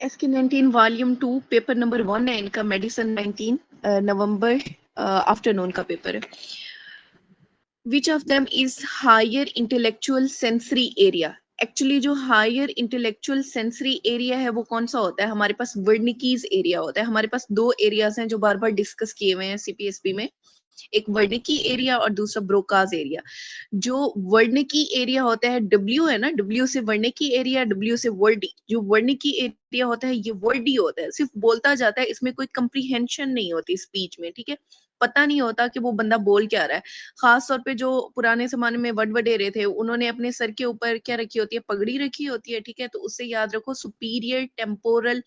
SK19 volume 2 paper number 1 है इनका, medicine 19 नवंबर afternoon का पेपर है। Which of them is higher intellectual sensory area? Actually जो higher intellectual sensory area है वो कौन सा होता है? हमारे पास वर्निकीज एरिया होता है। हमारे पास दो एरियाज हैं जो बार बार डिस्कस किए हुए हैं सीपीएसपी में, एक वर्निकी एरिया और दूसरा ब्रोकाज एरिया। जो वर्निकी एरिया होता है, डब्ल्यू है ना, डब्ल्यू से वर्निकी एरिया, डब्ल्यू से वर्डी। जो वर्निकी एरिया होता है ये वर्डी होता है, सिर्फ बोलता जाता है, इसमें कोई कंप्रीहेंशन नहीं होती स्पीच में, ठीक है। पता नहीं होता कि वो बंदा बोल क्या रहा है। खास तौर पे जो पुराने जमाने में वडेरे थे, उन्होंने अपने सर के ऊपर क्या रखी होती है? पगड़ी रखी होती है, ठीक है। तो उससे याद रखो सुपीरियर टेम्पोरल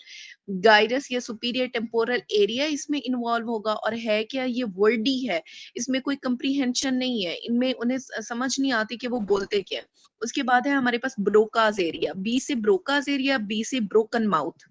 गाइरस या सुपीरियर टेम्पोरल एरिया इसमें इन्वॉल्व होगा। और है क्या? ये वर्डी है, इसमें कोई कंप्रीहेंशन नहीं है, इनमें उन्हें समझ नहीं आती कि वो बोलते क्या है। उसके बाद है हमारे पास ब्रोकाज एरिया, बी से ब्रोकाज एरिया, बी से ब्रोकन माउथ।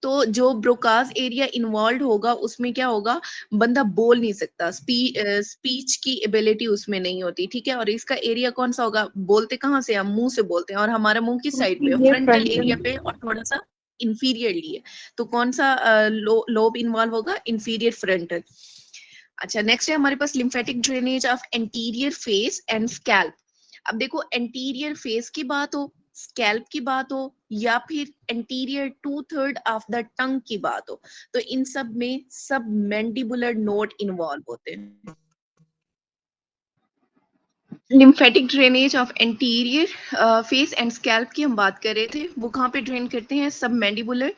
तो जो ब्रोकाज एरिया इन्वॉल्व होगा उसमें क्या होगा? बंदा बोल नहीं सकता, स्पीच की एबिलिटी उसमें नहीं होती, ठीक है। और इसका एरिया कौन सा होगा? बोलते कहाँ से? हम मुंह से बोलते हैं, और हमारा मुंह किस साइड पे? ये फ्रंटल एरिया पे, और थोड़ा सा इंफीरियरली है। तो कौन सा लोब इन्वॉल्व होगा? Inferior frontal. अच्छा, नेक्स्ट है हमारे पास lymphatic drainage of anterior face and scalp. अब देखो, एंटीरियर फेस की बात हो, स्कैल्प की बात हो, या फिर एंटीरियर 2/3 ऑफ द टंग की बात हो, तो इन सब में सब मैंडिबुलर नोड इन्वॉल्व होते हैं। Lymphatic drainage of anterior face and scalp की हम बात कर रहे थे, वो कहाँ पे ड्रेन करते हैं? सब मैंडिबुलर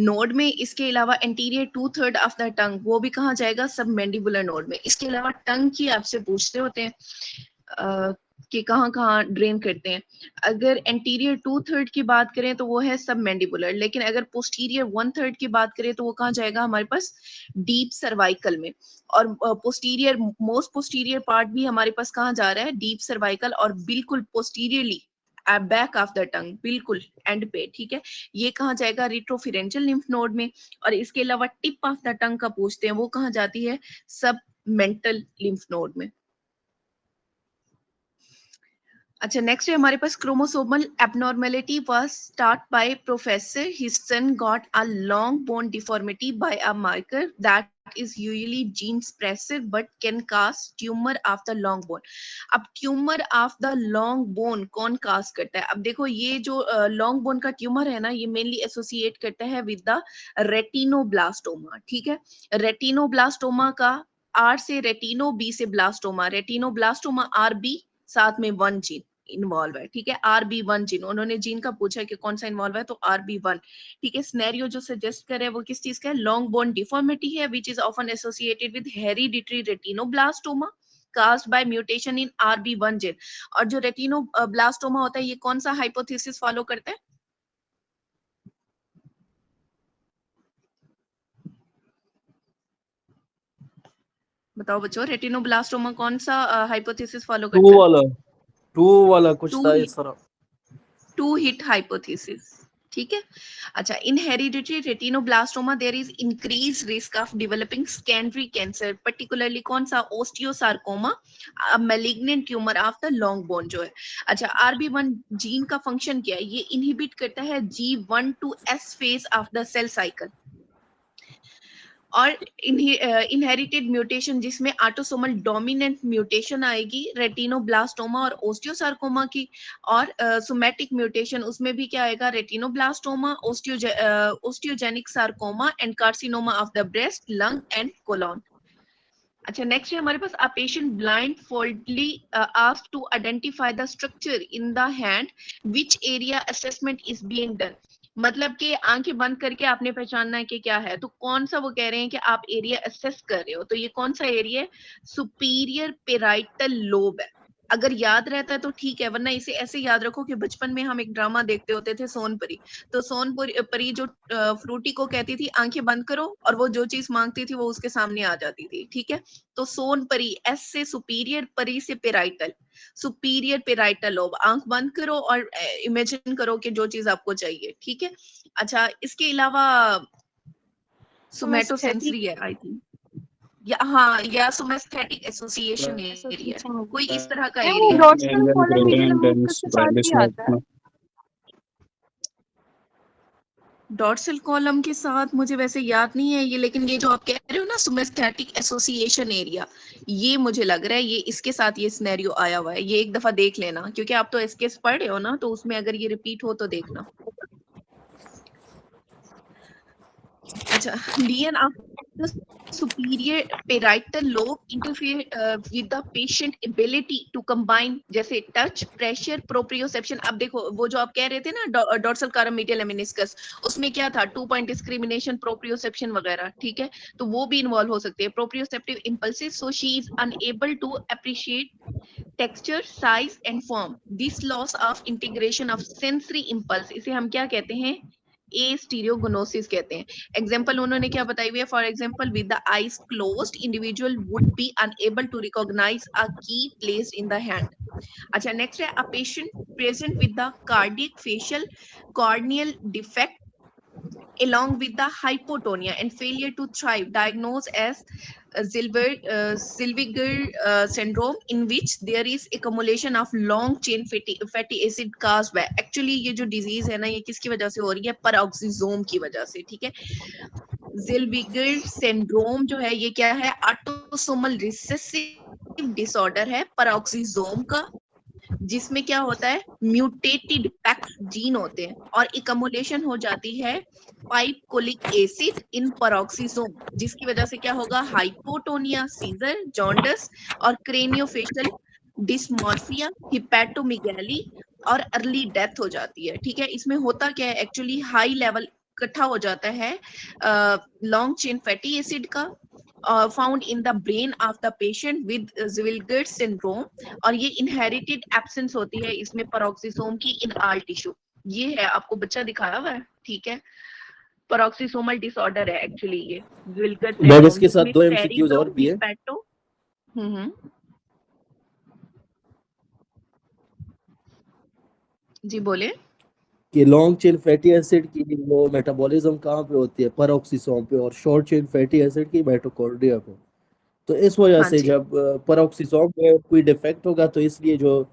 नोड में। इसके अलावा एंटीरियर 2/3 ऑफ द टंग, वो भी कहाँ जाएगा? सब मैंडिबुलर नोड में। इसके अलावा टंग की आपसे पूछते होते हैं कि कहाँ कहाँ ड्रेन करते हैं। अगर एंटीरियर 2/3 की बात करें तो वो है सब मैंडिबुलर, लेकिन अगर पोस्टीरियर 1/3 की बात करें तो वो कहाँ जाएगा? हमारे पास डीप सर्वाइकल में। और पोस्टीरियर, मोस्ट पोस्टीरियर पार्ट भी हमारे पास कहाँ जा रहा है? डीप सर्वाइकल, और बिल्कुल posteriorly back of the tongue, बिल्कुल एंड पे, ठीक है। ये कहाँ जाएगा? रिट्रोफिरेंशियल लिम्फ नोड में। और इसके अलावा टिप ऑफ द टंग का पूछते हैं, वो कहाँ जाती है? सब मेंटल लिम्फ नोड में। अच्छा, नेक्स्ट है हमारे पास chromosomal abnormality was start by professor, his son got a long bone deformity by a marker that is usually gene expressive but can cause tumor of the long bone. अब tumour of the long bone कौन काज करता है? अब देखो, ये जो long bone का tumour है ना, ये मेनली एसोसिएट करता है विद द रेटिनोब्लास्टोमा, ठीक है। रेटिनोब्लास्टोमा का आर से रेटिनो, बी से ब्लास्टोमा, रेटिनोब्लास्टोमा आर बी, साथ में 1 जीन इन्वॉल्व है, ठीक है। RB1 जीन, उन्होंने जीन का पूछा कि कौन सा इन्वॉल्व है, तो RB1, ठीक है। सिनेरियो जो सजेस्ट करे वो किस चीज का है? लॉन्ग बोन डिफॉर्मिटी है, which is often associated with hereditary retinoblastoma caused by mutation in RB1 gene। और जो रेटिनोब्लास्टोमा होता है, ये कौन सा हाइपोथेसिस फॉलो करता है? बताओ बच्चों, रेटिनोब्लास्टोमा कौन सा हाइपोथेसिस फॉलो करता है? टू वाला कुछ था इस तरह, टू हिट हाइपोथेसिस, ठीक है। अच्छा, in hereditary retinoblastoma there is increase risk of developing secondary cancer, particularly कौन सा? Osteosarcoma, malignant tumour of the long bone जो है। अच्छा, RB1 जीन का फंक्शन क्या है? ये इनहिबिट करता है G1 to S phase of the cell cycle. और इनहेरिटेड म्यूटेशन जिसमें ऑटोसोमल डोमिनेंट म्यूटेशन आएगी रेटिनोब्लास्टोमा और ओस्टियोसार्कोमा की, और सोमैटिक म्यूटेशन उसमें भी क्या आएगा? Retinoblastoma, osteogenic sarcoma and carcinoma of the breast, lung and colon. अच्छा, नेक्स्ट है हमारे पास a patient blindfolded asked to identify the structure in the hand, which area assessment is being done. मतलब कि आंखें बंद करके आपने पहचानना है कि क्या है, तो कौन सा वो कह रहे हैं कि आप एरिया असेस कर रहे हो, तो ये कौन सा एरिया है? सुपीरियर पेराइटल लोब है। अगर याद रहता है तो ठीक है, वरना इसे ऐसे याद रखो कि बचपन में हम एक ड्रामा देखते होते थे, सोनपरी। तो सोनपरी जो फ्रूटी को कहती थी आंखें बंद करो, और वो जो चीज मांगती थी वो उसके सामने आ जाती थी, ठीक है। तो सोनपरी, एस से सुपीरियर, परी से पेराइटल, सुपीरियर पेराइटल लोब। आंख बंद करो और इमेजिन करो कि जो चीज आपको चाहिए, ठीक है। अच्छा, इसके अलावा सोमैटोसेंसरी है आई थिंक, या हाँ, या सोमेस्थेटिक एसोसिएशन एरिया, कोई इस तरह का वो एरिया। डॉर्सल कॉलम मीडियल लंबोस्कस के साथ भी आता है। डॉर्सल कॉलम के साथ मुझे वैसे याद नहीं है ये, लेकिन ये जो आप कह रहे हो ना सुमेस्थेटिक एसोसिएशन एरिया, ये मुझे लग रहा है ये इसके साथ ये सिनेरियो आया हुआ है। ये एक दफा देख लेना, क्योंकि आप तो एसकेएस पढ़ रहे हो ना, तो उसमें अगर ये रिपीट हो तो देखना। अच्छा, लियन after superior parietal lobe interfere with the patient ability to combine, जैसे टच, प्रेशर, प्रोप्रियोसेप्शन। अब देखो वो जो आप कह रहे थे ना डॉर्सल कारम मीडियल लेमिनिस्कस, उसमें क्या था, 2 पॉइंट डिस्क्रिमिनेशन, प्रोप्रियोसेप्शन वगैरह, ठीक है, तो वो भी इन्वॉल्व हो सकती है। Proprioceptive impulses, so she is unable to appreciate texture, size and form. This loss of integration of sensory impulse, इसे हम क्या कहते हैं, ए स्टीरियोगोनोसिस कहते हैं। एग्जाम्पल उन्होंने क्या बताई हुई है, for example with the eyes closed individual would be unable to recognise a key placed in the hand. अच्छा, नेक्स्ट है, a patient present with the cardiac facial corneal defect along with the hypotonia and failure to thrive, diagnosed as Zilviger syndrome, in which there is accumulation of long chain fatty acid caused by, actually ये जो disease है ना, ये किसकी वजह से हो रही है, peroxisome की वजह से, ठीक है। Zilviger syndrome जो है ये क्या है, ऑटोसोमल रिसेसिव डिसऑर्डर है peroxisome का, जिसमें क्या होता है, म्यूटेटेड पैक्स जीन होते हैं और इकमुलेशन हो जाती है पाइपकोलिक एसिड इन पेरोक्सिसोम, जिसकी वजह से क्या होगा, हाइपोटोनिया, सीजर, जॉन्डस और क्रेनियोफेशियल डिस्मॉर्फिया, हिपैटोमेगाली और अर्ली डेथ हो जाती है, ठीक है। इसमें होता क्या है, एक्चुअली हाई लेवल इकट्ठा हो जाता है लॉन्ग चेन फैटी एसिड का, found in the brain of the patient with Zellweger syndrome, और ये इनहेरिटेड एब्सेंस होती है इसमें पेरोक्सिसोम की इन ऑल टिश्यू। ये है, आपको बच्चा दिखाया हुआ है, ठीक है, पेरोक्सिसोमल डिसऑर्डर है एक्चुअली ये ज़िविलगर्ड मैम सिंड्रोम, इसके साथ जिसमें 2 एमसीक्यूज सेरिब्रो और भी है हिपैटो जी बोले। कि लॉन्ग चेन फैटी एसिड की वो मेटाबॉलिज्म कहाँ पे होती है, पेरोक्सिसोम पे, और शॉर्ट चेन फैटी एसिड की माइटोकॉन्ड्रिया पे। तो इस वजह हाँ से जी, जब पेरोक्सिसोम में कोई डिफेक्ट होगा तो इसलिए जो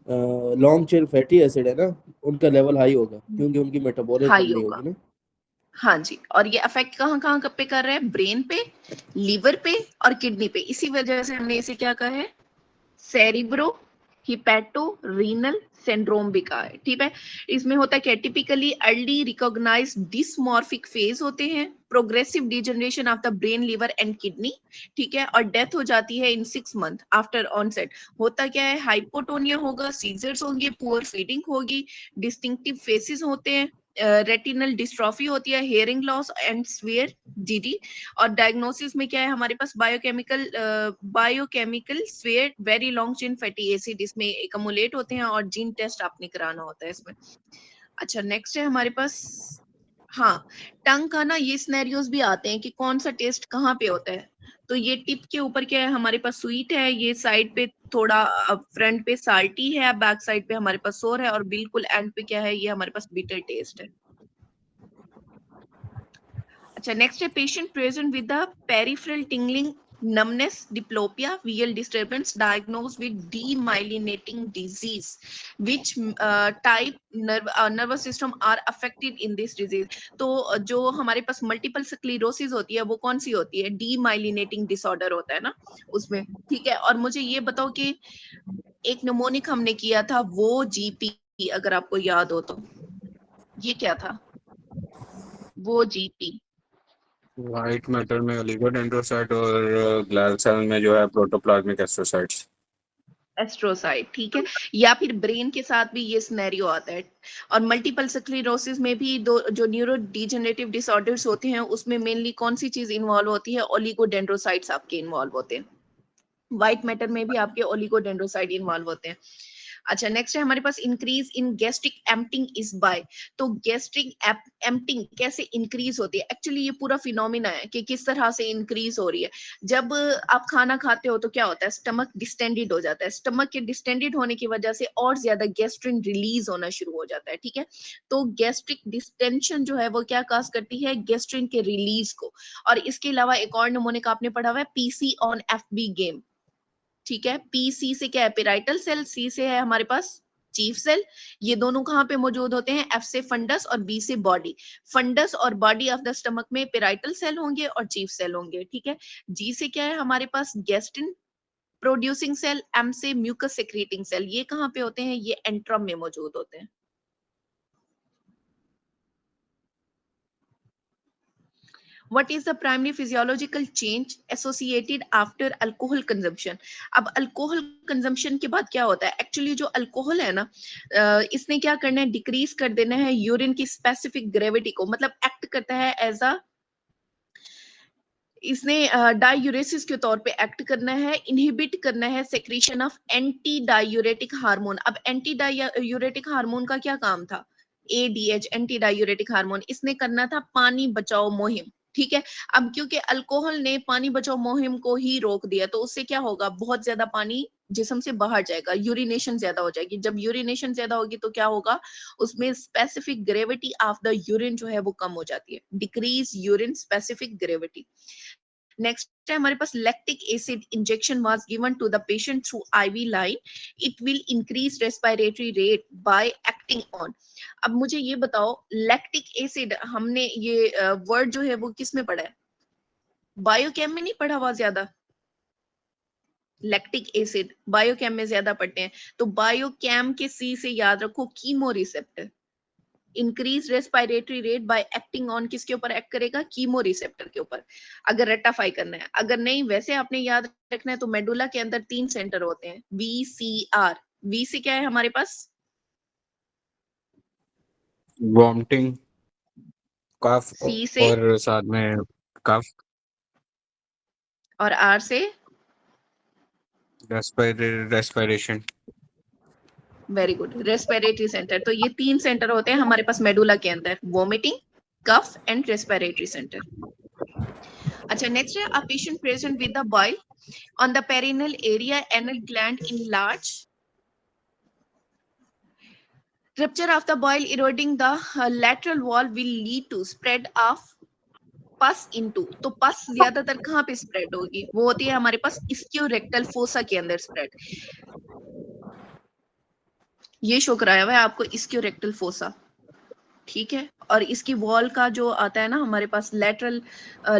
लॉन्ग चेन फैटी एसिड है ना, उनका लेवल हाई होगा क्योंकि उनकी मेटाबॉलिज्म हाई नहीं होगा। होगी ना। हाँ जी, और ये अफेक्ट कहाँ कहाँ पे कर रहा है, ब्रेन पे, लीवर पे और किडनी पे। इसी वजह से हमने इसे क्या कहा है, सेरिब्रो हिपैटो रीनल सिंड्रोम भी कहा है, ठीक है। इसमें होता है क्या, typically early recognise dysmorphic phase होते हैं, progressive degeneration of the brain, liver and kidney, ठीक है, और डेथ हो जाती है इन 6 मंथ आफ्टर ऑनसेट। होता क्या है, हाइपोटोनिया होगा, सीजर्स होंगे, पुअर फीडिंग होगी, डिस्टिंक्टिव फेसेस होते हैं, रेटिनल डिस्ट्रॉफी होती है, हेयरिंग लॉस एंड स्वेयर जीडी। और डायग्नोसिस में क्या है हमारे पास, बायोकेमिकल स्वेयर very long chain fatty acid इसमें एकमुलेट होते हैं, और जीन टेस्ट आपने कराना होता है इसमें। अच्छा, नेक्स्ट है हमारे पास, हाँ, टंग का ना ये सिनेरियोस भी आते हैं कि कौन सा टेस्ट कहाँ पे होता है। तो ये टिप के ऊपर क्या है हमारे पास, स्वीट है, ये साइड पे थोड़ा, फ्रंट पे साल्टी है, बैक साइड पे हमारे पास सोर है, और बिल्कुल एंड पे क्या है, ये हमारे पास बिटर टेस्ट है। अच्छा, नेक्स्ट है, patient present with the peripheral tingling, numbness, diplopia, VL disturbance, diagnosed with demyelinating disease. Which nervous system are affected in this disease? तो जो हमारे पास मल्टीपल स्क्लेरोसिस होती है वो कौन सी होती है, डीमाइलिनेटिंग डिसऑर्डर होता है ना उसमें, ठीक है। और मुझे ये बताओ कि एक निमोनिक हमने किया था वो जीपी, अगर आपको याद हो तो, ये क्या था वो जीपी, व्हाइट मैटर में ओलिगोडेंड्रोसाइट और ग्लैल सेल में जो है प्रोटोप्लाज्मिक एस्ट्रोसाइट्स। एस्ट्रोसाइट, ठीक है। या फिर ब्रेन के साथ भी ये सिनेरियो आता है। और मल्टीपल स्क्लेरोसिस में भी दो जो न्यूरो डिजेनरेटिव डिसऑर्डर्स होते हैं उसमें मेनली कौन सी चीज इन्वॉल्व होती है, ओलिगोडेंड्रोसाइट्स आपके इन्वॉल्व होते हैं। व्हाइट मैटर में भी आपके ओलिगोडेंड्रोसाइट इन्वॉल्व होते हैं। अच्छा, नेक्स्ट है हमारे पास, increase in gastric emptying is by. तो गैस्ट्रिक एम्प्टिंग कैसे इंक्रीज होती है, एक्चुअली ये पूरा फिनोमिना है कि किस तरह से इंक्रीज हो रही है। जब आप खाना खाते हो तो क्या होता है, स्टमक डिस्टेंडेड हो जाता है, स्टमक के डिस्टेंडेड होने की वजह से और ज्यादा गैस्ट्रिन रिलीज होना शुरू हो जाता है, ठीक है। तो गैस्ट्रिक डिस्टेंशन जो है वो क्या काज करती है, गैस्ट्रिन के रिलीज को। और इसके अलावा एक और नमूने का आपने पढ़ा हुआ है, पीसी ऑन एफबी गेम, ठीक है। पीसी से क्या है, पेराइटल सेल, सी से है हमारे पास चीफ सेल। ये दोनों कहाँ पे मौजूद होते हैं? एफ से फंडस और बी से बॉडी। फंडस और बॉडी ऑफ द स्टमक में पेराइटल सेल होंगे और चीफ सेल होंगे, ठीक है। जी से क्या है हमारे पास? Gastrin producing cell. एम से म्यूकस सेक्रेटिंग सेल। ये कहाँ पे होते हैं? ये एंट्रम में मौजूद होते हैं। What is the primary physiological change associated after alcohol consumption? अब अल्कोहल कंजम्पशन के बाद क्या होता है? एक्चुअली जो अल्कोहल है ना, इसने क्या करना है? डिक्रीज कर देना है यूरिन की स्पेसिफिक ग्रेविटी को, मतलब एक्ट करता है एज अ, इसने डायूरेसिस के तौर पे एक्ट करना है, इनहिबिट करना है secretion of anti diuretic hormone. अब एंटी डायूरेटिक हार्मोन का क्या काम था? ADH, anti diuretic hormone. इसने करना था पानी बचाओ मुहिम, ठीक है। अब क्योंकि अल्कोहल ने पानी बचाओ मुहिम को ही रोक दिया, तो उससे क्या होगा? बहुत ज्यादा पानी जिस्म से बाहर जाएगा, यूरिनेशन ज्यादा हो जाएगी। जब यूरिनेशन ज्यादा होगी तो क्या होगा? उसमें specific gravity of the urine जो है वो कम हो जाती है, decrease urine specific gravity. Next है हमारे पास lactic acid injection was given to the patient through IV line. It will increase respiratory rate by acting on. अब मुझे ये बताओ, लैक्टिक एसिड हमने ये वर्ड जो है वो किस में पढ़ा है? बायोकेम में नहीं पढ़ा हुआ ज्यादा? लैक्टिक एसिड बायोकेम में ज्यादा पढ़ते हैं। तो बायोकेम के सी से याद रखो, chemo receptor. Increase respiratory rate by acting on, किसके ऊपर एक्ट करेगा? कीमो रिसेप्टर के ऊपर, अगर रेक्टाफाई करना है। अगर नहीं वैसे आपने याद रखना है तो मेडुला के अंदर 3 सेंटर होते हैं, VCR। वी से क्या है हमारे पास? वॉमिटिंग, कफ सी से और साथ में कफ, और आर से? Respiration. Very good, respiratory centre. तो ये 3 सेंटर होते हैं हमारे पास मेडुला के अंदर, vomiting, cough and respiratory centre. अच्छा नेक्स्ट है, a patient present with the boil on the perineal area, anal gland enlarge, rupture of the bile eroding the lateral wall will lead to spread of pus into। तो पस ज्यादातर कहाँ पे spread होगी? वो होती है हमारे पास इस्क्योरेक्टल फोसा के अंदर स्प्रेड। ये शो कराया हुआ है आपको इस्क्योरेक्टल फोसा, ठीक है। और इसकी वॉल का जो आता है ना हमारे पास, लेटरल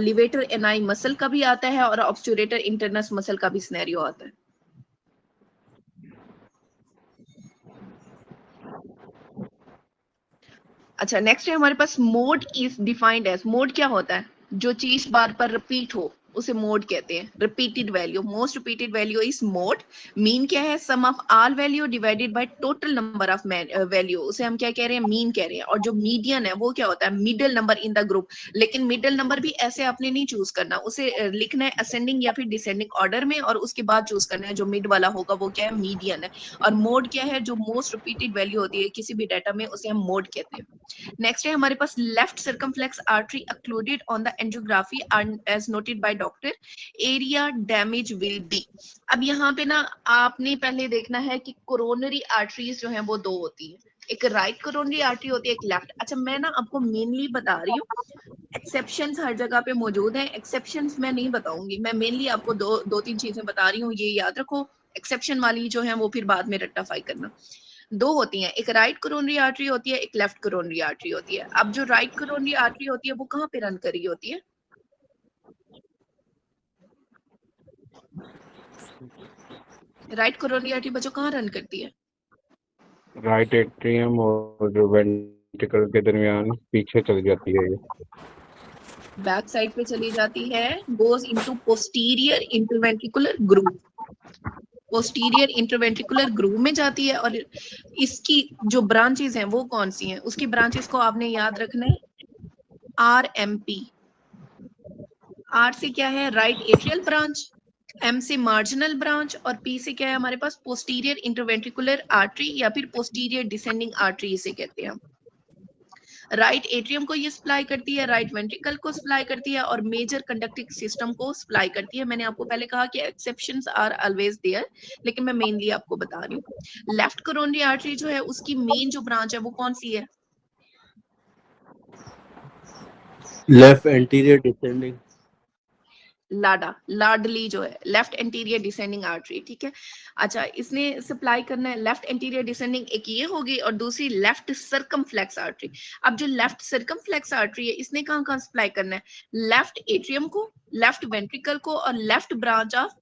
लिवेटर एनाई मसल का भी आता है और ऑब्स्चुरेटर इंटरनस मसल का भी सिनेरियो आता है। अच्छा नेक्स्ट है हमारे पास, mode is defined as. Mode क्या होता है? जो चीज बार बार रिपीट हो उसे मोड कहते हैं। Repeated value, most repeated value is mode. Mean क्या है? Sum of all value divided by total number of value, उसे हम क्या कह रहे हैं? मीन कह रहे हैं। और जो मीडियन है वो क्या होता है? Middle number in the group. लेकिन मिडिल नंबर भी ऐसे आपने नहीं चूज करना, उसे लिखना है असेंडिंग या फिर डिसेंडिंग ऑर्डर में, और उसके बाद चूज करना है जो मिड वाला होगा वो क्या है? मीडियन है। और मोड क्या है? जो मोस्ट रिपीटेड वैल्यू होती है किसी भी डाटा में उसे हम मोड कहते हैं। नेक्स्ट है हमारे पास, left circumflex artery occluded on the angiography as noted by doctor, area damage will be. अब यहाँ पे ना आपने पहले देखना है कि कोरोनरी आर्टरीज जो हैं वो 2 होती है, एक राइट कोरोनरी आर्टरी होती है, एक लेफ्ट। अच्छा मैं ना आपको मेनली बता रही हूँ, एक्सेप्शंस हर जगह पे मौजूद हैं, एक्सेप्शंस मैं नहीं बताऊंगी, मैं मेनली आपको दो तीन चीजें बता रही हूँ, ये याद रखो। एक्सेप्शन वाली जो है वो फिर बाद में रेक्टिफाई करना। 2 होती हैं, एक राइट कोरोनरी आर्टरी होती है, एक लेफ्ट कोरोनरी आर्टरी होती है। अब जो राइट कोरोनरी आर्टरी होती है वो कहाँ पे रन करी होती है? राइट कोरोनरी आर्टरी बच्चों कहाँ रन करती है? राइट एट्रियम और वेंट्रिकल के दरमियान पीछे चली जाती है ये। बैक साइड पे चली जाती है, goes into posterior interventricular groove. Posterior interventricular groove में जाती है। और इसकी जो ब्रांचेस हैं वो कौन सी हैं? उसकी ब्रांचेस को आपने याद रखना है, RMP। R से क्या है? राइट एट्रियल ब्रांच, M से मार्जिनल ब्रांच, और P से क्या है हमारे पास? पोस्टीरियर इंटरवेंट्रिकुलर आर्टरी या फिर पोस्टीरियर डिसेंडिंग आर्टरी इसे कहते हैं। राइट एट्रियम को ये सप्लाई करती है, राइट वेंट्रिकल को सप्लाई करती है और मेजर कंडक्टिंग सिस्टम को सप्लाई करती है। मैंने आपको पहले कहा कि एक्सेप्शंस आर ऑलवेज देयर, लेकिन मैं मेनली आपको बता रही हूँ। लेफ्ट कोरोनरी आर्टरी जो है उसकी मेन जो ब्रांच है वो कौन सी है? Left anterior descending. लाडा, लाडली जो है, लेफ्ट एंटीरियर डिसेंडिंग आर्टरी, ठीक है। अच्छा, इसने सप्लाई करना है लेफ्ट एंटीरियर डिसेंडिंग, एक ये होगी, और दूसरी लेफ्ट सर्कमफ्लेक्स आर्टरी। अब जो लेफ्ट सर्कमफ्लेक्स आर्टरी है, इसने कहाँ कहाँ सप्लाई करना है? लेफ्ट एट्रियम को, लेफ्ट वेंट्रिकल को, और left branch of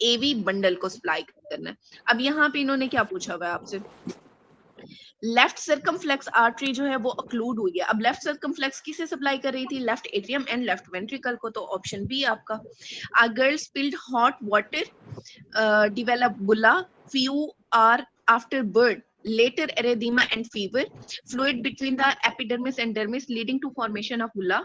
AV bundle को सप्लाई करना है। अब यहाँ पे इन्होंने क्या पूछा हुआ है आपसे? लेफ्ट सर्कमफ्लेक्स आर्टरी जो है वो अक्लूड हुई है। अब लेफ्ट सर्कमफ्लेक्स किसे सप्लाई कर रही थी? Left atrium and left ventricle को, तो ऑप्शन बी आपका। A girl spilled hot water, developed bulla few hours after birth, later erythema and fever, fluid between the epidermis and dermis leading to formation of bulla.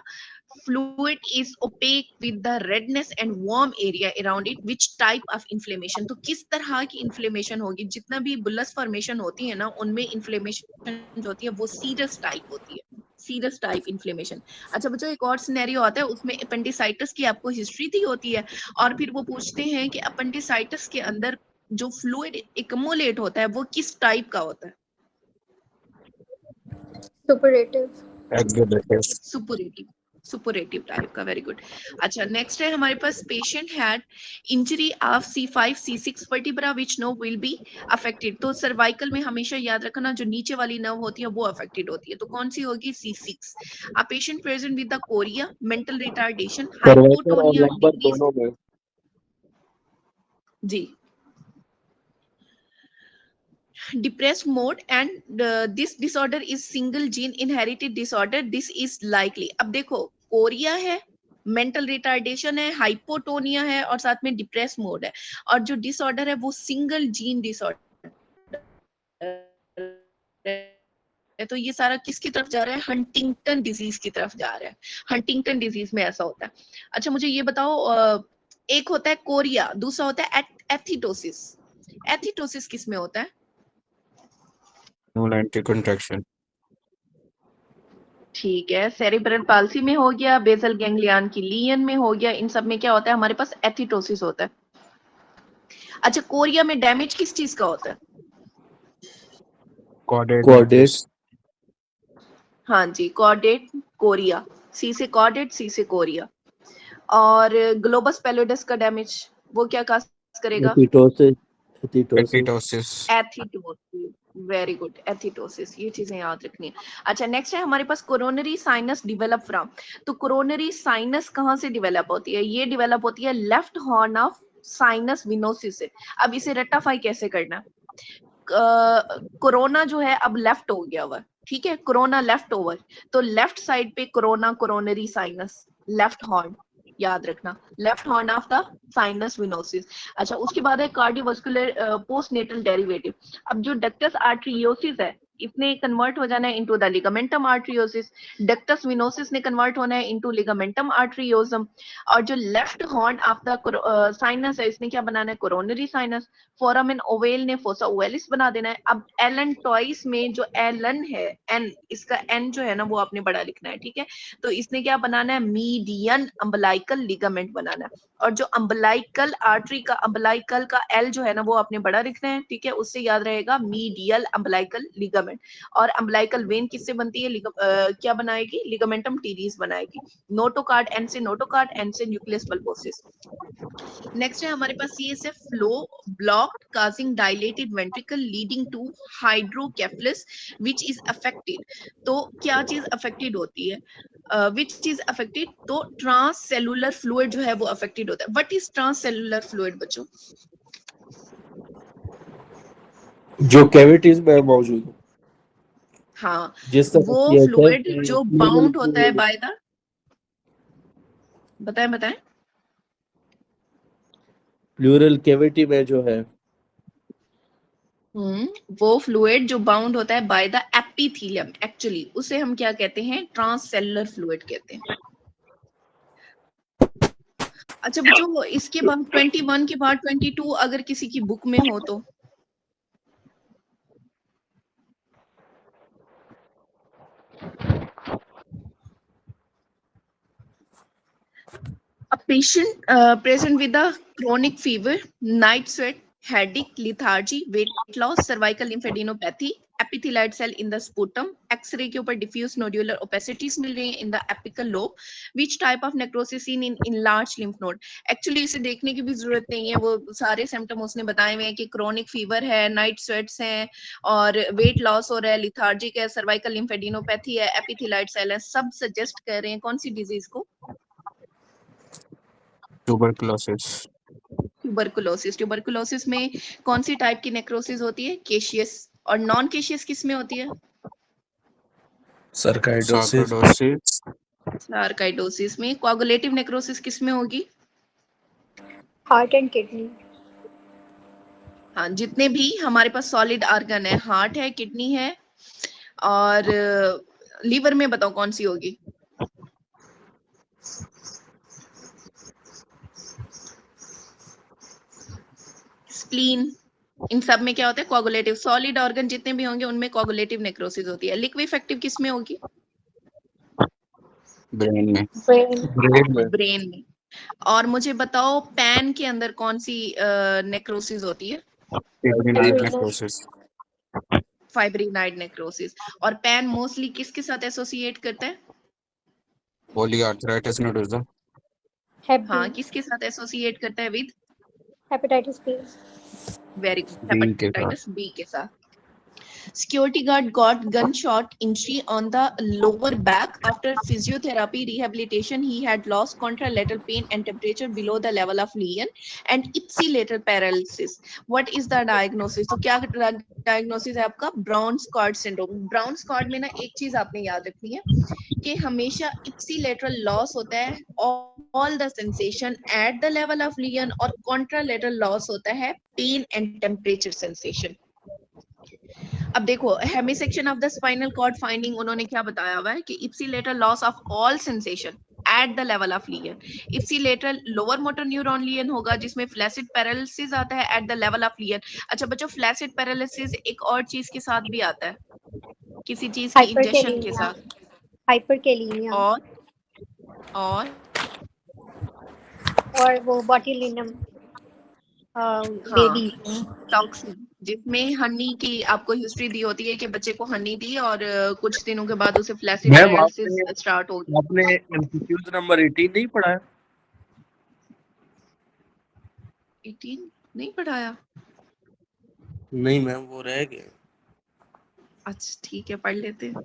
Fluid is opaque with the redness and warm area around it. Which type of inflammation? तो किस तरह की inflammation होगी? जितना भी bullous formation होती है ना, उनमें inflammation जो होती है वो सीरस टाइप होती है, सीरस टाइप इन्फ्लेमेशन। अच्छा बच्चों, एक और सिनेरियो आता है, उसमें अपेंडिसाइटिस की आपको हिस्ट्री दी होती है, और फिर वो पूछते हैं कि अपेंडिसाइटिस के अंदर जो फ्लूइड एक्युमुलेट होता है वो किस टाइप का होता है? Suppurative. Exudative. Suppurative, suppurative type का। Very good. अच्छा, नेक्स्ट है हमारे पास, patient had injury of C5 C6 vertebra which nerve will be affected. तो सर्वाइकल में हमेशा याद रखना जो नीचे वाली नर्व होती है वो अफेक्टेड होती है, तो कौन सी होगी? C6। A patient present with the Korea, mental retardation, cervical और हाइपोटोनिया, लंबर डिक्रीज। दोनों में। जी, depressed mode, and this disorder is single gene inherited disorder, this is likely। अब देखो, कोरिया है, मेंटल रिटार्डेशन है, हाइपोटोनिया है, और साथ में डिप्रेस मोड है, और जो डिसऑर्डर है वो सिंगल जीन डिसऑर्डर है। तो ये सारा किसकी तरफ जा रहा है? हंटिंगटन डिजीज की तरफ जा रहा है। हंटिंगटन डिजीज में ऐसा होता है। अच्छा, मुझे ये बताओ, एक होता है कोरिया, दूसरा होता है एथिटोसिस। एथिटोसिस किस में होता है? Null anticontraction. ठीक है, सेरिब्रल पाल्सी में हो गया, बेसल गैंग्लियन की लीयन में हो गया, इन सब में क्या होता है? हमारे पास एथिटोसिस होता है। अच्छा, कोरिया में डैमेज किस चीज का होता है? Caudate Caudate. nucleus. हाँ जी, कॉर्डेट कोरिया, सी से कॉर्डेट, सी से कोरिया। और ग्लोबस पैलोइडस का डैमेज वो क्या काज करेगा? एथिटोसिस, एथिटोसिस। Epitosis. एथिटोसिस। वेरी गुड, एथिटोसिस, ये चीजें याद रखनी है। अच्छा, नेक्स्ट है हमारे पास कोरोनरी साइनस डिवेलप फ्रॉम। तो कोरोनरी साइनस कहाँ से डिवेलप होती है? ये डिवेलप होती है left horn of sinus venosus से। अब इसे रेक्टिफाई कैसे करना है? कोरोना जो है अब लेफ्ट हो गया हुआ, ठीक है, कोरोना लेफ्ट ओवर, तो लेफ्ट साइड पे corona, coronary sinus, left horn, याद रखना, left horn of the sinus venosus. अच्छा, उसके बाद है कार्डियोवास्कुलर पोस्टनेटल डेरिवेटिव। अब जो डक्टस आर्टरियोसिस है, इसने कन्वर्ट हो जाना है into the ligamentum आर्टरियोसिस। Ductus venosus ने कन्वर्ट होना है इनटू लिगामेंटम आर्टरियोसम। और जो left horn of the sinus है, इसने क्या बनाना है? Coronary sinus. फोरामेन ओवेल ने फोसा ओवेलिस बना देना है। अब एलन टॉइस में जो एलन है, एन, इसका एन जो है ना वो आपने बड़ा लिखना है, ठीक है। तो इसने क्या बनाना है? मीडियन अम्बलाइकल लिगामेंट बनाना है। और जो अम्बलाइकल आर्टरी का अम्बलाइकल का एल जो है ना वो आपने बड़ा लिखना है, ठीक है, उससे याद रहेगा मीडियल अम्बलाइकल लिगामेंट। और अम्बलाइकल वेन किससे बनती है? क्या बनाएगी? लिगामेंटम टीरीज बनाएगी। नोटोकार्ड, एन से नोटोकार्ड, एन से न्यूक्लियस पल्पोसिस। नेक्स्ट है हमारे पास CSF flow blocked causing dilated ventricle leading to hydrocephalus which is affected। तो क्या चीज अफेक्टेड होती है? विच चीज अफेक्टेड? तो ट्रांससेलुलर फ्लूइड जो है वो अफेक्टेड होता है। व्हाट इज ट्रांससेलुलर फ्लूइड बच्चों? जो कैविटीज में मौजूद है, हाँ, जिस तरह वो CSF फ्लूइड में जो pleural बाउंड होता है fluid, बाय द, बताएं बताएं। प्लूरल कैविटी में जो है, वो फ्लूइड जो बाउंड होता है बाय द एपिथेलियम, एक्चुअली उसे हम क्या कहते हैं? ट्रांससेलुलर फ्लूइड कहते हैं। अच्छा बच्चों, इसके बाद 21 के बाद 22 अगर किसी की बुक में हो तो a patient present with a chronic fever, night sweat, headache, lethargy, weight loss, cervical lymphadenopathy, epithelioid cell in the sputum, x ray के ऊपर डिफ्यूज नोड्यूलर ओपेसिटीज मिल रही है in the apical lobe, which type of necrosis in large lymph node. Actually इसे देखने की भी जरूरत नहीं है, वो सारे सिम्टम उसने बताए हुए हैं कि क्रोनिक फीवर है, नाइट स्वेट्स हैं और वेट लॉस हो रहा है, लिथार्जिक है, सर्वाइकल लिम्फेडिनोपैथी है, एपिथेलाइड सेल है, सब सजेस्ट कर रहे हैं कौन सी डिजीज को? ट्यूबरकुलोसिस। ट्यूबरकुलोसिस। ट्यूबरकुलोसिस में कौन सी टाइप की नेक्रोसिस होती है? केशियस। और नॉन केशियस किस में होती है? सर्काइडोसिस। सार्कोइडोसिस। सार्काइडोसिस में। कोआगुलेटिव नेक्रोसिस किस में होगी? Heart and kidney. हाँ, जितने भी हमारे पास सॉलिड ऑर्गन है, हार्ट है, किडनी है और लीवर में बताओ कौन सी होगी? स्प्लीन। इन सब में क्या होता है? कोआगुलेटिव। सॉलिड ऑर्गन जितने भी होंगे उनमें कोआगुलेटिव नेक्रोसिस होती है। लिक्विफेक्टिव किस में होगी? ब्रेन में। ब्रेन में। और मुझे बताओ पैन के अंदर कौन सी नेक्रोसिस होती है? Fibrinoid necrosis. Fibrinoid necrosis. और पैन मोस्टली किसके साथ एसोसिएट करता है? Polyarteritis nodosa. हाँ, किसके साथ एसोसिएट करता है? With? Hepatitis B. Very good, B के साथ। हेपेटाइटिस बी के साथ। Security guard got gunshot injury on the lower back. After physiotherapy rehabilitation, he had lost contralateral pain and temperature below the level of lesion and ipsilateral paralysis. What is the diagnosis? तो क्या diagnosis है आपका? Brown Scott syndrome. Brown Scott में ना एक चीज आपने याद रखनी है कि हमेशा ipsilateral loss होता है, all the sensation at the level of lesion, और contralateral loss होता है pain and temperature sensation. अब देखो hemisection of the spinal cord finding उन्होंने क्या बताया हुआ है कि ipsilateral loss of all sensation at the level of lesion. Ipsilateral lower motor neuron lesion होगा जिसमें फ्लैसिड पैरालिसिस आता है at the level of lesion. अच्छा बच्चों, फ्लैसिड पैरालिसिस एक और चीज के साथ भी आता है, किसी चीज की इंजेक्शन के साथ। हाइपरकैलीमिया और वो बॉट्यूलिनम बेबी टॉक्सिन, जिसमें हनी की आपको हिस्ट्री दी होती है कि बच्चे को हनी दी और कुछ दिनों के बाद उसे फ्लैसिड मैम पैरालिसिस स्टार्ट हो गई। आपने एमसीक्यूज नंबर 18 नहीं पढ़ा है? 18 नहीं पढ़ाया? नहीं मैम, वो रह गए। अच्छा ठीक है, पढ़ लेते हैं।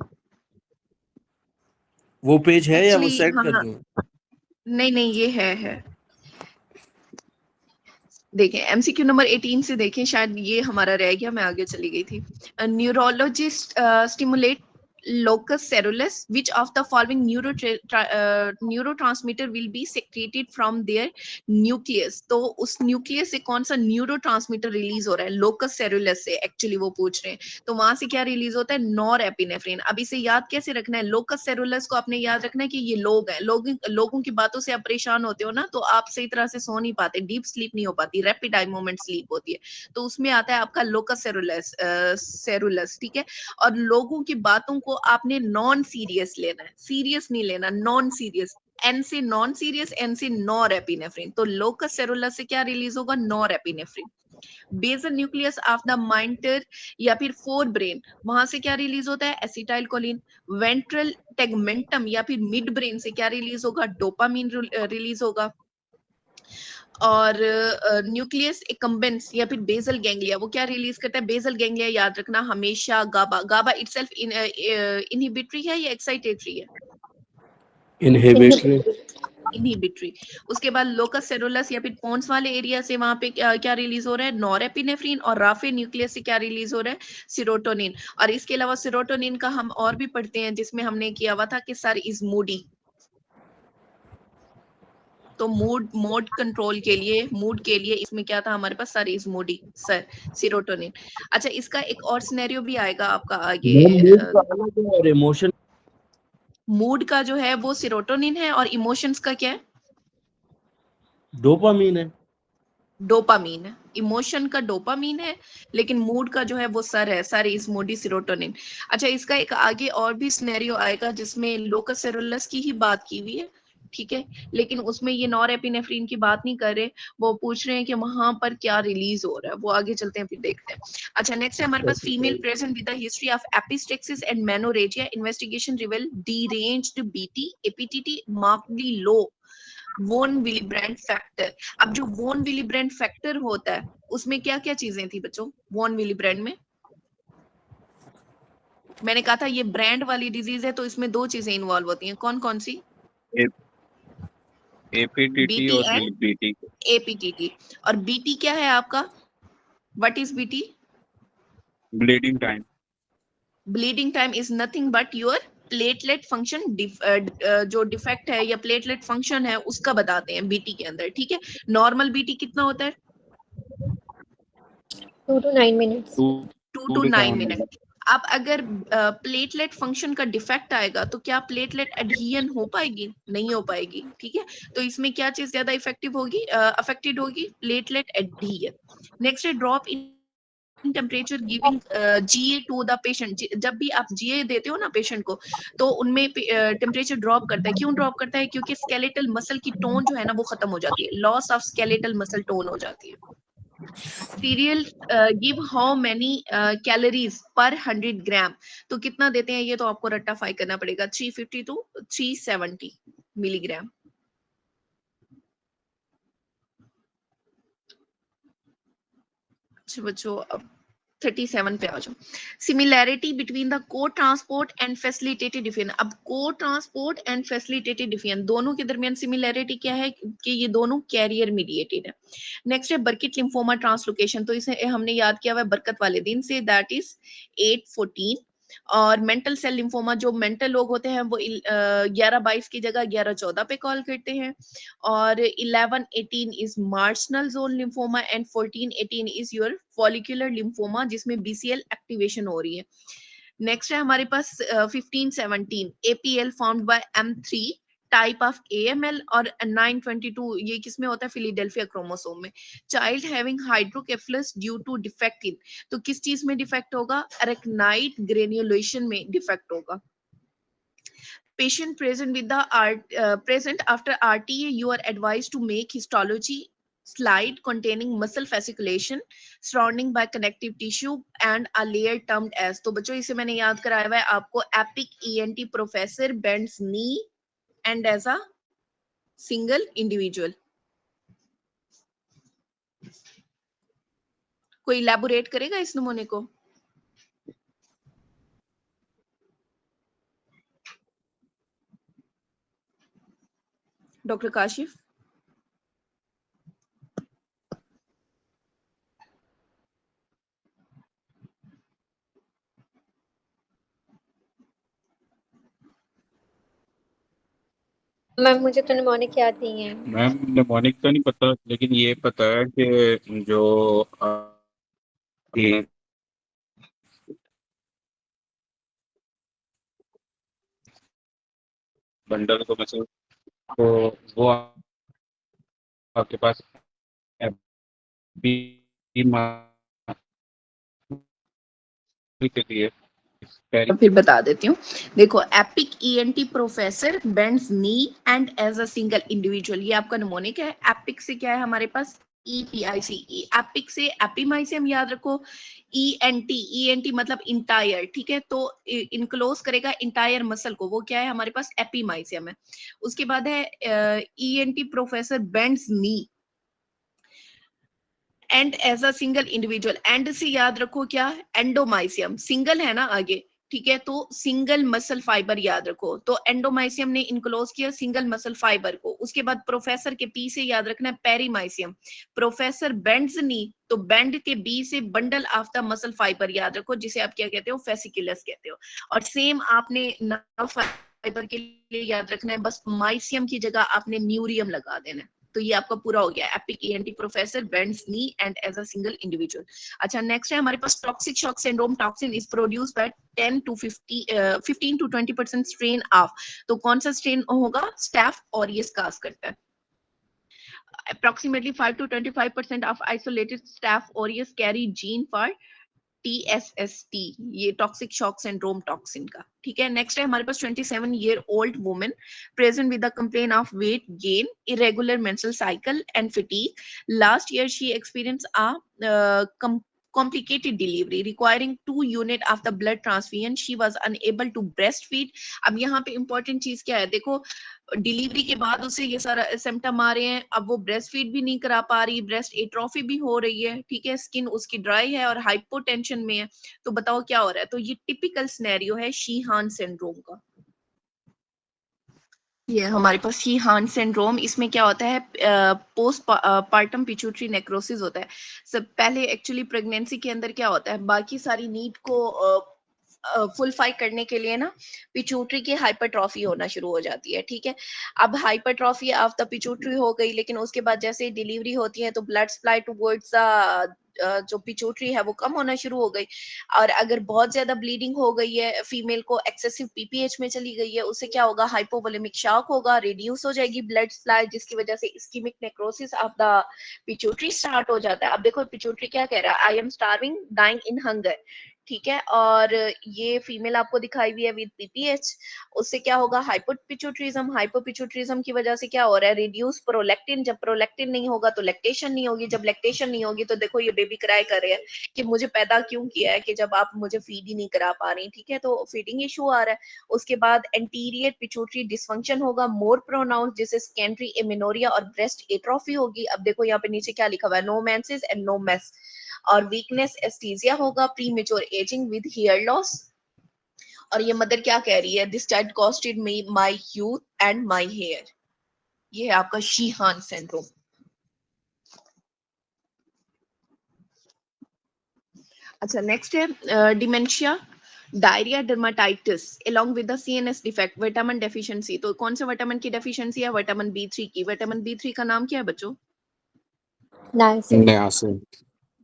वो पेज है या वो Actually, सेंड कर हाँ, दूं? नहीं ये है। देखें एमसीक्यू नंबर 18 से देखें, शायद ये हमारा रह गया, मैं आगे चली गई थी। Neurologist stimulate locus ceruleus, which of the following neurotransmitter will be secreted from their nucleus? तो उस न्यूक्लियस से कौन सा न्यूरोट्रांसमीटर रिलीज हो रहा है? लोकस सेरुलस से एक्चुअली वो पूछ रहे हैं। तो वहां से क्या रिलीज होता है? नॉरएपिनेफ्रिन। अब इसे याद कैसे रखना है? लोकस सेरुलस को आपने याद रखना है कि ये लोग हैं, लोगों की बातों से आप परेशान होते हो ना, तो आप सही तरह से सो नहीं पाते, डीप स्लीप नहीं हो पाती, रैपिड आई मोमेंट स्लीप होती है, तो उसमें आता है आपका लोकस सेरुलस, ठीक है। और लोगों की बातों को आपने नॉन सीरियस लेना है, सीरियस नहीं लेना, नॉन सीरियस। एन से नॉन सीरियस, एन से नॉरएपिनेफ्रिन। तो लोकस सेरुलस से क्या रिलीज होगा? Norepinephrine. Basal nucleus of the माइंटर या फिर फोर ब्रेन, वहां से क्या रिलीज होता है? Acetyl choline. वेंट्रल टेगमेंटम या फिर मिड ब्रेन से क्या रिलीज होगा? डोपामीन रिलीज होगा। और न्यूक्लियस एकम्बेंस या फिर बेसल गैंग्लिया, वो क्या रिलीज करता है? बेसल गैंग्लिया याद रखना हमेशा गाबा। गाबा इटसेल्फ इनहिबिटरी है या एक्साइटेटरी है? इनहिबिटरी। इनहिबिटरी। उसके बाद लोकस सेरुलस या फिर पोन्स वाले एरिया से वहां पे क्या रिलीज हो रहा है? नॉरएपिनेफ्रिन। और राफे न्यूक्लियस से क्या रिलीज हो रहा है? सीरोटोनिन। और इसके अलावा सीरोटोनिन का हम और भी पढ़ते हैं जिसमें हमने किया हुआ था कि सर इज मूडी, तो मूड कंट्रोल के लिए इसमें क्या था हमारे पास? Sir is moody, sir serotonin. अच्छा, इसका एक और सिनेरियो भी आएगा आपका आगे। और इमोशन, मूड का जो है वो सीरोटोनिन है और इमोशंस का क्या है? डोपामीन है। डोपामीन है। इमोशन का डोपामीन है, लेकिन मूड का जो है वो सर है, सर इज मूडी, सीरोटोनिन। अच्छा, इसका एक आगे और भी सिनेरियो आएगा जिसमें लोकस सेरुलस की ही बात की हुई है, ठीक है, लेकिन उसमें ये नॉरएपिनेफ्रिन की बात नहीं कर रहे, वो पूछ रहे हैं कि वहां पर क्या रिलीज हो रहा है, वो आगे चलते हैं फिर देखते हैं। अच्छा नेक्स्ट है हमारे पास female present with the history of epistaxis and menorrhagia, investigation reveal deranged BT APTT markedly low von Willebrand factor. अब जो वोन विलीब्रेंड फैक्टर होता है उसमें क्या क्या चीजें थी बच्चों वोन विलीब्रेंड में? मैंने कहा था ये ब्रांड वाली डिजीज है तो इसमें दो चीजें इन्वॉल्व होती हैं, कौन कौन सी? एपीटीटी बीटी और एंड बीटी। एपीटीटी। और बीटी क्या है आपका? What is BT? Bleeding time. Bleeding time is nothing but your platelet function जो डिफेक्ट है या प्लेटलेट फंक्शन है उसका बताते हैं बीटी के अंदर, ठीक है। नॉर्मल बीटी कितना होता है? 2 to 9 minutes. 2 to 9 minute. अब अगर प्लेटलेट फंक्शन का डिफेक्ट आएगा तो क्या प्लेटलेट एडहियन हो पाएगी? नहीं हो पाएगी, ठीक है। तो इसमें क्या चीज ज्यादा इफेक्टिव होगी, अफेक्टेड होगी? Platelet adhesion. नेक्स्ट है drop in temperature giving GA to the patient. जब भी आप जीए देते हो ना पेशेंट को तो उनमें टेम्परेचर ड्रॉप करता है। क्यों ड्रॉप करता है? क्योंकि स्केलेटल मसल की टोन जो है ना वो खत्म हो जाती है, loss of skeletal muscle tone हो जाती है। Serial give how many calories पर 100 ग्राम, तो कितना देते हैं ये तो आपको रट्टाफाई करना पड़ेगा, 350 टू 370 मिलीग्राम। अच्छा बच्चों अब 37 पे आ जाओ। सिमिलैरिटी बिटवीन द को ट्रांसपोर्ट एंड फैसिलिटेटेड डिफियन। अब को ट्रांसपोर्ट एंड फैसिलिटेटेड डिफियन दोनों के दरमियान सिमिलैरिटी क्या है कि ये दोनों कैरियर मीडिएटेड है। नेक्स्ट है बर्किट लिम्फोमा ट्रांसलोकेशन, तो इसे हमने याद किया हुआ है बरकत वाले दिन से, दैट इज 814। और मेंटल सेल लिम्फोमा, जो मेंटल लोग होते हैं वो 11-22 की जगह 11-14 पे कॉल करते हैं। और 11-18 is marginal zone lymphoma and 14-18 is your follicular lymphoma जिसमें बीसीएल एक्टिवेशन हो रही है। नेक्स्ट है हमारे पास 15-17 APL formed by M3 type of AML, और 922 ये किसमें होता है? फिलाडेल्फिया क्रोमोसोम में। Child having hydrocephalus due to defect in, तो किस चीज में डिफेक्ट होगा? अरेक्नाइड ग्रेन्युलेशन में डिफेक्ट होगा। Patient present with the present after RTA, you are advised to make histology slide containing muscle fasciculation surrounding by connective tissue and a layer termed as। तो बच्चों इसे मैंने याद कराया हुआ है आपको, epic ENT professor bends knee and as a single individual। कोई इलैबोरेट करेगा इस नमूने को? डॉक्टर काशिफ? मैम मुझे तो निमोनिक याद नहीं है। मैम निमोनिक तो नहीं पता, लेकिन ये पता है कि जो ये बंडल को मसल तो वो आपके पास के लिए फिर बता देती हूँ। देखो epic ENT professor bends knee and as a single individual, ये आपका निमोनिक है। एपिक से क्या है हमारे पास? EPICE। एपिक से एपीमाइसियम याद रखो। ईएनटी मतलब इंटायर, ठीक है, तो इनक्लोज करेगा इंटायर मसल को, वो क्या है हमारे पास? एपीमाइसियम है। उसके बाद है ENT professor bends knee and as a single individual. And से याद रखो क्या? एंडोमाइसियम, सिंगल है ना आगे, ठीक है, तो सिंगल मसल फाइबर याद रखो, तो एंडोमाइसियम ने इनक्लोज किया सिंगल मसल फाइबर को। उसके बाद प्रोफेसर के पी से याद रखना है पेरीमाइसियम। प्रोफेसर बेंड्स नी, तो बेंड के बी से bundle of the muscle fibre याद रखो, जिसे आप क्या कहते हो? फेसिकुलस कहते हो। और सेम आपने नर्व फाइबर के लिए याद रखना है, बस माइसियम की जगह आपने न्यूरियम लगा देना है। तो ये आपका पूरा हो गया, epic ENT professor bends knee and as a single individual. अच्छा नेक्स्ट है हमारे पास toxic shock syndrome. Toxin is produced by 15 to 20% strain of, तो कौन सा स्ट्रेन होगा? स्टैफ और ये काज करता है। Approximately 5 to 25% of isolated Staph aureus carry gene for TSST, ये टॉक्सिक शॉक सिंड्रोम टॉक्सिन का, ठीक है। नेक्स्ट है हमारे पास 27-year-old woman present with the complaint of weight gain, irregular menstrual cycle and fatigue. Last year she experienced a complicated delivery requiring 2 unit of the blood transfusion. She was unable to breastfeed. अब यहाँ पे important चीज क्या है, देखो delivery के बाद उसे ये सारा सिम्टम आ रहे हैं, अब वो ब्रेस्ट फीड भी नहीं करा पा रही, ब्रेस्ट एट्रोफी भी हो रही है, ठीक है, स्किन उसकी ड्राई है और हाइपोटेंशन में है। तो बताओ क्या हो रहा है। तो ये टिपिकल सिनेरियो है शीहान सिंड्रोम का। ये हमारे पास शीहान सिंड्रोम, इसमें क्या होता है, पोस्ट पार्टम पिट्यूटरी नेक्रोसिस होता है। सब पहले एक्चुअली प्रेगनेंसी के अंदर क्या होता है, बाकी सारी नीड को फुलफाई करने के लिए ना पिट्यूटरी की हाइपरट्रॉफी होना शुरू हो जाती है, ठीक है। अब हाइपरट्रॉफी ऑफ द पिट्यूटरी हो गई, लेकिन उसके बाद जैसे डिलीवरी होती है तो ब्लड सप्लाई टुवर्ड्स जो पिट्यूटरी है वो कम होना शुरू हो गई। और अगर बहुत ज्यादा ब्लीडिंग हो गई है, फीमेल को एक्सेसिव पीपीएच में चली गई है, उससे क्या होगा, हाइपोवोलेमिक शॉक होगा, रिड्यूस हो जाएगी ब्लड सप्लाई, जिसकी वजह से ischaemic necrosis of the pituitary start हो जाता है। अब देखो पिट्यूटरी क्या कह रहा है, I am starving dying in hunger, ठीक है। और ये फीमेल आपको दिखाई हुई है विद पीपीएच, उससे क्या होगा, हाइपोपिट्यूटरिज्म, हाइपोपिट्यूटरिज्म की वजह से क्या हो रहा है, रिड्यूस प्रोलैक्टिन, जब प्रोलैक्टिन नहीं होगा तो लैक्टेशन नहीं होगी, जब लैक्टेशन नहीं होगी तो देखो ये बेबी क्राई कर रहे हैं कि मुझे पैदा क्यों किया है, कि जब आप मुझे फीड ही नहीं करा पा रही, ठीक है, तो फीडिंग इशू आ रहा है। उसके बाद एंटीरियर पिट्यूटरी डिसफंक्शन होगा मोर प्रोनाउंस, जैसे सेकेंडरी एमिनोरिया और ब्रेस्ट एट्रोफी होगी। अब देखो यहाँ पे नीचे क्या लिखा हुआ है, no menses and no mess, और वीकनेस एस्थीजिया होगा, premature ageing with hair loss. और ये मदर क्या कह रही है, this child costed me my youth and my hair. ये है आपका शीहान सिंड्रोम। अच्छा नेक्स्ट है dementia, diarrhoea, dermatitis along with the CNS defect, vitamin deficiency. तो कौन से विटामिन की डेफिशिएंसी है, विटामिन B3 की। विटामिन B3 का नाम क्या है बच्चों, नाइसिन। नियासिन।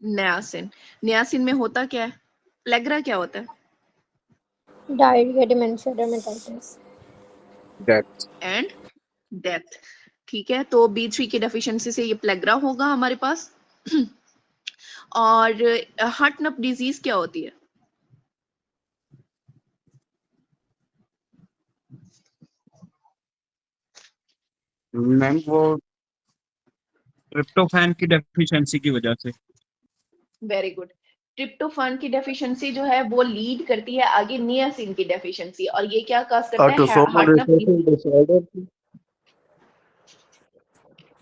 नियासिन। नियासिन में होता क्या है, प्लेग्रा क्या होता है, diarrhoea, dementia, dermatitis death. And death, ठीक है। तो B3 की डेफिशिएंसी से ये प्लेग्रा होगा हमारे पास। और हार्ट नप डिजीज क्या होती है, मैम वो ट्रिप्टोफैन की डेफिशिएंसी की वजह से। Very good. ट्रिप्टोफान की डेफिशिएंसी जो है वो लीड करती है आगे नियासिन की डेफिशिएंसी, और ये क्या काज करता है, ऑटोसोमल हार्ट नप रिसेसिव डिसऑर्डर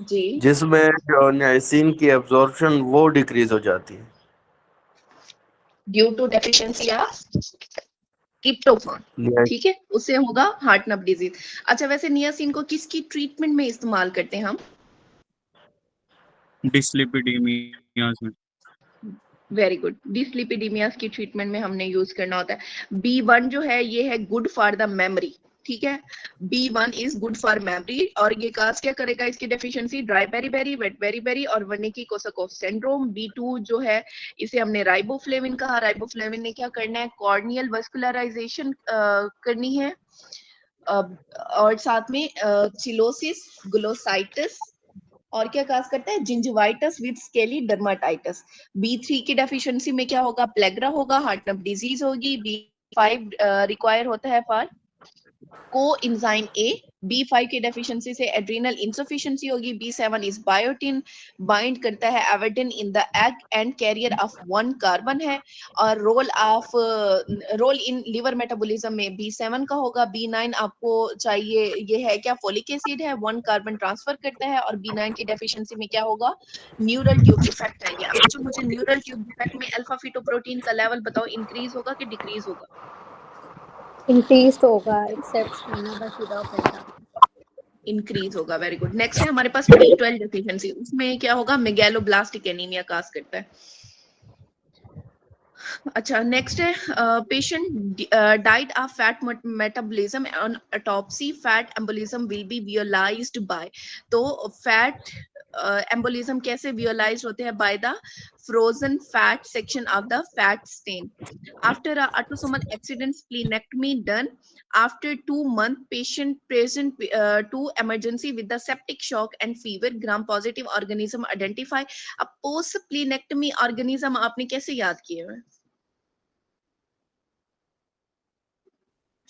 जी, जिसमें जो नियासिन की एब्जॉर्प्शन वो डिक्रीज हो जाती है। Due to deficiency of tryptophan, ठीक है, उससे होगा हार्ट नप डिजीज। अच्छा वैसे नियासिन को किसकी ट्रीटमेंट में इस्तेमाल करते हैं हम, डिसलिपिडीमियाज में। वेरी गुड, डिसलिपिडीमियास की ट्रीटमेंट में हमने यूज करना होता है। B1 जो है ये है गुड फॉर द मेमोरी, ठीक है, B1 is good for memory. और ये काज क्या करेगा, इसकी deficiency dry beri, wet beri और वर्निकी कोसकोफ सिंड्रोम। B2 जो है इसे हमने राइबोफ्लेविन कहा, राइबोफ्लेविन ने क्या करना है, कॉर्नियल वस्कुलराइजेशन करनी है, और साथ में चिलोसिस, ग्लोसाइटिस, और क्या काज करता है, gingivitis with scaly dermatitis. B3 की डेफिशिएंसी में क्या होगा, प्लेग्रा होगा, हार्ट नप डिजीज होगी। B5 रिक्वायर होता है फॉर कोएंजाइम A। B5 की डेफिशिएंसी से एड्रिनल इंसफिशिएंसी होगी। B7 इज बायोटिन, बाइंड करता है avidin in the egg and carrier of 1 carbon है। और रोल इन लिवर मेटाबॉलिज्म में B7 का होगा। B9 आपको चाहिए, ये है क्या, फोलिक एसिड है, 1 कार्बन ट्रांसफर करता है। और B9 की डेफिशिएंसी में क्या होगा, न्यूरल ट्यूब डिफेक्ट है। अब जो मुझे न्यूरल ट्यूब डिफेक्ट में अल्फा फिटोप्रोटीन का लेवल बताओ, इंक्रीज होगा कि डिक्रीज होगा, इंक्रीज होगा एक्सेप्ट खाना बशीरा पैसा। इंक्रीज होगा, वेरी गुड। नेक्स्ट है हमारे पास B12 डेफिशिएंसी, उसमें क्या होगा, मेगैलोब्लास्टिक एनीमिया काज करता है। अच्छा नेक्स्ट है patient died of fat metabolism on autopsy, fat embolism will be visualised by. तो फैट एम्बोलिज्म कैसे विजुअलाइज होते हैं, by the frozen fat section of the fat stain after autosomal accident splenectomy done after 2 months, patient present to emergency with the septic shock and fever, gram positive organism identify। अब post splenectomy organism आपने कैसे याद किए हैं,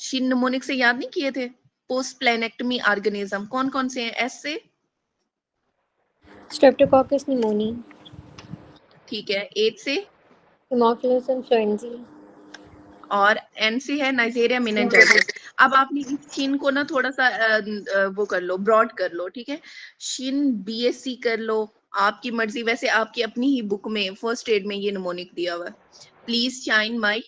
Shin mnemonic से याद नहीं किए थे? पोस्ट प्लेनेक्टमी ऑर्गेनिज्म कौन कौन से हैं? एस से स्ट्रेप्टोकोकस निमोनी, ठीक है, एच से हेमोफिलस इन्फ्लुएंजाe, और एन से है नाइजेरिया मेनिनजाइटिस। अब आपने इस शिन को ना थोड़ा सा वो कर लो, ब्रॉड कर लो, ठीक है। शिन बीएससी कर लो, आपकी मर्जी। वैसे आपकी अपनी ही बुक में फर्स्ट एड में ये निमोनिक दिया हुआ है। Please shine my.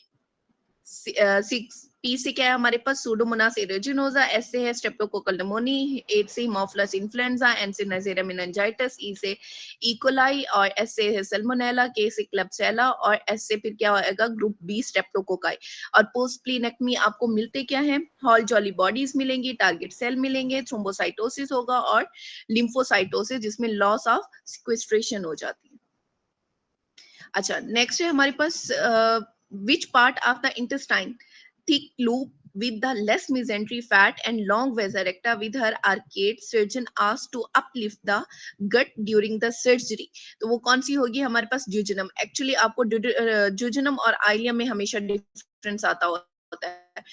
6 पी से क्या है हमारे पास? सूडोमोनास एरिजिनोसा, एस से है स्ट्रेप्टोकोकल निमोनी, एच से हिमोफिलस इन्फ्लुएंजा, एन से नाइजेरिया मेनिनजाइटिस, ई से इकोलाई और एस से है सल्मोनेला, के से क्लेब्सिएला और एस से फिर क्या होएगा? Group B streptococci. और पोस्ट प्लीनेक्टमी आपको मिलते क्या है? हॉल जॉली बॉडीज मिलेंगी, टारगेट सेल मिलेंगे, थ्रोम्बोसाइटोसिस होगा और लिम्फोसाइटोसिस जिसमें लॉस ऑफ सिक्वेस्ट्रेशन हो जाती है। अच्छा, नेक्स्ट है हमारे पास which part of the intestine thick loop with the less mesentery fat and long vasa recta with her arcade surgeon asked to uplift the gut during the surgery। तो वो कौन सी होगी हमारे पास? ड्यूजेनम। एक्चुअली आपको ड्यूजेनम और आइलियम में हमेशा डिफरेंस आता होता है,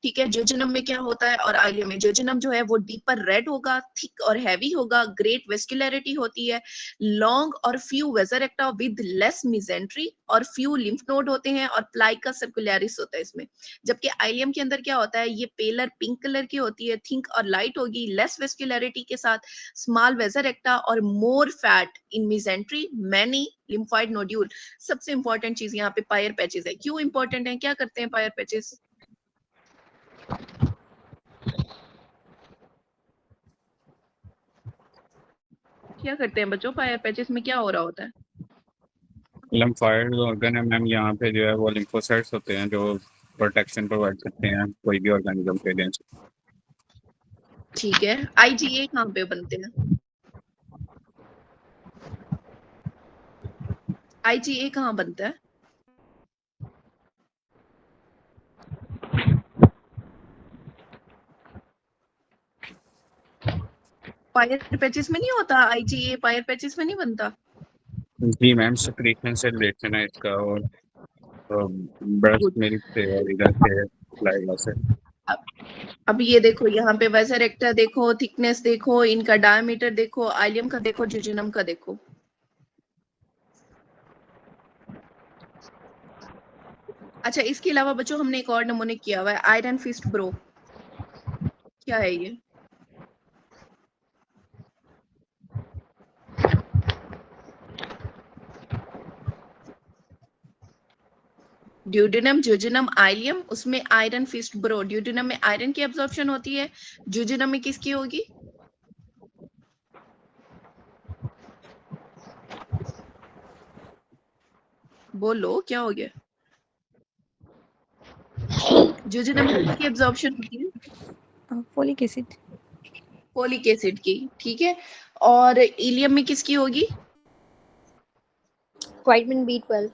ठीक है। ज्यूजेनम में क्या होता है और आइलियम में? ज्यूजेनम जो है वो डीपर रेड होगा, थिक और हैवी होगा, ग्रेट वेस्कुलरिटी होती है, लॉन्ग और few vasa recta with less mesentery और फ्यू लिम्फ नोड होते हैं और प्लाइका सर्कुलरिस होता है इसमें। जबकि आइलियम के अंदर क्या होता है? ये पेलर पिंक कलर की होती है, थिंक और लाइट होगी, लेस वेस्कुलरिटी के साथ, स्मॉल वेसा रेक्टा और more fat in mesentery, many lymphoid nodule. सबसे इंपॉर्टेंट चीज यहाँ पे पायर पैचेस है। क्यों इंपॉर्टेंट है? क्या करते हैं पायर पैचेस? क्या करते हैं बच्चों? पायर पैचेस में क्या हो रहा होता है? लिम्फोइड ऑर्गन है मैम, यहाँ पे जो है वो लिम्फोसाइट्स होते हैं जो प्रोटेक्शन प्रोवाइड करते हैं कोई भी ऑर्गेनिज्म के अगेंस्ट। ठीक है। आईजीए कहाँ पे बनते हैं? आईजीए कहाँ बनता है? पायर पैचेस में नहीं होता आईजीए? पायर पैचेस में नहीं बनता? जी मैम, सिक्रीशन से रिलेटेड है इसका, और ब्रेस्ट Good. मिल्क से और इधर से लाइवा से। अब ये देखो, यहाँ पे वेसा रेक्टा देखो, थिकनेस देखो, इनका डायमीटर देखो, आइलियम का देखो, ज्यूजेनम का देखो। अच्छा, इसके अलावा बच्चों हमने एक और नमूने किया हुआ है, आयरन फिस्ट ब्रो। क्या है ये? ड्यूडेनम, ज्यूजेनम, आइलियम, उसमें आयरन फिस्ट ब्रो। ड्यूडेनम में आयरन की एब्जॉर्प्शन होती है, ज्यूजेनम में किसकी होगी? बोलो क्या हो गया? ज्यूजेनम में किसकी एब्जॉर्प्शन होती है? Folic acid. फोलिक एसिड की, ठीक है। और इलियम में किसकी होगी? विटामिन B12,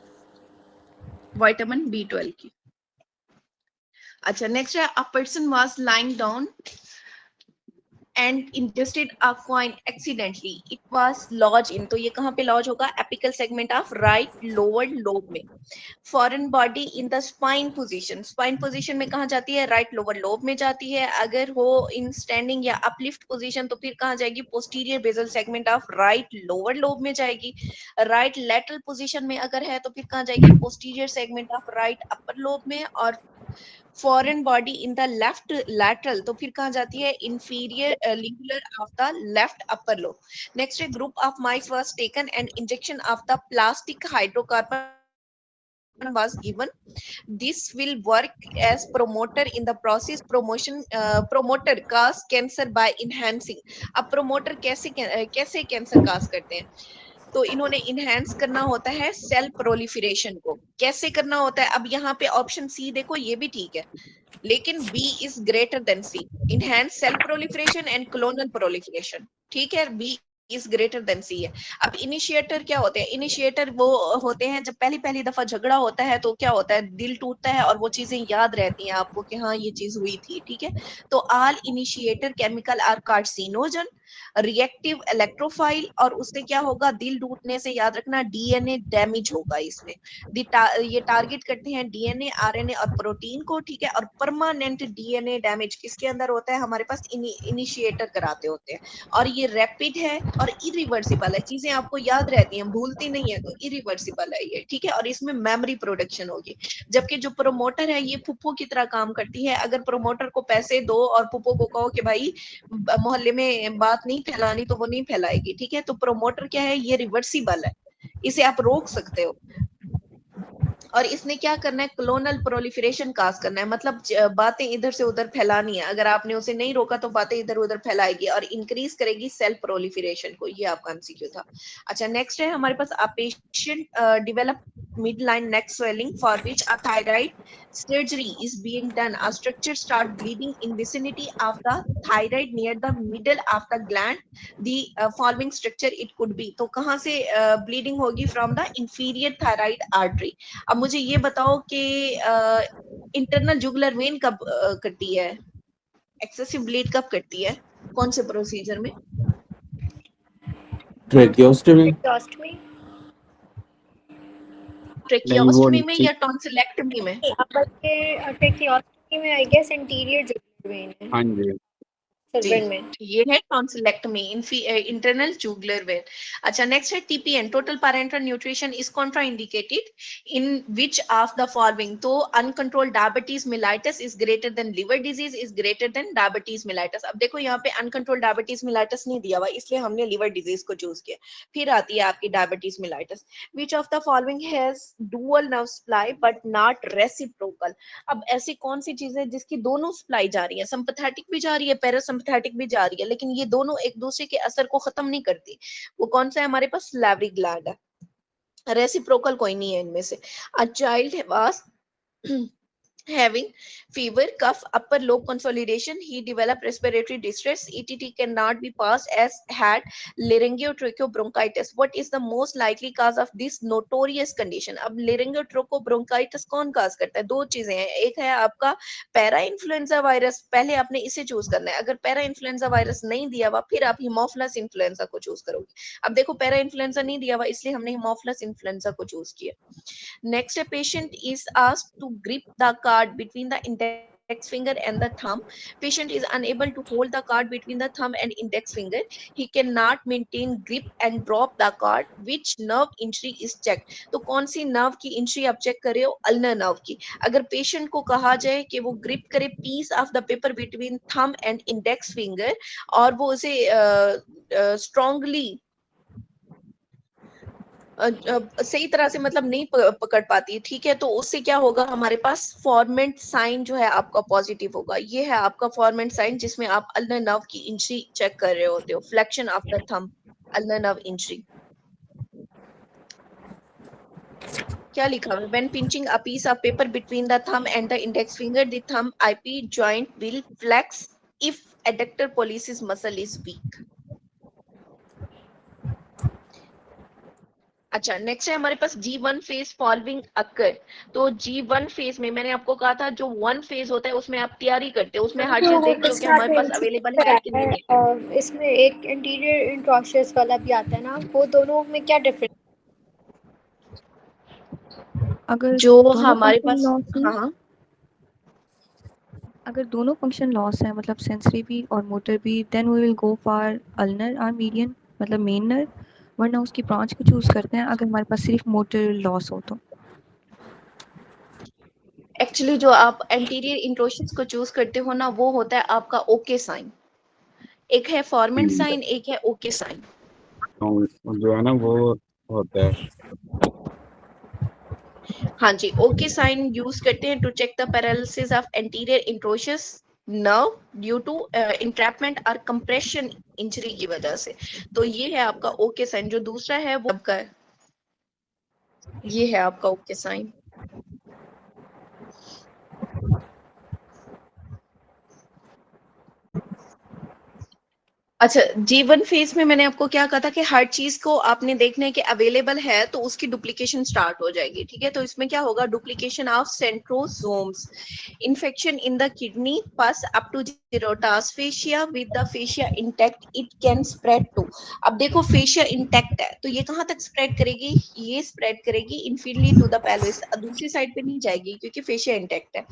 विटामिन B12 की। अच्छा, नेक्स्ट है, a person was lying down and ingested a coin accidentally, it was lodged in, तो ये कहाँ पे लॉज होगा? Apical segment of right lower lobe में। Foreign body in the supine position, supine position में कहाँ जाती है? राइट लोअर लोब में जाती है। अगर हो इन स्टैंडिंग या अपलिफ्ट पोजीशन तो फिर कहाँ जाएगी? Posterior basal segment of right lower lobe में जाएगी। राइट लेटरल पोजीशन में अगर है तो फिर कहाँ जाएगी? Posterior segment of right upper lobe में। और foreign body in the left lateral तो फिर कहाँ जाती है? Inferior lingular of the left upper lobe. Next है, group of mice was taken and injection of the plastic hydrocarbon was given. This will work as promoter in the process promotion promoter cause cancer by enhancing। अब promoter कैसे cancer काज करते हैं? तो इन्होंने enhance करना होता है सेल प्रोलिफरेशन को। कैसे करना होता है? अब यहाँ पे ऑप्शन सी देखो, ये भी ठीक है, लेकिन B is greater than C. Enhance cell proliferation and clonal proliferation, ठीक है, B is greater than C है। अब इनिशिएटर क्या होते हैं? इनिशिएटर वो होते हैं जब पहली पहली दफा झगड़ा होता है तो क्या होता है? दिल टूटता है और वो चीजें याद रहती हैं आपको कि हाँ ये चीज हुई थी, ठीक है। तो all initiator chemical are carcinogen reactive electrophile, और उससे क्या होगा, दिल टूटने से याद रखना डीएनए डैमेज होगा इसमें। ये टारगेट करते हैं डीएनए, आरएनए और प्रोटीन को, ठीक है। और परमानेंट डीएनए डैमेज किसके अंदर होता है, हमारे पास इनिशिएटर कराते होते हैं। और ये रैपिड है और इरिवर्सिबल है, चीजें आपको याद रहती हैं, भूलती नहीं है, तो इरिवर्सिबल है ये, ठीक है। और इसमें मेमोरी प्रोडक्शन होगी। जबकि जो प्रोमोटर है ये फुफ्फो की तरह काम करती है। अगर प्रोमोटर को पैसे दो और फुफ्फो को कहो कि भाई मोहल्ले में बात नहीं फैलानी, तो वो नहीं फैलाएगी, ठीक है। तो प्रोमोटर क्या है, ये रिवर्सिबल है, इसे आप रोक सकते हो। और इसने क्या करना है, क्लोनल प्रोलिफरेशन काज करना है, मतलब बातें इधर से उधर फैलानी है। अगर आपने उसे नहीं रोका तो बातें इधर उधर फैलाएगी और इंक्रीज करेगी सेल प्रोलिफरेशन को। ये आपका एमसीक्यू था। अच्छा, नेक्स्ट है हमारे पास, a patient develop midline neck swelling for which a thyroid surgery is being done. A structure start bleeding in vicinity of the thyroid near the middle of the gland. The following structure it could be. तो कहाँ से bleeding होगी, from the inferior thyroid artery. अब मुझे ये बताओ कि internal jugular when कब कटती है, एक्सेसिव ब्लीड कब कटती है, कौन से प्रोसीजर में? ट्रेकियोस्टमी। ट्रेकियोस्टमी। नहीं वो ट्रेकियोस्टमी में या टॉन्सिलेक्टमी में? ट्रेकियोस्टमी में I guess interior jugular vein है हाँ जी जी, सर्वन में। ये है टॉन्सिलेक्टमी, इंटरनल जुगुलर वेन। अच्छा, नेक्स्ट है TPN, total parenteral nutrition is contraindicated in which of the following. तो uncontrolled diabetes mellitus is greater than liver disease is greater than diabetes mellitus. अब देखो यहाँ पे अनकंट्रोल्ड डायबिटीज मिलाइटस नहीं दिया हुआ, इसलिए हमने लिवर डिजीज को चूज किया। फिर आती है आपकी diabetes mellitus. Which of the following has dual nerve supply but not reciprocal. अब ऐसी कौन सी चीज है जिसकी दोनों सप्लाई जा रही है, सिंपैथेटिक भी जा रही है, पैरासिम्पैथेटिक भी जा रही है, लेकिन ये दोनों एक दूसरे के असर को खत्म नहीं करती? वो कौन सा है हमारे पास, सैलिवरी ग्लैंड है। रेसिप्रोकल कोई नहीं है इनमें से। A child was having fever, cough, upper lobe consolidation, he developed respiratory distress, ETT cannot be passed as had laryngotracheobronchitis. What is the most likely cause of this notorious condition? अब laryngotracheobronchitis कौन cause करता है? दो चीजें हैं, एक है आपका पैरा इन्फ्लुएंजा वायरस, पहले आपने इसे चूज करना है। अगर पैरा इन्फ्लुएंजा वायरस नहीं दिया हुआ, फिर आप हिमोफिलस इन्फ्लुएंजा को चूज करोगे। अब देखो पैरा इन्फ्लुएंजा नहीं दिया हुआ, इसलिए हमने हिमोफिलस इन्फ्लुएंजा को चूज किया। Next, a patient is asked to grip the card between the index finger and the thumb. Patient is unable to hold the card between the thumb and index finger. He cannot maintain grip and drop the card. Which nerve injury is checked? तो कौन सी nerve की entry आप check कर रहे हो? Ulnar nerve की। अगर पेशेंट को कहा जाए कि वो ग्रिप करे piece of the paper between thumb and index finger, और वो उसे स्ट्रांगली सही तरह से मतलब नहीं पकड़ पाती, ठीक है, तो उससे क्या होगा, हमारे पास फॉर्मेंट साइन जो है आपका पॉजिटिव होगा। ये है आपका फॉर्मेंट साइन, जिसमें आप अल्नर नर्व की इंट्री चेक कर रहे होते हो, flexion of the thumb, ulnar nerve entry. क्या लिखा है? When pinching a piece of paper between the thumb and the index finger, the thumb IP joint will flex if adductor pollicis muscle is weak. अच्छा, next है हमारे पास G1 phase following अकर। तो G1 phase में मैंने आपको कहा था, जो 1 फेज होता है उसमें आप तैयारी करते हो, उसमें हर चीज देखते हो कि हमारे पास अवेलेबल है कि नहीं है। और इसमें एक इंटीरियर इंट्रोशियस वाला भी आता है ना, वो दोनों में क्या डिफरेंस? अगर जो दोनों हमारे फंक्शन पास, लॉस है, हाँ, अगर दोनों फंक्शन लॉस है मतलब सेंसरी भी और मोटर भी, then we will go for ulnar और मीडियन मतलब मेन नर्व, वरना उसकी ब्रांच को चूज करते हैं अगर हमारे पास सिर्फ मोटर लॉस हो तो। एक्चुअली जो आप एंटीरियर इंट्रोशियस को चूज करते हो ना, वो होता है आपका ओके साइन। एक है फॉर्मेंट साइन, एक है ओके साइन। तो जो है ना वो होता है। हाँ जी, ओके साइन यूज करते हैं to check the paralysis of anterior interosseous nerve due to entrapment और कंप्रेशन इंजरी की वजह से। तो ये है आपका ओके साइन। जो दूसरा है वो आपका है, ये है आपका ओके साइन। अच्छा, जीवन फेज में मैंने आपको क्या कहा था कि हर चीज को आपने देखना है कि अवेलेबल है तो उसकी डुप्लीकेशन स्टार्ट हो जाएगी, ठीक है। तो इसमें क्या होगा, duplication of centrosomes, infection in the kidney, pus up to Gerota's, fascia with the fascia intact it can spread to. अब देखो फेशिया इंटैक्ट है तो ये कहाँ तक स्प्रेड करेगी, ये स्प्रेड करेगी इनफीडली टू द पेल्विस, दूसरी साइड पे नहीं जाएगी क्योंकि फेशिया इंटैक्ट है।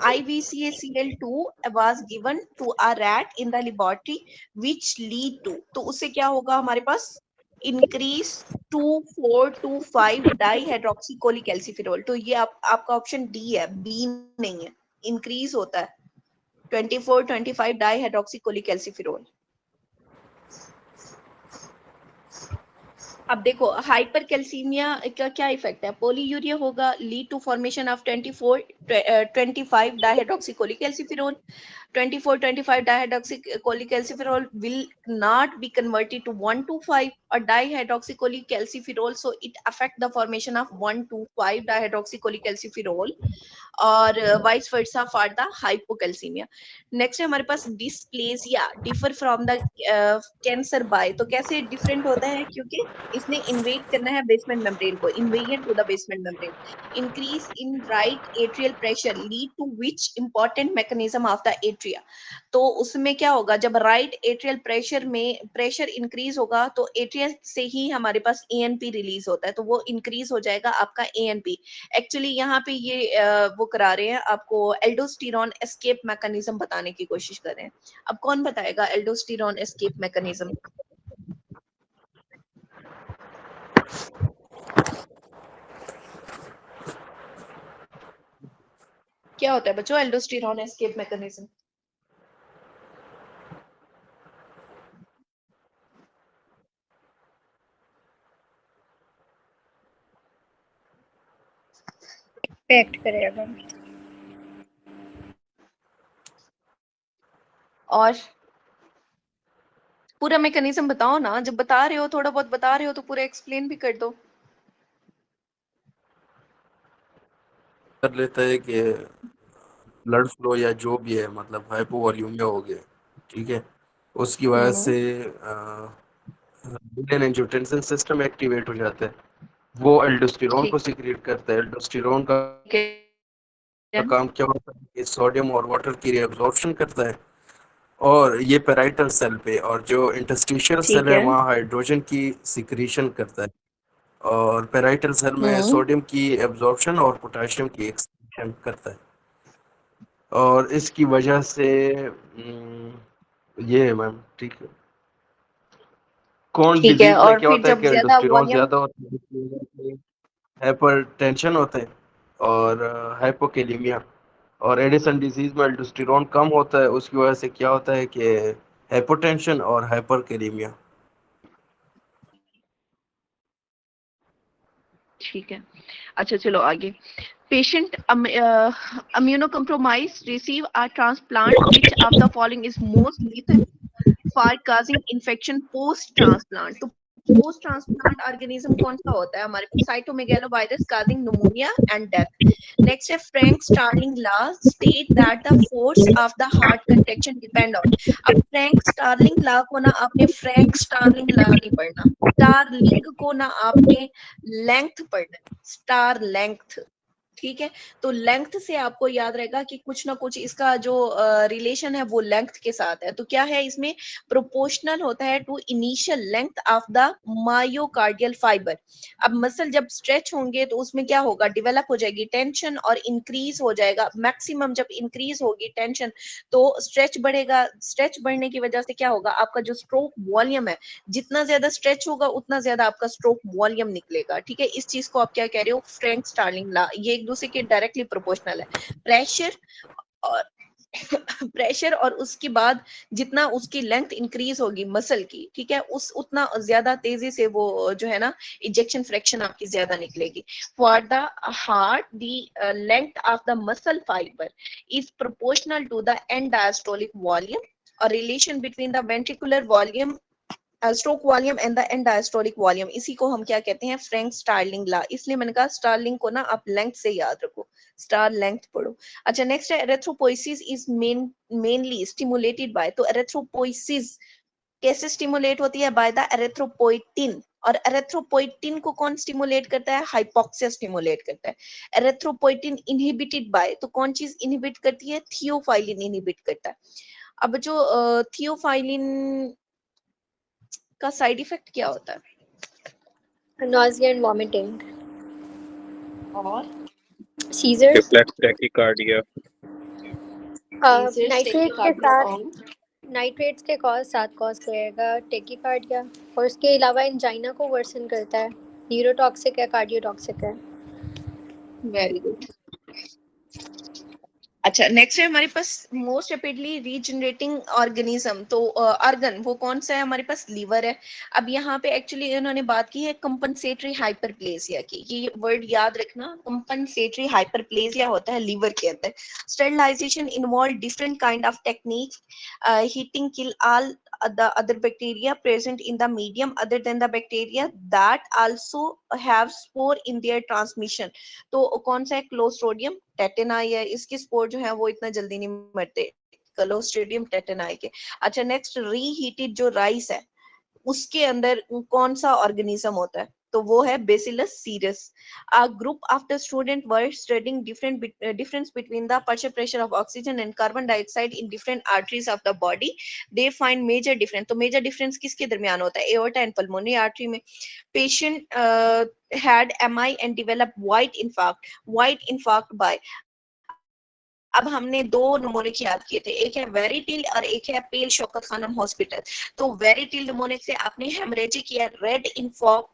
IVCA-CL2 was given to a rat in the laboratory which lead to, तो उससे क्या होगा हमारे पास, इंक्रीज 2,4,2,5 डाईहाइड्रोक्सीकोलीकैल्सिफेरॉल। तो ये आपका ऑप्शन डी है, बी नहीं है, इंक्रीज होता है 24-25 डाईहाइड्रोक्सीकोलीकैल्सिफेरॉल। अब देखो हाइपर कैल्सीमिया का क्या इफेक्ट है, पोलीयूरिया होगा, lead to formation of 24-25 dihydroxycholecalciferol. 24-25 dihydroxycholecalciferol will not be converted to 1,2,5 or dihydroxycholecalciferol, so it affect the formation of 1,2,5 dihydroxycholecalciferol और vice versa for the hypocalcaemia. Next है हमारे पास dysplasia, differ from the cancer by, तो कैसे different होता है, क्योंकि इसने इन्वेट करना है बेसमेंट मेम्ब्रेन को, invasion to the basement membrane. Increase in right atrial pressure lead to which important mechanism of the atria, तो उसमें क्या होगा, जब राइट एट्रियल प्रेशर में प्रेशर इंक्रीज होगा तो एट्रिया से ही हमारे पास ANP रिलीज होता है, तो वो इंक्रीज हो जाएगा आपका ANP। एक्चुअली यहाँ पे ये वो करा रहे हैं आपको, एल्डोस्टेरॉन एस्केप मैकेनिज्म बताने की कोशिश कर रहे हैं। अब कौन बताएगा एल्डोस्टेरॉन एस्केप मैकेनिज्म? क्या होता है बच्चों एल्डोस्टेरॉन एस्केप मैकेनिज्म? इफेक्ट करेगा। और पूरा मैकेनिज्म बताओ ना, जब बता रहे हो थोड़ा बहुत बता रहे हो तो पूरा एक्सप्लेन भी कर दो। कर लेता है कि ब्लड फ्लो या जो भी है मतलब हाइपोवॉल्यूमिया हो गया, ठीक है, उसकी वजह से एंजियोटेंसिन सिस्टम एक्टिवेट हो जाता है, वो एल्डोस्टेरॉन को सीक्रेट करता है। एल्डोस्टेरॉन का काम क्या होता है कि सोडियम और वाटर की रिएब्जॉर्प्शन करता है, और ये पेराइटल सेल पे और जो इंटरस्टिशियल सेल ठीक है है। वहाँ हाइड्रोजन की सिक्रीशन करता है, और पेराइटल सेल में सोडियम की एब्जॉर्प्शन और पोटेशियम की एक्सक्रीशन करता है, और इसकी वजह से ये है मैम, ठीक है। कौन ठीक है, डिजीज में और क्या फिर होता है जब कि ज्यादा एल्डोस्टेरॉन वॉल्यूम, ज्यादा होता है, इसकी वजह से हाइपरटेंशन होता है और हाइपोकैलेमिया, और एडिसन डिजीज में एल्डोस्टेरॉन कम होता है, उसकी वजह से क्या होता है कि हाइपोटेंशन और हाइपरकैलेमिया। ठीक है। अच्छा चलो आगे। Patient immunocompromised receive a transplant. Which of the following is most lethal for causing infection post transplant? तो पोस्ट ट्रांसप्लांट ऑर्गेनिज्म कौन सा होता है हमारे पास? Cytomegalovirus causing pneumonia and death. Next है Frank Starling law state that the force of the heart contraction depend on. अब Frank Starling law को ना आपने फ्रैंक स्टार्लिंग लॉ नहीं पढ़ना, स्टारलिंग को ना आपने लेंथ पढ़ना, स्टार लेंथ, ठीक है। तो लेंथ से आपको याद रहेगा कि कुछ ना कुछ इसका जो रिलेशन है वो लेंथ के साथ है। तो क्या है इसमें, प्रोपोर्शनल होता है to initial length of the myocardial fibre. अब मसल जब स्ट्रेच होंगे तो उसमें क्या होगा, डेवलप हो जाएगी टेंशन और इंक्रीज हो जाएगा, मैक्सिमम जब इंक्रीज होगी टेंशन तो स्ट्रेच बढ़ेगा, स्ट्रेच बढ़ने की वजह से क्या होगा, आपका जो स्ट्रोक वॉल्यूम है, जितना ज्यादा स्ट्रेच होगा उतना ज्यादा आपका स्ट्रोक वॉल्यूम निकलेगा, ठीक है। इस चीज को आप क्या कह रहे हो, फ्रैंक स्टार्लिंग लॉ, ये एक दूसरे के डायरेक्टली प्रोपोर्शनल है। प्रेशर और प्रेशर और उसके बाद जितना उसकी लेंथ इंक्रीज होगी मसल की, ठीक है, उस उतना ज्यादा तेजी से वो जो है ना इजेक्शन फ्रैक्शन आपकी ज्यादा निकलेगी। For the heart the length of the muscle fibre is proportional to the end diastolic volume, और relation between the ventricular volume stroke volume and the end diastolic volume, इसी को हम क्या कहते हैं, फ्रैंक स्टार्लिंग लॉ। इसलिए मैंने कहा स्टार्लिंग को ना आप लेंथ से याद रखो, स्टार लेंथ पढ़ो। अच्छा नेक्स्ट है erythropoiesis is mainly stimulated by, तो एरिथ्रोपोइसिस कैसे स्टिमुलेट होती है? By the erythropoietin. और एरिथ्रोपोइटिन को कौन स्टिमुलेट करता है? हाइपोक्सिया स्टिमुलेट करता है। एरिथ्रोपोइटिन इनहिबिटेड बाय, तो कौन चीज इनहिबिट करती है? थियोफाइलिन इनहिबिट करता है। अब जो थियोफाइलिन का साइड इफेक्ट क्या होता है? nausea and vomiting, और seizures, रिफ्लेक्स टैकीकार्डिया। नाइट्रेट के साथ नाइट्रेट्स के साथ कॉज करेगा टेकिकार्डिया, और उसके अलावा एंजाइना को वर्सन करता है, न्यूरोटॉक्सिक है, कार्डियोटॉक्सिक है। Very good. अच्छा, नेक्स्ट है हमारे पास मोस्ट रैपिडली रीजनरेटिंग ऑर्गेनिज्म। तो ऑर्गन वो कौन सा है हमारे पास? लीवर है। अब यहाँ पे एक्चुअली इन्होंने बात की है कंपनसेटरी हाइपरप्लेसिया की। ये वर्ड याद रखना, कंपनसेटरी हाइपरप्लेसिया होता है लीवर के अंदर। Sterilisation involve different kind of techniques, heating kill all the other bacteria present in the medium other than the bacteria that also have spore in their transmission। तो कौन सा है? क्लोस्ट्रोडियम टेटेनाई है। इसके स्पोर जो है वो इतना जल्दी नहीं मरते, क्लोस्ट्रोडियम टेटेनाई के। अच्छा, नेक्स्ट रीहीटेड जो राइस है उसके अंदर कौन सा ऑर्गेनिज्म होता है? तो वो है Bacillus cereus. A group of the student were studying difference between the pressure of oxygen and carbon dioxide in different arteries of the body. They find major difference। तो major difference किसके दरमियान होता है? aorta and pulmonary artery में। Patient had MI and developed white infarct by। अब हमने दो mnemonic याद किए थे, एक है वेरिटिल और एक है पेल शौकत खानम हॉस्पिटल। तो वेरिटिल निमोनिक से आपने हेमरेजिक या रेड इन्फॉर्क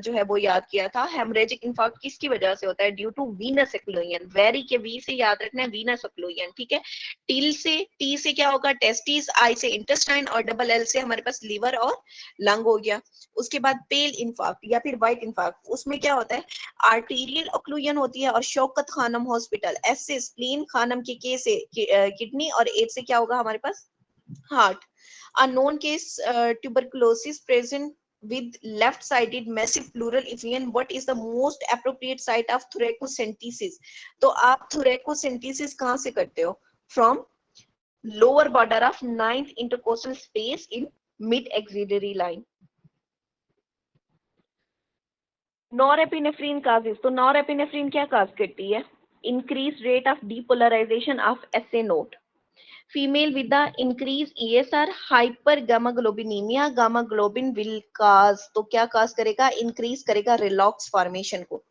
जो है वो याद किया था। हेमरेजिक इन्फॉर्क किसकी वजह से होता है? Due to venous occlusion. Very के वी से याद रखना है वीनस एक्लूजन, ठीक है। टिल से, टी से क्या होगा? टेस्टिस, आई से इंटेस्टाइन, और डबल एल से हमारे पास लीवर और लंग हो गया। उसके बाद पेल इन्फॉर्क या फिर व्हाइट इन्फॉर्क, उसमें क्या होता है? आर्टीरियल ऑक्लूजन होती है। और शौकत खानम हॉस्पिटल, एस से स्प्लीन, खानम के से किडनी, और एच से क्या होगा हमारे पास? Heart. A known case tuberculosis present with left-sided massive pleural effusion. What is the most appropriate site of thoracocentesis? तो आप thoracocentesis कहाँ से करते हो? From lower border of 9th intercostal space in mid axillary line. Norepinephrine causes. तो norepinephrine क्या cause करती है? Increase rate of depolarization of SA node. Female with the increase ESR hyper gamma globulinemia, gamma globulin will cause, तो क्या cause करेगा? Increase करेगा rouleaux formation को।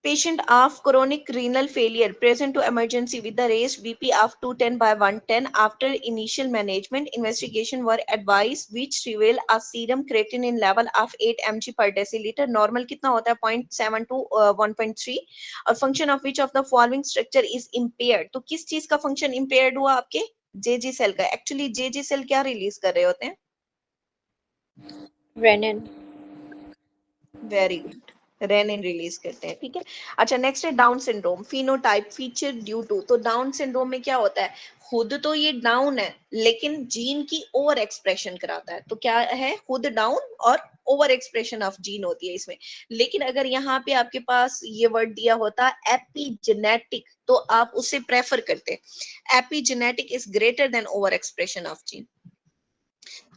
Patient of chronic renal failure present to emergency with the raised BP of 210/110. After initial management, investigation were advised which reveal a serum creatinine level of 8 mg per deciliter. Normal कितना होता है? 0.7 to 1.3. और function of which of the following structure is impaired? तो किस चीज का function impaired हुआ आपके? JG सेल का। Actually JG सेल क्या रिलीज कर रहे होते हैं? Renin. Very good, renin release करते हैं, ठीक है। अच्छा, नेक्स्ट है Down syndrome. Phenotype feature due to. तो डाउन सिंड्रोम में क्या होता है? खुद तो ये डाउन है लेकिन जीन की ओवर एक्सप्रेशन कराता है। तो क्या है? खुद डाउन और ओवर एक्सप्रेशन ऑफ जीन होती है इसमें। लेकिन अगर यहाँ पे आपके पास ये वर्ड दिया होता एपिजेनेटिक, तो आप उसे प्रेफर करते। Epigenetic is greater then over expression of gene.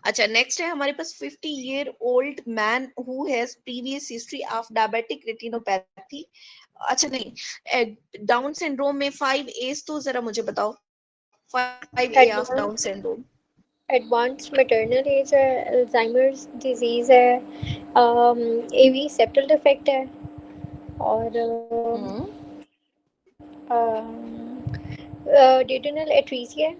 अच्छा, नेक्स्ट है हमारे पास 50-year-old man who has previous history of diabetic retinopathy. अच्छा नहीं, डाउन सिंड्रोम में 5 एज तो जरा मुझे बताओ। 5 A of Down syndrome. Advance maternal age है, अल्जाइमर्स डिजीज है, एवी सेप्टल डिफेक्ट है, और डेटनल एट्रीसिया है,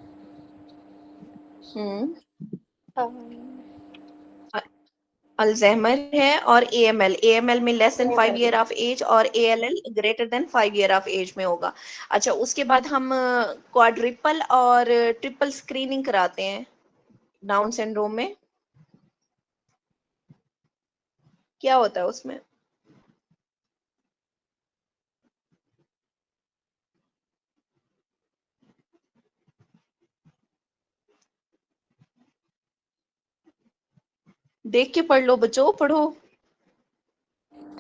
अल्जाइमर है, और एएमएल। एएमएल में less than 5 year of age, और ALL greater than 5 year of age में होगा। अच्छा, उसके बाद हम क्वाड्रिपल और ट्रिपल स्क्रीनिंग कराते हैं डाउन सिंड्रोम में। क्या होता है उसमें? देख के पढ़ लो बच्चों, पढ़ो।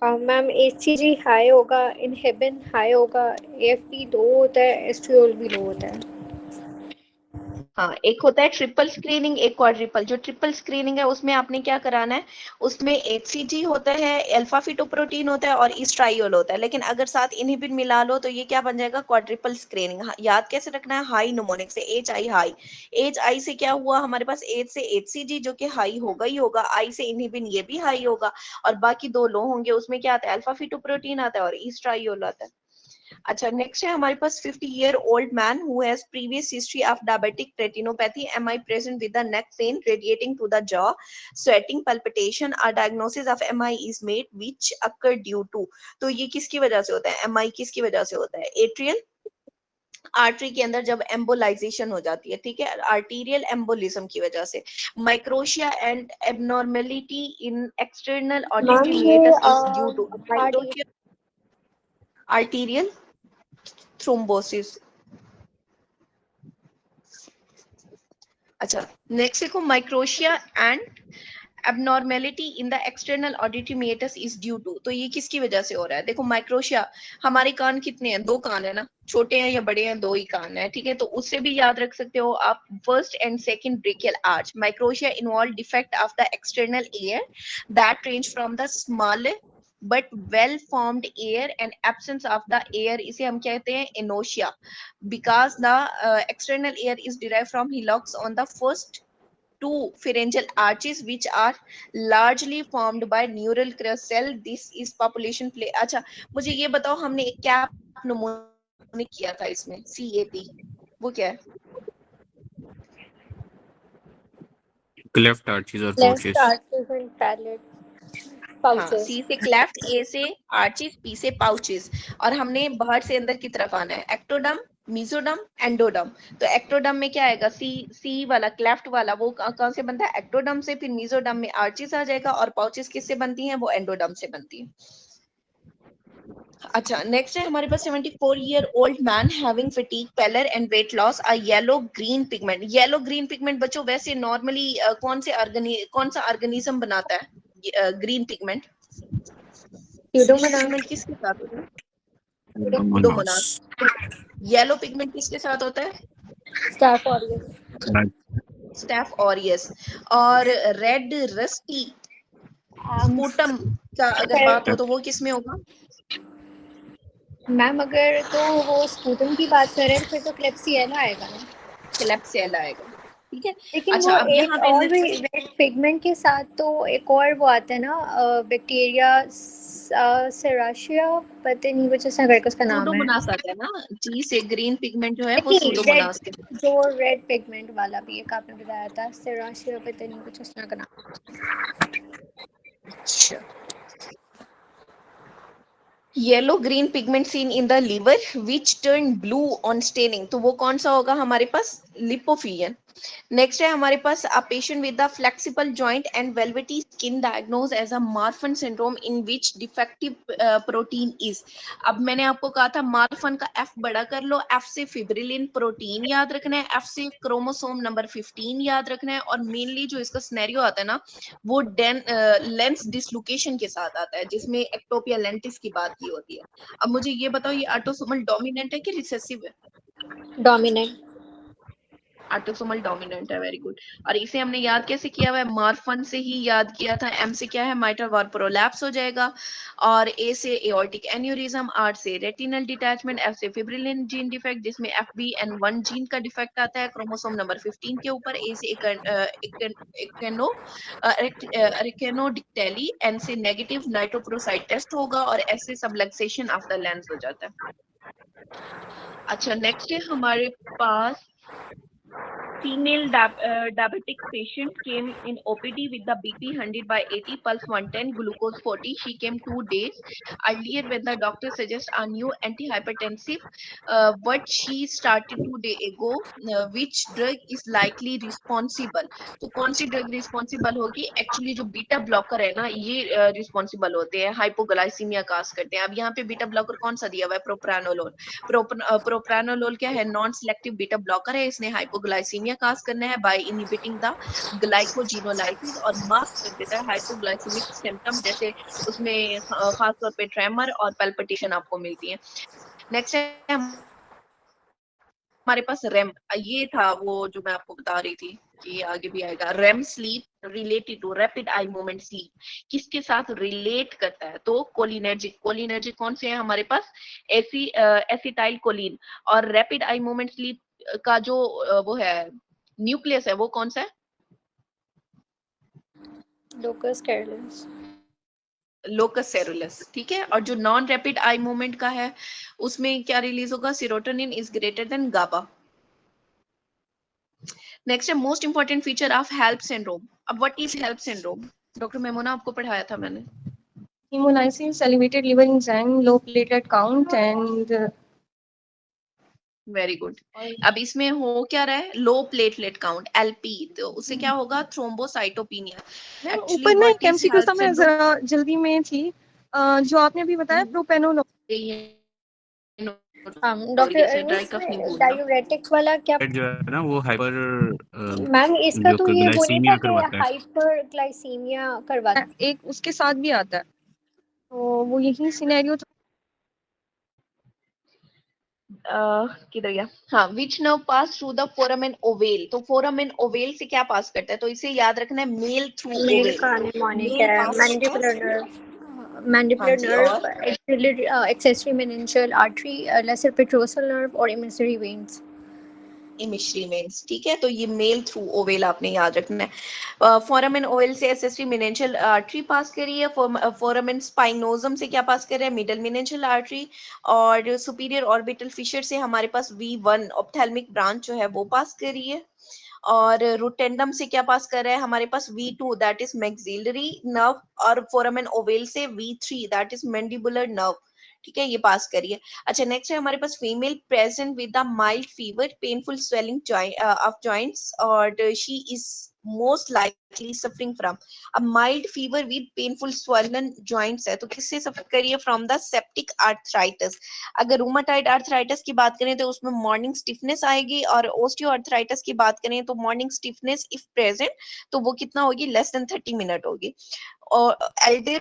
मैम एचसीजी हाई होगा, इनहिबिन हाई होगा, एएफपी लो होता है, एस्ट्रियोल भी लो होता है। हाँ, एक होता है ट्रिपल स्क्रीनिंग, एक क्वाड्रिपल। जो ट्रिपल स्क्रीनिंग है उसमें आपने क्या कराना है, उसमें HCG होता है, अल्फा फिटोप्रोटीन होता है और ईस्ट्रायोल होता है। लेकिन अगर साथ इनहिबिन मिला लो तो ये क्या बन जाएगा, क्वाड्रिपल स्क्रीनिंग। याद कैसे रखना है, हाई न्यूमोनिक से, HI हाई। HI से क्या हुआ हमारे पास, H से HCG जो कि हाई होगा ही होगा, I से इनहिबिन ये भी हाई होगा, और बाकी दो लो होंगे। उसमें क्या आता है, अल्फा फिटोप्रोटीन आता है और ईस्ट्रायोल आता है। अच्छा, नेक्स्ट है हमारे पास 50-year-old man who has previous history of diabetic retinopathy. Am I present with the neck pain radiating to the jaw, sweating, palpitation? A diagnosis of MI is made which occur due to. तो ये किसकी वजह से होता है, MI किसकी वजह से होता है, एट्रियल आर्टरी के अंदर जब एम्बोलाइजेशन हो जाती है, ठीक है, आर्टीरियल एम्बोलिज्म की वजह से। Microtia and abnormality in external auditory ma'am meatus is due to ये माइक्रोशिया, आर्टीरियल थ्रोम्बोसिस। अच्छा, नेक्स्ट देखो, microtia and abnormality in the external auditory meatus is due to। तो ये किसकी वजह से हो रहा है, देखो माइक्रोशिया, हमारे कान कितने हैं, दो कान है ना, छोटे हैं या बड़े हैं, दो ही कान है, ठीक है, तो उससे भी याद रख सकते हो आप, first and second brachial arch. Microtia involve defect of the external ear that range from the small but well formed ear and absence of the ear, इसे हम कहते हैं anotia, because the external ear is derive from hillocks on the first two pharyngeal arches which are largely formed by neural crest cell. This is population play। अच्छा, मुझे ये बताओ, हमने एक क्या नमूने किया था इसमें, CAP, वो क्या है, क्लेफ्ट आर्चीज और left pouches। Arches and palate हाँ, पाउचेस। C से क्लेफ्ट, A से आर्चिस, P से पाउचेस, और हमने बाहर से अंदर की तरफ आना है, एक्टोडम, मीजोडम, एंडोडम। तो एक्टोडम में क्या आएगा, सी वाला क्लेफ्ट वाला, वो कहाँ से बनता है, एक्टोडम से। फिर मीजोडम में आर्चिस आ जाएगा, और पाउचेस किससे बनती हैं, वो एंडोडम से बनती है। अच्छा, नेक्स्ट है हमारे पास 74-year-old man having fatigue, pallor and weight loss, a yellow green pigment। Yellow green pigment बच्चों वैसे नॉर्मली कौन सा ऑर्गेनिज्म बनाता है ग्रीन पिगमेंट, ग्रीन यूडोमोनास। पिगमेंट किसके साथ होता है, Pseudomonas। सुडोमोनास। येलो पिगमेंट किसके साथ होता है, स्टाफ ऑरियस। Staph aureus. और रेड रस्टी स्पूटम का अगर बात हो तो वो किसमें होगा, मैम अगर तो वो स्पूटम की बात करें तो फिर तो क्लेप्सिएला आएगा ना। क्लेप्सिएला आएगा, ठीक है। लेकिन अच्छा, वो अब एक यहाँ पे और भी रेड पिगमेंट के साथ तो एक और वो आता है ना, बैक्टीरिया सेराशिया, पता नहीं कुछ ऐसा करके उसका नाम है। सूडोमोनास आता है ना, जी से ग्रीन पिगमेंट जो है वो नहीं, रेड, सूडोमोनास के। जो रेड पिगमेंट वाला भी एक आपने बताया था, सेराशिया, पता नहीं कुछ इस तरह का नाम। अच्छा, yellow green pigment scene in the liver which turn blue on staining. तो वो कौन सा होगा हमारे पास, लिपोफिलियन। नेक्स्ट है हमारे पास, a patient with the flexible joint and velvety skin diagnose as a Marfan syndrome in which defective protein is. अब मैंने आपको कहा था मार्फन का F बड़ा कर लो, F से फिब्रिलिन प्रोटीन याद रखना है, F से क्रोमोसोम नंबर 15 याद रखना है, और मेनली जो इसका सिनेरियो आता है ना, वो लेंस डिसलोकेशन के साथ आता है, जिसमें एक्टोपिया लेंटिस की बात की होती है। अब मुझे ये बताओ, ये ऑटोसोमल डोमिनेंट है कि रिसेसिव है, डोमिनेंट। ऑटोसोमल डोमिनेंट है, वेरी गुड। और इसे हमने याद कैसे किया हुआ है, मार्फन से ही याद किया था। M से क्या है, माइटल वार प्रोलैप्स हो जाएगा, और A से एओर्टिक एन्यूरिज्म, R से रेटिनल डिटैचमेंट, F से फिब्रिलिन जीन डिफेक्ट जिसमें FBN1 जीन का डिफेक्ट आता है क्रोमोसोम नंबर 15 के ऊपर, A से एरिकेनोडिक्टेली, N से नेगेटिव नाइट्रोप्रोसाइट टेस्ट होगा, और S से सबलक्सेशन ऑफ द लेंस हो जाता है। अच्छा, नेक्स्ट है हमारे पास, female diabetic patient came in OPD with the BP 100/80, pulse 110, glucose 40. She came 2 days earlier when the doctor suggests a new antihypertensive. But she started 2 days ago. Which drug is likely responsible? तो कौन सी drug responsible होगी, actually जो beta blocker है ना, ये responsible होते हैं, hypoglycaemia काज करते हैं। अब यहाँ पे बीटा ब्लॉकर कौन सा दिया हुआ है, प्रोप्रानोलोल। प्रोप्रानोलोल क्या है, नॉन सिलेक्टिव बीटा ब्लॉकर है, इसने हाइपोग्लाइसीमिया काज करना है बाय इनहिबिटिंग द ग्लाइकोजिनोलाइसिस, और मास्क कर देता है हाइपोग्लाइसीमिक सिम्टम, जैसे उसमें खासतौर पे ट्रेमर और पैल्पिटेशन आपको मिलती है। नेक्स्ट है हमारे पास रेम, ये था वो जो मैं आपको बता रही थी कि ये आगे भी आएगा। REM sleep related to rapid eye movement sleep, किसके साथ रिलेट करता है? तो कोलिनर्जिक। कोलिनर्जिक कौन से हैं हमारे पास? Acetylcholine. और रैपिड आई मूवमेंट स्लीप का जो वो है न्यूक्लियस है, वो कौन सा है? लोकस कैरोलिस। लोकस सेरुलस, ठीक है। और जो नॉन रैपिड आई मूवमेंट का है उसमें क्या रिलीज होगा? Serotonin is greater than GABA. Next है most important feature of HELLP syndrome. अब what is HELLP syndrome? Doctor Memona आपको पढ़ाया था मैंने। Hemolysis, elevated liver enzyme, low platelet count, and very good. अब इसमें हो क्या रहा है? Low platelet count, LP. तो उससे क्या होगा? थ्रोम्बोसाइटोपिनिया। मैम एक्चुअली ऊपर ना व्हाट एक इज एमसीक्यू हेल्प सा मैं सिंड्रोम? जरा जल्दी में थी, जो आपने अभी बताया प्रोपेनोल। डॉक्टर अरमीज में डायूरेटिक वाला क्या? जो है ना वो हाइपर मैम इसका जो तो ये वो नहीं था ग्लाइसीमिया कि करवाता है। हाइपरग्लाइसीमिया करवाता है? एक उसके साथ भी आता है, तो वो यही सिनेरियो किधर गया? हाँ, which nerve pass through the foramen ovale. तो फोरामेन ओवेल से क्या पास करता है? तो इसे याद रखना है, मेल थ्रू मेल ओवेल। का निमोनिक मेल है, पास मैंडिबुलर करता है। नर्व, हाँ मैंडिबुलर जी, नर्व, और accessory meningeal artery, lesser petrosal nerve और इमिसरी वेन्स। इमिश्री वेन्स, ठीक है। तो ये मेल थ्रू ओवेल आपने याद रखना है। फोरामेन ओवेल से एसेसरी मेनिंजियल आर्टरी पास करी है। फोरामेन स्पाइनोजम से क्या पास कर रहा है? Middle meningeal artery. और सुपीरियर ऑर्बिटल फिशर से हमारे पास V1 ऑप्थेल्मिक ब्रांच जो है वो पास करी है। और रोटेंडम से क्या पास कर रहा है? हमारे पास V2 that is maxillary nerve. और फोरामेन ओवेल से V3 that is mandibular nerve, ठीक है, ये पास करिए। अच्छा, नेक्स्ट है हमारे पास female present with the mild fever, painful swelling of joints, और she is most likely suffering from. अब mild fever with painful swollen joints है तो किससे सफर करिए? From the septic arthritis. अगर रूमाटाइड आर्थराइटिस की बात करें तो उसमें मॉर्निंग स्टिफनेस आएगी, और ओस्टियो आर्थराइटिस की बात करें तो मॉर्निंग स्टिफनेस इफ प्रेजेंट तो वो कितना होगी? लेस देन 30 मिनट होगी। और Elder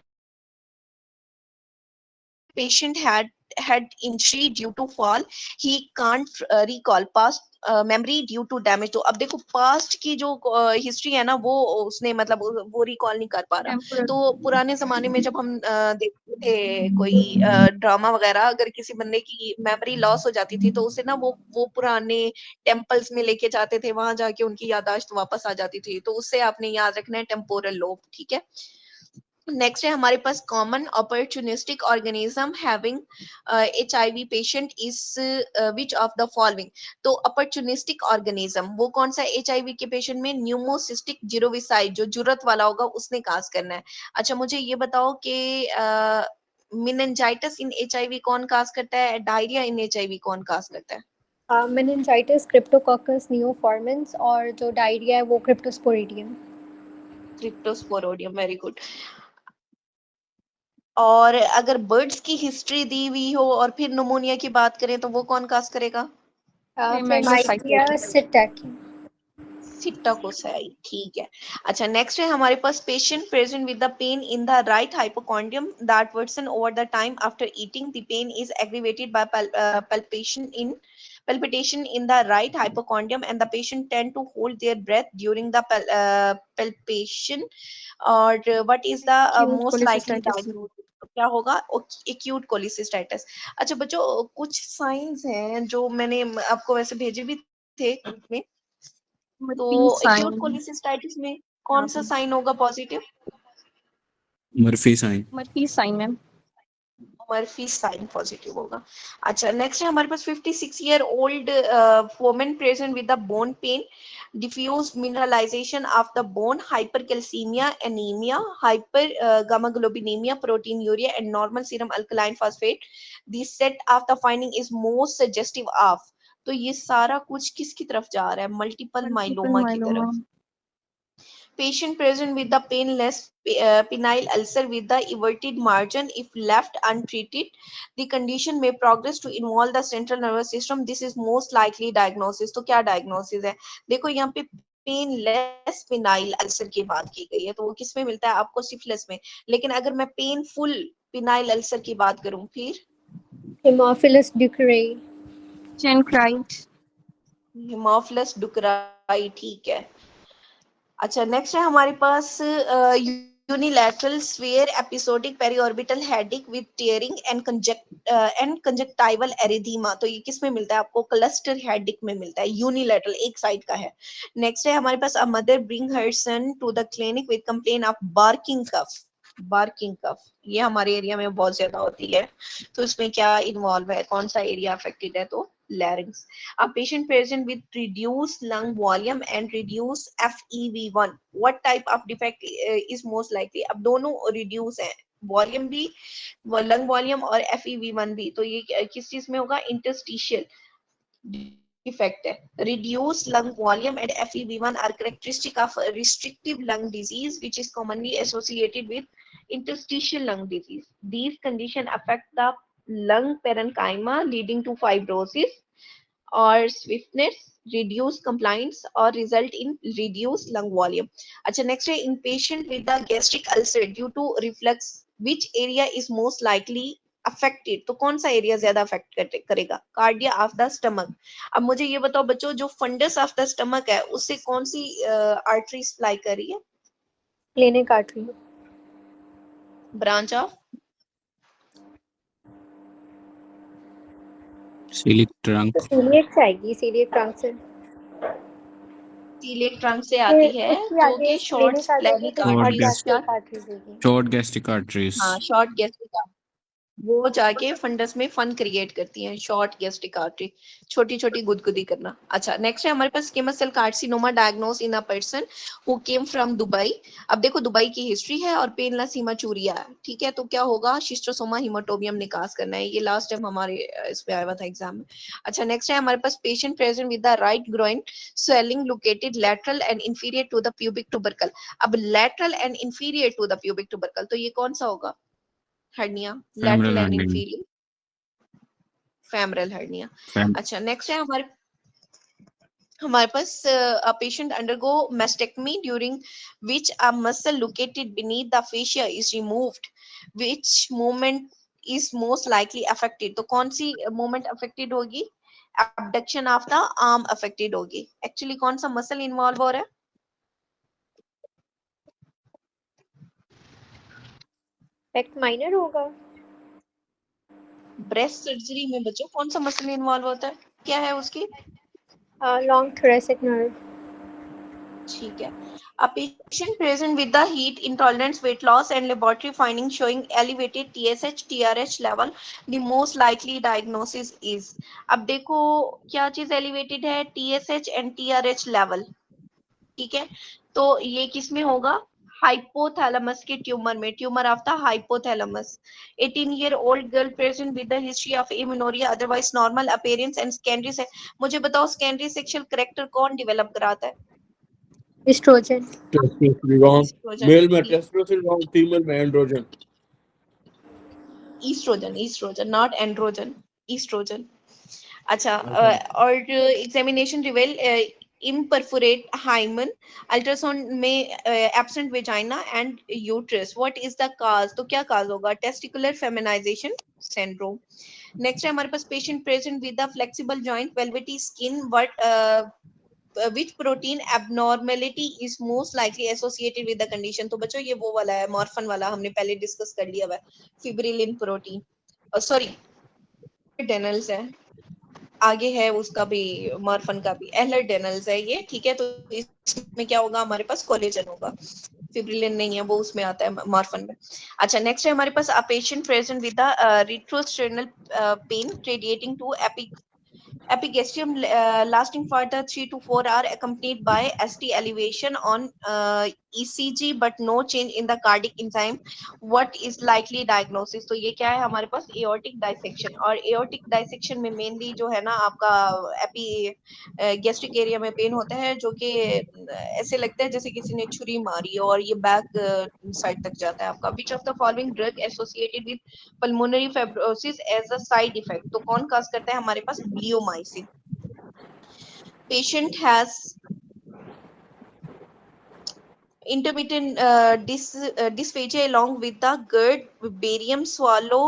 patient had injury due to fall, he can't recall past memory due to damage। तो अब देखो पास्ट की जो हिस्ट्री है ना वो उसने मतलब वो रिकॉल नहीं कर पा रहा। तो पुराने जमाने में जब हम देखते थे कोई ड्रामा वगैरह, अगर किसी बंदे की मेमोरी लॉस हो जाती थी तो उसे ना वो पुराने टेम्पल्स में लेके जाते थे, वहां जाके उनकी याददाश्त वापस आ जाती थी। तो उससे आपने याद रखना है टेम्पोरल लोब, ठीक है। नेक्स्ट है हमारे पास common opportunistic organism having HIV patient is which of the following. तो अपॉर्चुनिस्टिक ऑर्गेनिज्म वो कौन सा? HIV के पेशेंट में न्यूमोसिस्टिक जिरोविसाइड, जो जुरत वाला होगा उसने काज करना है। अच्छा, मुझे ये बताओ कि मेनिंजाइटिस इन HIV कौन काज करता है? डायरिया इन HIV कौन काज करता है? मेनिंजाइटिस क्रिप्टोकोकस नियोफॉर्मेंस, और जो डायरिया है वो क्रिप्टोस्पोरिडियम। क्रिप्टोस्पोरोडियम, very good. और अगर बर्ड्स की हिस्ट्री दी हुई हो और फिर निमोनिया की बात करें तो वो कौन काज करेगा? क्लेमाइडिया सिटाकी। सिटाकोसाई, ठीक है। अच्छा, नेक्स्ट है हमारे पास patient present with the pain in the right hypochondrium that worsen over the time after eating, the pain is aggravated by palpitation in the right hypochondrium and the patient tend to hold their breath during the palpation। और what is the acute most likely cholecystitis। diagnosis? क्या होगा? Acute cholecystitis. अच्छा बच्चों, कुछ science हैं जो मैंने आपको वैसे भेजे भी थे में। तो मर्फी एक्यूट साइन। कोलिसिस्टाइटिस में कौन सा साइन होगा positive? Murphy sign. Murphy sign ma'am. Murphy sign positive होगा। अच्छा, नेक्स्ट है हमारे पास 56 year old woman present with the bone pain, diffuse mineralization of the bone, hypercalcemia, anemia, hyper gammaglobulinemia, proteinuria and normal serum alkaline phosphate. This set of the finding is most suggestive of. तो ये सारा कुछ किसकी तरफ जा रहा है? Multiple multiple myeloma की माइलोमा। तरफ। Patient present with the painless penile ulcer with the everted margin if left untreated. The condition may progress to involve the central nervous system. This is most likely diagnosis. तो क्या diagnosis है? देखो यहाँ पे painless phenyl ulcer की बात की गई है, तो वो किस में मिलता है आपको? सिफिलिस में। लेकिन अगर मैं पेनफुल पिनाइल अल्सर की बात करूं फिर हेमोफिलस ड्यूक्रेई। चैनक्राइट। हिमोफिलस डुकराई, ठीक है। अच्छा, नेक्स्ट है हमारे पास unilateral severe episodic periorbital headache with tearing and conjunctival erythema. तो ये किस में मिलता है आपको? क्लस्टर हेडेक में मिलता है, यूनिलैटरल, एक साइड का है। नेक्स्ट है हमारे पास, a mother bring her son to the clinic with complain of barking cough. Barking cough ये हमारे एरिया में बहुत ज्यादा होती है, तो इसमें क्या इन्वॉल्व है, कौन सा एरिया अफेक्टेड है? तो larynx. A patient present with reduced lung volume and reduced FEV1. What type of defect is most likely? अब दोनों reduce है, वॉल्यूम भी, लंग वॉल्यूम और FEV1 भी, तो ये किस चीज में होगा? इंटरस्टिशियल defect है. Reduced lung volume and FEV1 are characteristic of restrictive lung disease, which is commonly associated with interstitial lung disease. These conditions affect the lung parenchyma, leading to fibrosis or swiftness, reduced compliance, or result in reduced lung volume. अच्छा, next है, in patient with the gastric ulcer due to reflux, which area is most likely affected? तो कौन सा area ज्यादा affect करेगा? Cardia of the stomach. अब मुझे ये बताओ बच्चों, जो फंडस ऑफ द स्टमक है उससे कौन सी आर्टरी सप्लाई कर रही है? Clinic artery, branch of coeliac trunk. तो सीलिएक से आएगी, सीलिएक ट्रंक से, सीलिएक ट्रंक से आती है, उसकी जो आगे कि शॉर्ट क्लिनिक आ जाएगी स्प्लेनिक तो शॉर्ट और आर्टरीज गैस जाके का, एक आर्टरी देगी। Short gastric arteries. हाँ शॉर्ट गैस्ट्रिक, वो जाके फंडस में फन क्रिएट करती हैं, शॉर्ट गैस्ट्रिक आर्टरी, छोटी छोटी गुदगुदी करना। अच्छा, नेक्स्ट है हमारे पास squamous cell carcinoma diagnose in a person who came from Dubai. अब देखो दुबई की हिस्ट्री है और पेनलेस हीमाचूरिया है, ठीक है, तो क्या होगा? शिस्टोसोमा हिमाटोबियम निकास करना है, ये लास्ट टाइम हमारे इसमें आया हुआ था एग्जाम में। अच्छा, नेक्स्ट है हमारे पास patient present with the right groin swelling located lateral and inferior to the pubic tubercle. अब lateral and inferior to the pubic tubercle, तो ये कौन सा होगा? Hernia, femoral lateral and hernia. Inferior femoral hernia. Fem अच्छा, next है हमारे पास a patient undergo mastectomy during which a muscle located beneath the fascia is removed. Which movement is most likely affected? तो कौन सी movement affected होगी? Abduction of the arm affected होगी। Actually कौन सा muscle involve हो रहा है? इफेक्ट माइनर होगा। ब्रेस्ट सर्जरी में बच्चों कौन सा मसल इन्वॉल्व होता है? क्या है उसकी? Long thoracic nerve. ठीक है। A patient present with the heat intolerance, weight loss, and laboratory findings showing elevated TSH, TRH level, the most likely diagnosis is. अब देखो क्या चीज elevated है? TSH and TRH level, ठीक है, तो ये किस में होगा? हाइपोथैलेमस के ट्यूमर में, tumour of the hypothalamus. 18-year-old girl present with the history of amenorrhoea, otherwise normal appearance and secondary से। मुझे बताओ सेकेंडरी सेक्सुअल कैरेक्टर कौन डेवलप कराता है? एस्ट्रोजन। टेस्टोस्टेरोन, एस्ट्रोजन, मेल में टेस्टोस्टेरोन, फीमेल में androgen. Oestrogen, oestrogen not androgen, oestrogen. अच्छा, अच्छा, और examination reveal imperforate hymen, ultrasound में absent vagina and uterus. What is the cause? तो क्या काज होगा? Testicular feminisation syndrome. नेक्स्ट है हमारे पास patient present with the flexible joint, velvety skin, but which protein abnormality is most likely associated with the condition? तो बच्चों ये वो वाला है, मॉर्फन वाला, हमने पहले डिस्कस कर लिया हुआ है, फिब्रिलिन प्रोटीन, सॉरी डेनल्स है, आगे है उसका भी, मॉर्फन का भी एहलर डेनल्स है ये, ठीक है, तो इसमें क्या होगा? हमारे पास कोलेजन होगा, फिब्रिलिन नहीं है, वो उसमें आता है मॉर्फन में। अच्छा, नेक्स्ट है हमारे पास, a patient present with the retrosternal pain radiating to epigastrium lasting for the 3 to 4 hour, accompanied by ST elevation on ECG but no change in the cardiac enzyme. What is likely diagnosis? तो ये क्या है हमारे पास? aortic dissection, और aortic dissection में mainly जो है ना आपका एपी गैस्ट्रिक एरिया में पेन होता है, जो कि ऐसे लगता है जैसे किसी ने छुरी मारी और ये बैक साइड तक जाता है आपका। Which of the following drug associated with pulmonary fibrosis as a side effect? तो कौन काज करता है हमारे पास? Bleomycin. Patient has intermittent dysphagia along with the GERD barium swallow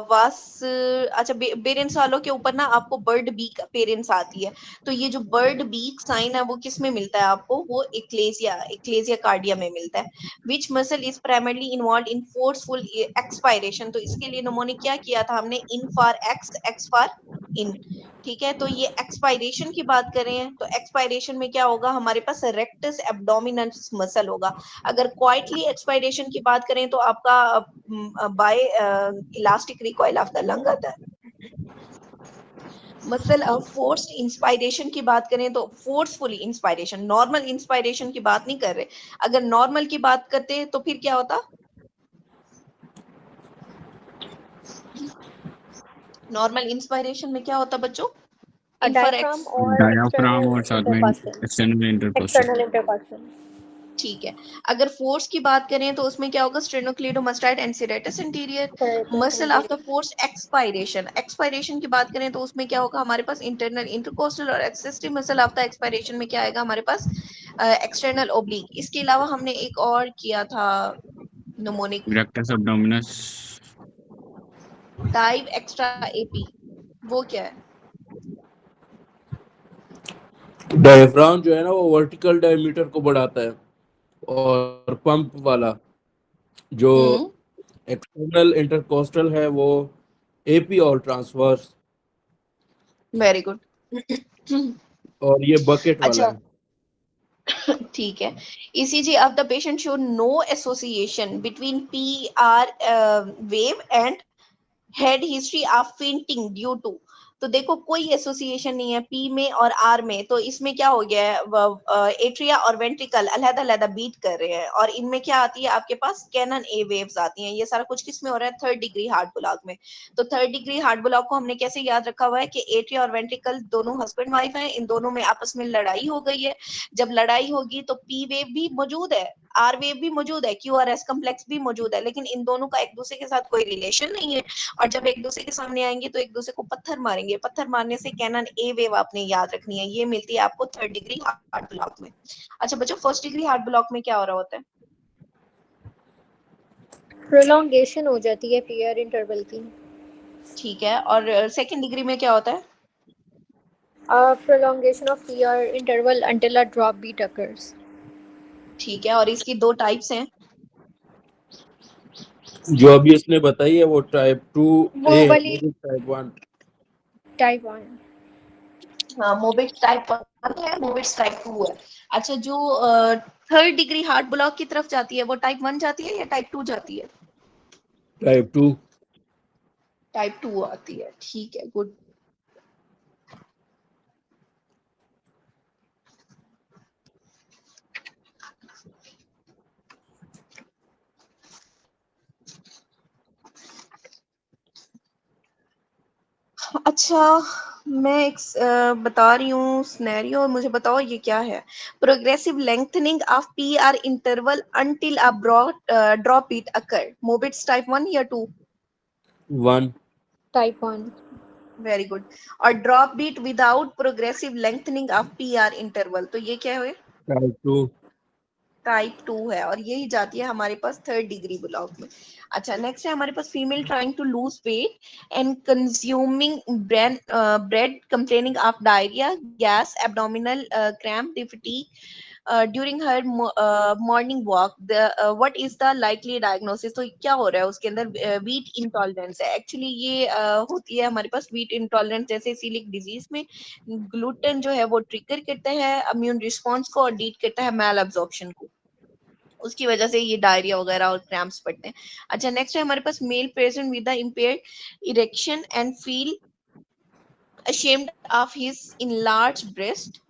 was, अच्छा बेरियम स्वालो के ऊपर ना आपको बर्ड बीक अपीयरेंस आती है, तो ये जो बर्ड बीक साइन है वो किस में मिलता है आपको, वो एक्लेजिया कार्डिया में मिलता है। Which muscle is primarily involve in forceful expiration, तो इसके लिए नमोने क्या किया था हमने, in for x for in, ठीक है। तो ये एक्सपायरेशन की बात करें तो एक्सपायरेशन में क्या होगा हमारे पास, रेक्टस एब्डोमिनस मसल होगा। अगर क्वाइटली एक्सपायरेशन की बात करें तो आपका bye elastic recoil of the lung आता है। मसल फोर्स्ड इंस्पायरेशन की बात करें तो फोर्सफुली इंस्पायरेशन, नॉर्मल इंस्पायरेशन की बात नहीं कर रहे। अगर नॉर्मल की बात करते तो फिर क्या होता, नॉर्मल इंस्पायरेशन में क्या होता बच्चों, इन फॉर डायफ्राम एक्स, और डायाफ्राम और साथ में intercostal, external intercostal. External intercostal. ठीक है। अगर फोर्स की बात करें तो उसमें क्या होगा, sternocleidomastoid and serratus interior. Muscle of the force expiration, expiration की बात करें तो उसमें क्या होगा हमारे पास, इंटरनल इंटरकोस्टल, और excessive muscle of the expiration में क्या आएगा हमारे पास, एक्सटर्नल ओब्लिक। इसके अलावा हमने एक और किया था mnemonic, rectus abdominis. Dive extra AP, वो क्या है, डायफ्राम जो है ना वो वर्टिकल डायमीटर को बढ़ाता है, और पंप वाला जो एक्सटर्नल इंटरकोस्टल है वो एपी और ट्रांसवर्स, वेरी गुड। और ये बकेट वाला अच्छा, है। ठीक है। ECG of the patient show no association between PR wave and had history of fainting due to, तो देखो कोई एसोसिएशन नहीं है पी में और आर में, तो इसमें क्या हो गया है, एट्रिया और वेंट्रिकल अलग-अलग बीट कर रहे हैं, और इनमें क्या आती है आपके पास, कैनन ए वेव्स आती हैं। ये सारा कुछ किस में हो रहा है, थर्ड डिग्री हार्ट ब्लॉक में। तो थर्ड डिग्री हार्ट ब्लॉक को हमने कैसे याद रखा हुआ है कि एट्रिया और वेंट्रिकल दोनों हस्बैंड वाइफ हैं, इन दोनों में आपस में लड़ाई हो गई है। जब लड़ाई होगी तो पी वेव भी मौजूद है, आर वेव भी मौजूद है, क्यू आर एस कम्प्लेक्स भी मौजूद है, लेकिन इन दोनों का एक दूसरे के साथ कोई रिलेशन नहीं है। और जब एक दूसरे के सामने आएंगे तो एक दूसरे को पत्थर मारेंगे, पत्थर मारने से कैनन ए वेव आपने याद रखनी है, ये मिलती है आपको थर्ड डिग्री हार्ट ब्लॉक में। अच्छा बच्चों, फर्स्ट डिग्री हार्ट ब्लॉक में क्या हो रहा होता है, प्रोलॉन्गेशन हो जाती है पीआर इंटरवल की। ठीक है। और सेकंड डिग्री में क्या होता है, prolongation of PR interval until a drop beat occurs. ठीक है। और इसकी दो टाइप्स हैं, जो अभी इसने बताई है वो टाइप 2A वो है, वाली टाइप 1। टाइप 1। मोबिट्स टाइप 1 है, मोबिट्स टाइप 2 है। अच्छा, जो थर्ड डिग्री हार्ट ब्लॉक की तरफ जाती है वो टाइप 1 जाती है या टाइप 2 जाती है, टाइप 2। टाइप 2 आती है, ठीक है, गुड। अच्छा, मैं एक बता रही हूँ सिनेरियो, मुझे बताओ ये क्या है, progressive lengthening of P R interval until a drop it occur, Mobitz type 1 या 2, 1। टाइप 1। Very good. और drop beat without progressive lengthening of P R interval, तो ये क्या है, टाइप 2। टाइप 2 है, और यही जाती है हमारे पास थर्ड डिग्री ब्लॉक में। अच्छा, नेक्स्ट है हमारे पास female trying to lose weight and consuming bread complaining of diarrhoea, gas, abdominal cramp, fatigue during her morning walk, what is the likely diagnosis, तो क्या हो रहा है उसके अंदर, वीट इंटॉलरेंस है। एक्चुअली ये होती है हमारे पास वीट इंटॉलरेंस, जैसे सीलिक डिजीज में ग्लूटेन जो है वो ट्रिगर करता है इम्यून रिस्पॉन्स को और लीड करता है मैल अब्जॉर्प्शन को, उसकी वजह से ये डायरिया वगैरह और क्रैम्प्स पड़ते हैं। अच्छा, नेक्स्ट है हमारे पास male present with the impaired erection and feel ashamed of his enlarged breast,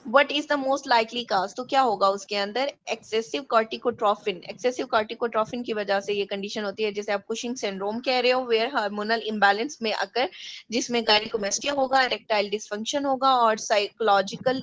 what is the most likely cause, तो क्या होगा उसके अंदर, एक्सेसिव कॉर्टिकोट्रोफिन, एक्सेसिव कॉर्टिकोट्रोफिन की वजह से ये कंडीशन होती है, जैसे आप कुशिंग सिंड्रोम कह रहे हो, वेयर हार्मोनल इंबैलेंस में आकर, जिसमें गायनेकोमेस्टिया होगा, इरेक्टाइल डिसफंक्शन होगा और साइकोलॉजिकल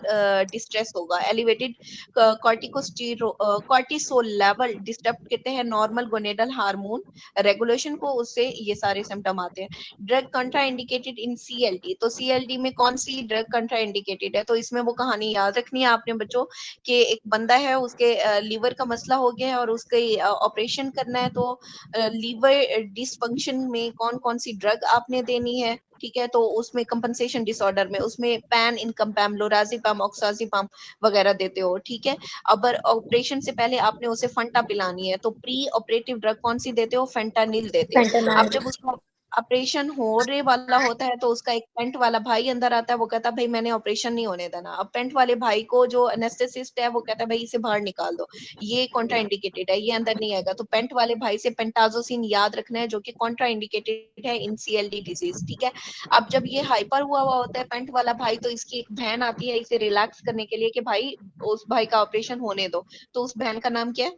डिस्ट्रेस होगा, एलिवेटेड कॉर्टिसोल लेवल डिस्टर्ब करते हैं नॉर्मल गोनेडल हार्मोन रेगुलेशन को, उससे ये सारे सिम्टम आते हैं। ड्रग कंट्रा इंडिकेटेड इन CLD, तो CLD में कौन सी ड्रग कंट्रा इंडिकेटेड है, तो इसमें वो कहानी याद रखनी है आपने बच्चों कि एक बंदा है उसके लीवर का मसला हो गया है और उसके ऑपरेशन करना है, तो लीवर डिसफंक्शन में कौन कौन सी ड्रग आपने देनी है, ठीक है, तो उसमें कंपनसेशन डिसऑर्डर में उसमें पैन इनकम्पैम, लोराज़िपम, ऑक्साज़िपम वगैरह देते हो, ठीक है। अब ऑपरेशन से पहले आपने उसे फंटा पिलानी है, तो प्री ऑपरेटिव ड्रग कौन सी देते हो, फेंटानिल देते हो। अब फेंटानाइल। जब उसका ऑपरेशन होने वाला होता है तो उसका एक पेंट वाला भाई अंदर आता है, वो कहता है भाई मैंने ऑपरेशन नहीं होने देना। अब पेंट वाले भाई को जो एनेस्थेसिस्ट है वो कहता है भाई इसे बाहर निकाल दो, ये कॉन्ट्रा इंडिकेटेड है, ये अंदर नहीं आएगा। तो पेंट वाले भाई से पेंटाजोसिन याद रखना है जो कि कॉन्ट्रा इंडिकेटेड है इन सीएलडी डिजीज, ठीक है। अब जब ये हाइपर हुआ होता है पेंट वाला भाई, तो इसकी एक बहन आती है इसे रिलैक्स करने के लिए कि भाई उस भाई का ऑपरेशन होने दो। तो उस बहन का नाम क्या है,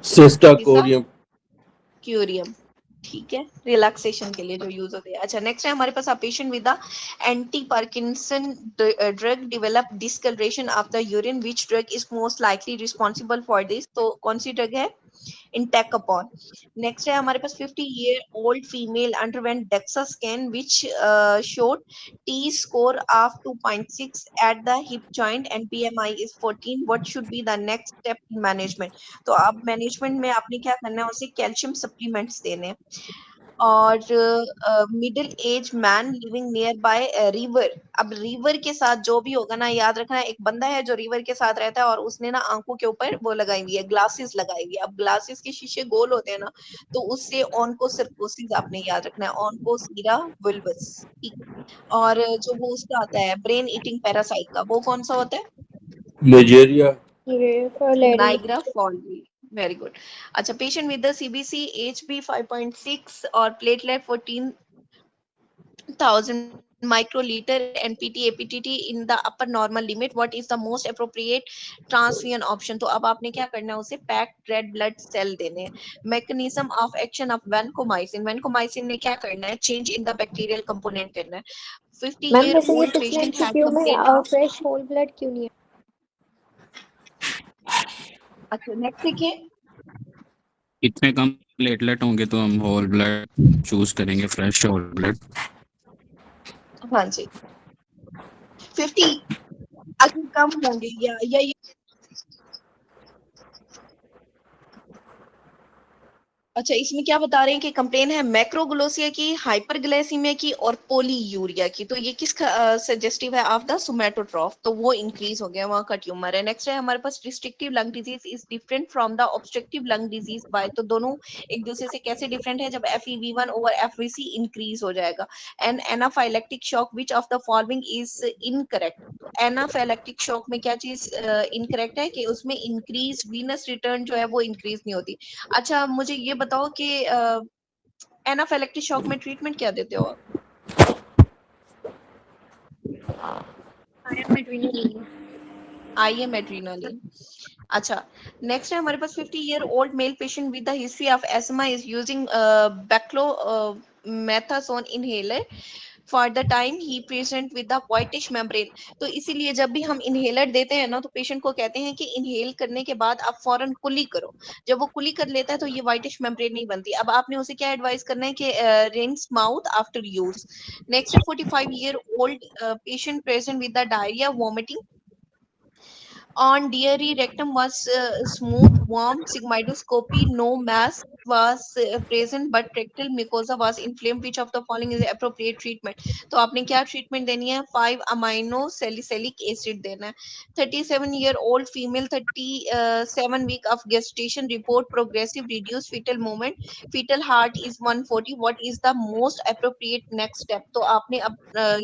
सिस्टा हिस्सा कोरियम। क्यूरियम, ठीक है, रिलैक्सेशन के लिए जो यूज होते हैं। अच्छा नेक्स्ट है हमारे पास, patient with the anti Parkinson drug develop discolouration of the urine, which drug is most likely responsible for this, तो कौन सी ड्रग है, इंटेकापॉन। नेक्स्ट है हमारे पास 50-year-old female underwent DEXA scan which showed T score of 2.6 at the hip joint and BMI is 14. What should be the next step in management? तो अब management में आपने क्या करना है, उसे कैल्शियम सप्लीमेंट्स देने हैं। और middle age man living near by river, अब रिवर के साथ जो भी होगा ना याद रखना, एक बंदा है जो रिवर के साथ रहता है और उसने ना आंखों के ऊपर वो लगाई हुई है, ग्लासेस लगाई हुई है। अब ग्लासेस के शीशे गोल होते हैं ना, तो उससे ऑनकोसर्कोसिस आपने याद रखना है, ऑनकोसीरा वुल्वस, ठीक है। और जो वो उसका आता है ब्रेन ईटिंग पैरासाइट का, वो कौन सा होता है, Nigeria. Niagara Falls, very good. अच्छा patient with the CBC Hb 5.6 और platelet 14,000 microliter NPT APTT in the upper normal limit, what is the most appropriate transfusion option? तो अब आपने क्या करना है, उसे पैक्ड रेड ब्लड सेल देने हैं। Mechanism of action of vancomycin, vancomycin ने क्या करना है, change in the bacterial component करना है। 50 मैम year वैसे ये old पिछले patient had एमसीक्यू में complaint of, fresh whole blood क्यों नहीं है? अच्छा नेक्स्ट देखिए, इतने कम प्लेटलेट होंगे तो हम होल ब्लड चूज करेंगे, फ्रेश होल ब्लड। हाँ जी 50 अगर कम होंगे या ये, अच्छा इसमें क्या बता रहे हैं कि कंप्लेन है मैक्रोग्लोसिया की, हाइपरग्लाइसीमिया की और पोलीयूरिया की, तो ये किसका सजेस्टिव है, ऑफ द सोमेटोट्रॉफ, तो वो इंक्रीज हो गया, वहां का ट्यूमर है। नेक्स्ट है हमारे पास, restrictive lung disease is different from the obstructive lung disease by, तो दोनों एक दूसरे से कैसे डिफरेंट है, जब FEV1 ओवर FVC इंक्रीज हो जाएगा। And anaphylactic shock, which of the following is incorrect, तो एनाफाइलेक्टिक शॉक में क्या चीज इनकरेक्ट है कि उसमें इंक्रीज वीनस रिटर्न जो है वो इंक्रीज नहीं होती। अच्छा मुझे ये बताओ कि एनाफिलेक्टिक शॉक में ट्रीटमेंट क्या देते हो आप, आयरन में एड्रेनालिन। IM adrenaline. अच्छा नेक्स्ट है हमारे पास, 50-year-old male patient with the history of asthma is using beclomethasone inhaler for the time he present with the whitish membrane, तो इसीलिए जब भी हम इनहेलर देते हैं ना तो पेशेंट को कहते हैं कि इनहेल करने के बाद आप फौरन कुली करो, जब वो कुली कर लेता है तो ये व्हाइटिश मेम्ब्रेन नहीं बनती। अब आपने उसे क्या एडवाइस करना है कि rinse mouth after use. Next है 45-year-old patient present with the diarrhea, vomiting on dairy, rectum was smooth, warm, sigmoidoscopy, no mass was present but rectal mucosa was inflamed, which of the following is appropriate treatment, तो आपने क्या treatment देनी है, 5 amino salicylic acid देना है। 37-year-old female, 37 week of gestation, report progressive reduced fetal movement, fetal heart is 140, what is the most appropriate next step, तो आपने अब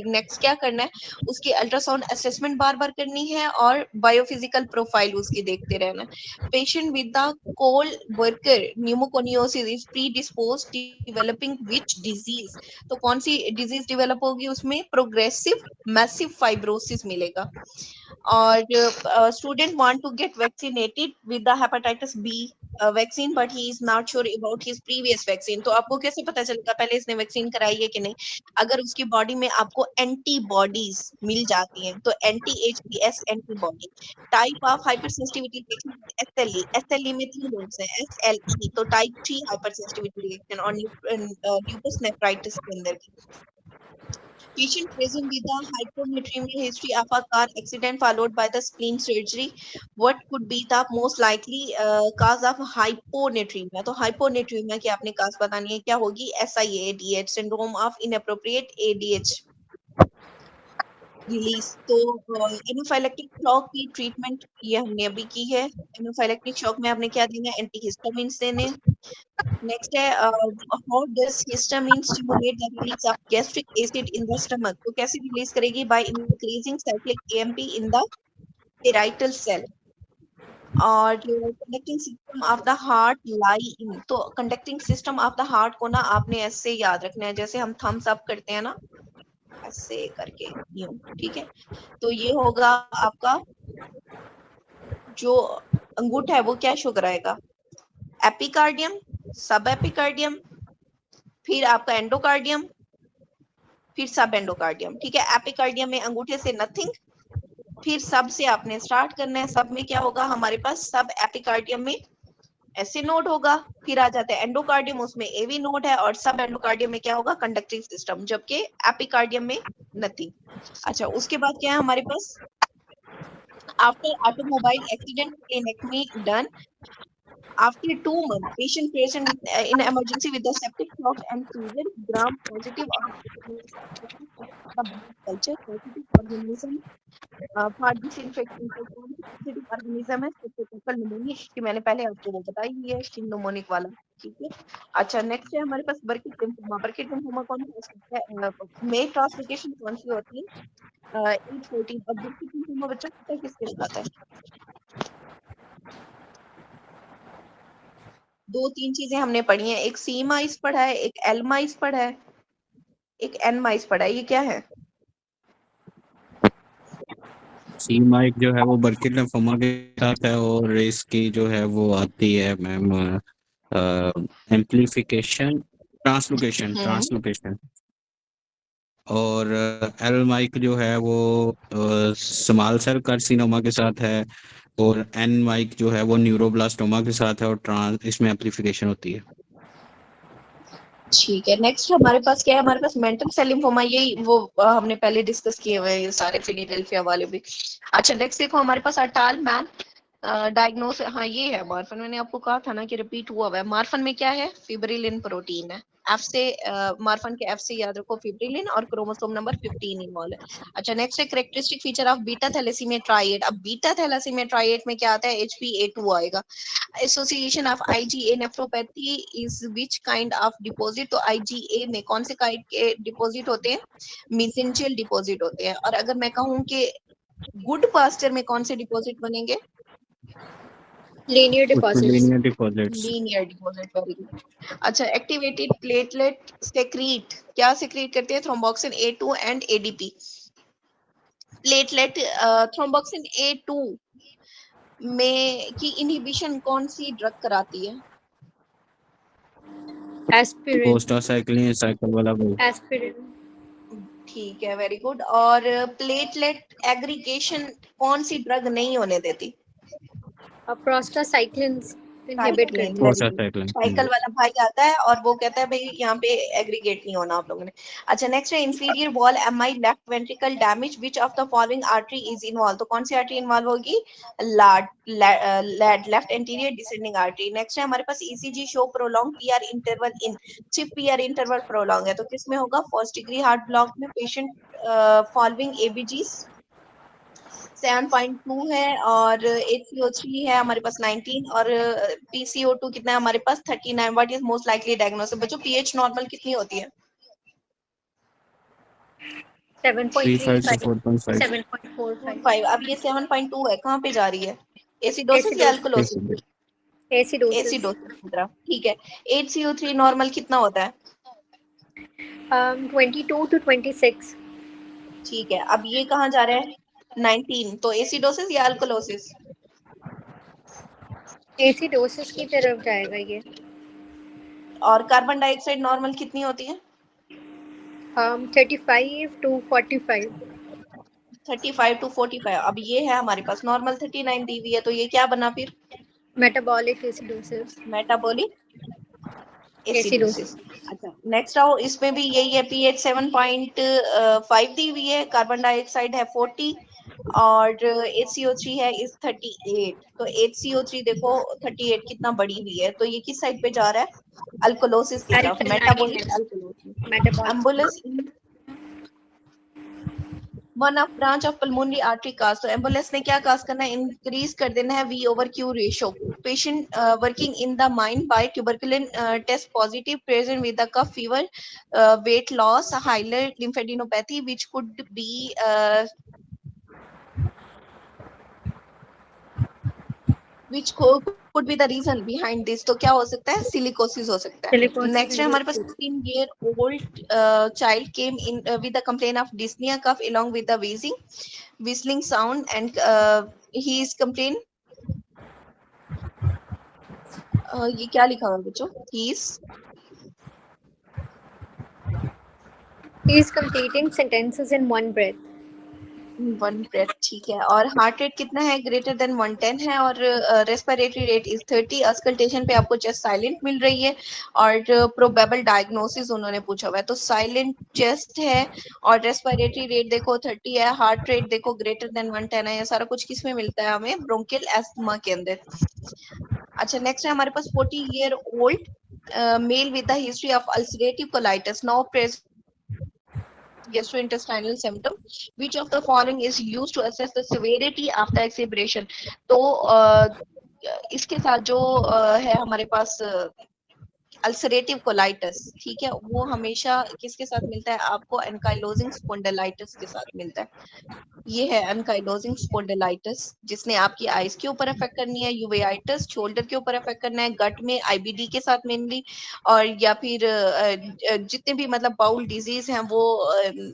नेक्स्ट क्या करना है, उसकी अल्ट्रासाउंड असेसमेंट बार बार करनी है और बायोफिजिकल प्रोफाइल उसकी देखते रहना है। Patient with the coal worker pneumoconiosis is predispose developing which disease, तो कौन सी डिजीज डेवलप होगी उसमें, प्रोग्रेसिव मैसिव फाइब्रोसिस मिलेगा। और student want to get vaccinated with the hepatitis B vaccine but he is not sure about his previous vaccine, तो आपको कैसे पता चलेगा पहले इसने वैक्सीन कराई है कि नहीं, अगर उसकी बॉडी में आपको एंटीबॉडीज मिल जाती हैं, तो anti HBs antibody. Type of hypersensitivity reaction, SLE में 3 रूट्स हैं, SLE, तो टाइप 3 हाइपर सेंसिटिविटी रिएक्शन और ल्यूपस नेफ्राइटिस के अंदर भी। Patient present with a hyponatremia history of a car accident followed by the spleen surgery. What could be the most likely cause of hyponatremia? तो hyponatremia की आपने cause बतानी है, क्या होगी? SIADH, syndrome of inappropriate ADH release. तो anaphylactic shock की treatment ये हमने अभी की है. एनाफाइलेक्टिक शॉक में आपने क्या देना है? एंटीहिस्टामिन्स देने. नेक्स्ट है how does histamine stimulate the release of gastric acid in the stomach. तो कैसे रिलीज करेगी? By increasing cyclic AMP in the parietal cell. और conducting system of the heart lie in. तो conducting system of the heart को ना आपने ऐसे याद रखना है, जैसे हम थम्स अप करते हैं ना, ऐसे करके यूं. ठीक है, तो ये होगा आपका जो अंगूठा है वो क्या शो कराएगा? एपिकार्डियम, सब एपिकार्डियम, फिर आपका एंडोकार्डियम, फिर सब एंडोकार्डियम. ठीक है, एपिकार्डियम में अंगूठे से नथिंग, फिर सब से आपने स्टार्ट करना है. सब में क्या होगा हमारे पास? सब एपिकार्डियम में ऐसे नोड होगा, फिर आ जाता है एंडोकार्डियम, उसमें एवी नोड है, और सब एंडोकार्डियम में क्या होगा? कंडक्टिंग सिस्टम, जबकि एपिकार्डियम में नथिंग. अच्छा, उसके बाद क्या है हमारे पास? After automobile accident splenectomy done. After 2 months, patient present in emergency with the septic shock and seizure, gram positive culture, positive organism for disinfection. Positive organism है streptococcal pneumonia, कि मैंने पहले आपको वो बताई ही है, pneumonic वाला. ठीक है. अच्छा, नेक्स्ट है हमारे पास बर्किट लिम्फोमा. बर्किट लिम्फोमा कौन सा है? में ट्रांसलोकेशन कौन सी होती है? 814. अब बर्किट लिम्फोमा बच्चा पता है किसके साथ है? 2-3 चीजें हमने पढ़ी हैं. एक सी माइस पढ़ा है, एक एल माइस पढ़ा है, एक एन माइस पढ़ा है. ये क्या है? सी माइक जो है वो बर्किट लिम्फोमा के साथ है, और इसकी जो है वो आती है मैम एम्प्लीफिकेशन, ट्रांसलोकेशन. और एल माइक जो है वो स्मॉल सेल कार्सिनोमा के साथ है, और एन माइक जो है वो न्यूरोब्लास्टोमा के साथ है, और इसमें एम्प्लीफिकेशन होती है. ठीक है, नेक्स्ट हमारे पास क्या है? हमारे पास मेंटल सेल लिम्फोमा. ये वो हमने पहले डिस्कस किए हुए हैं ये सारे फिलाडेल्फिया वाले भी. अच्छा, नेक्स्ट देखो हमारे पास अटाल मैन डायग्नोस. हाँ, ये है मार्फन. मैंने आपको कहा था ना कि रिपीट हुआ है. मार्फन में क्या है? फिब्रिलिन प्रोटीन है. एफ से मार्फन के एफ से याद रखो फिब्रिलिन, और क्रोमोसोम नंबर 15 इन्वॉल्व है. अच्छा, नेक्स्ट है characteristic feature of beta thalassaemia triad. अब बीटा थैलेसीमिया ट्राइएड में क्या आता है? HPA2 आएगा. Association of IgA nephropathy is which kind of deposit. तो IgA में कौन से काइंड के डिपॉजिट होते हैं? मेसेंचियल डिपॉजिट होते हैं. और अगर मैं कहूं कि गुड पास्चर में कौन से डिपॉजिट बनेंगे? Linear deposits. Linear deposits. Linear deposit. Very good. अच्छा, एक्टिवेटेड प्लेटलेट सेक्रीट. क्या सेक्रीट करते हैं? Thromboxane A2 and ADP. Platelet thromboxane A2 में की इनहिबिशन कौन सी ड्रग कराती है? एस्पिरिन. कोस्टासाइक्लिन साइकिल वाला बोल. एस्पिरिन. ठीक है, वेरी गुड. और प्लेटलेट एग्रीगेशन कौन सी ड्रग नहीं होने देती? प्रोस्टासाइक्लिन्स इनहिबिट साइक्लिन. करते हैं. कोस्टासाइक्लिन. साइकिल वाला भाई आता है और वो कहता है भाई यहाँ पे एग्रीगेट नहीं होना आप लोगों ने. अच्छा, नेक्स्ट है inferior wall MI left ventricle damage. Which of the following artery is involve. तो कौन सी आर्टरी इन्वॉल्व होगी? Left anterior descending artery. Next है हमारे पास ECG show prolong PR interval इन. सिर्फ PR इंटरवल प्रोलॉन्ग है तो किस में होगा? फर्स्ट डिग्री हार्ट ब्लॉक में. पेशेंट फॉलोइंग ABGs 7.2 है, और HCO3 है हमारे पास 19, और PCO2 कितना है हमारे पास? 39. What is most likely diagnosis. बच्चों pH नॉर्मल कितनी होती है? 3.5 to 7.35. 4.5. 7.45. 5. अब ये 7.2 है, कहाँ पे जा रही है? एसिडोसिस या अल्कलोसिस? एसिडोसिस. एसिडोसिस की तरफ. ठीक है, HCO3 नॉर्मल कितना होता है? 22 to 26. ठीक है, अब ये कहाँ जा रहा है? 19. तो एसिडोसिस या अल्कलोसिस? एसिडोसिस की तरफ जाएगा ये. और कार्बन डाइऑक्साइड नॉर्मल कितनी होती है? 35 to 45. 35 to 45. अब ये है हमारे पास नॉर्मल 39 दी हुई है, तो ये क्या बना फिर? Metabolic acidosis. Metabolic acidosis. अच्छा नेक्स्ट आओ, इसमें भी यही है, पीएच 7.5 दी हुई है, कार्बन डाइऑक्साइड है 40 और HCO3 है इस 38। तो HCO3 देखो 38 कितना बड़ी हुई है, तो ये किस साइड पे जा रहा है, अल्कोलोसिस की तरफ, metabolic alkalosis. Embolism one of branch of pulmonary artery cause, तो एम्बुलेंस ने क्या कास्ट करना है, इंक्रीज कर देना है V/Q ratio. Patient working in the mind by tuberculin test positive, present with the cough fever, weight loss, hilar lymphadenopathy which could be which could be the reason behind this, तो क्या हो सकता है, silicosis हो सकता है। Next है हमारे पास 15-year-old child came in with a complaint of dyspnea cough along with the whistling sound and he is complain ये क्या लिखा हुआ है बच्चों, he is completing sentences in one breath. One breath, ठीक है। और हार्ट रेट कितना है, ग्रेटर देन 110 है, और रेस्पिरेटरी रेट इज 30। अस्कल्टेशन पे आपको चेस्ट साइलेंट मिल रही है, और प्रोबेबल डायग्नोसिस उन्होंने पूछा हुआ है, तो साइलेंट चेस्ट है, और रेस्पिरेटरी रेट देखो 30 है, हार्ट रेट देखो ग्रेटर देन 110 है। ये सारा कुछ किस में मिलता है हमें, ब्रोंकियल एस्थमा के अंदर। अच्छा नेक्स्ट है हमारे पास 40-year-old mail with the history of ulcerative colitis, now present gastrointestinal symptom, which of the following is used to assess the severity of the exacerbation। तो इसके साथ जो है हमारे पास अल्सरेटिव कोलाइटिस, ठीक है, वो हमेशा किसके साथ मिलता है आपको, एनकाइलोजिंग स्पॉन्डिलाइटिस के साथ मिलता है। ये है एनकाइलोजिंग स्पॉन्डिलाइटिस, जिसने आपकी आइज के ऊपर अफेक्ट करनी है, यूवेआइटिस शोल्डर के ऊपर अफेक्ट करना है, गट में आईबीडी के साथ मेनली, और या फिर जितने भी मतलब बाउल डिजीज हैं वो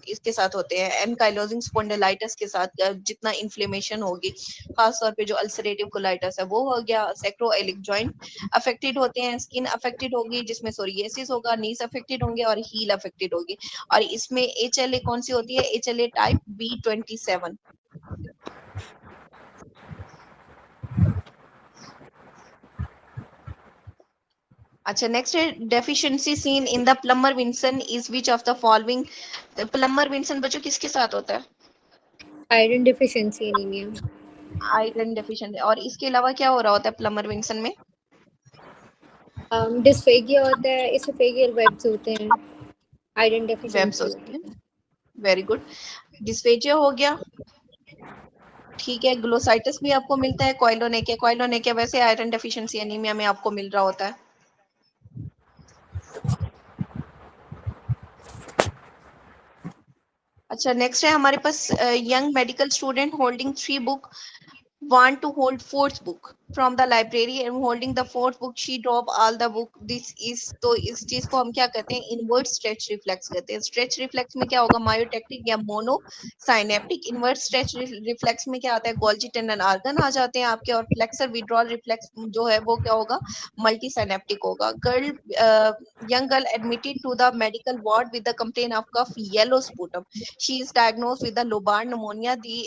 इसके साथ होते हैं, एनकाइलोजिंग स्पॉन्डिलाइटिस के साथ जितना इन्फ्लेमेशन होगी, खास तौर पे जो अल्सरेटिव कोलाइटिस है वो हो गया। सैक्रोइलिक जॉइंट अफेक्टेड होते हैं, स्किन अफेक्टेड होगी जिसमें सोरियासिस होगा, नीस अफेक्टेड होंगे और हील अफेक्टेड होगी। और इसमें HLA कौन सी होती है, HLA टाइप B27। अच्छा नेक्स्ट है, deficiency seen in the Plummer Vinson is which of the following. Plummer Vinson बच्चों किसके साथ होता है, Iron deficiency anemia. Iron deficiency. और इसके अलावा क्या हो रहा होता है प्लमर विंसन में, Dysphagia होता है, esophageal webs होते हैं, iron वेब्स deficiency होती है। वेरी गुड, डिस्फेजिया हो गया, ठीक है। ग्लोसाइटिस भी आपको मिलता है, कॉइलोनेकिया वैसे आयरन डेफिशिएंसी एनीमिया में आपको मिल रहा होता है। अच्छा नेक्स्ट है हमारे पास, young medical student holding 3 book want to hold fourth book from the library and holding the fourth book she drop all the book, this is, तो इस चीज को हम क्या कहते हैं, इनवर्ट स्ट्रेच रिफ्लेक्स कहते हैं। स्ट्रेच रिफ्लेक्स में क्या होगा, मायोटेक्टिक या mono synaptic. Invert stretch reflex में क्या आता है, गोल्जी टेंडन आर्गन आ जाते हैं आपके, और फ्लेक्सर विड्रॉल रिफ्लेक्स जो है वो क्या होगा, मल्टी साइनेप्टिक होगा। Young girl admitted to the medical ward with the complain of cough yellow sputum, she is diagnosed with the lobar pneumonia, the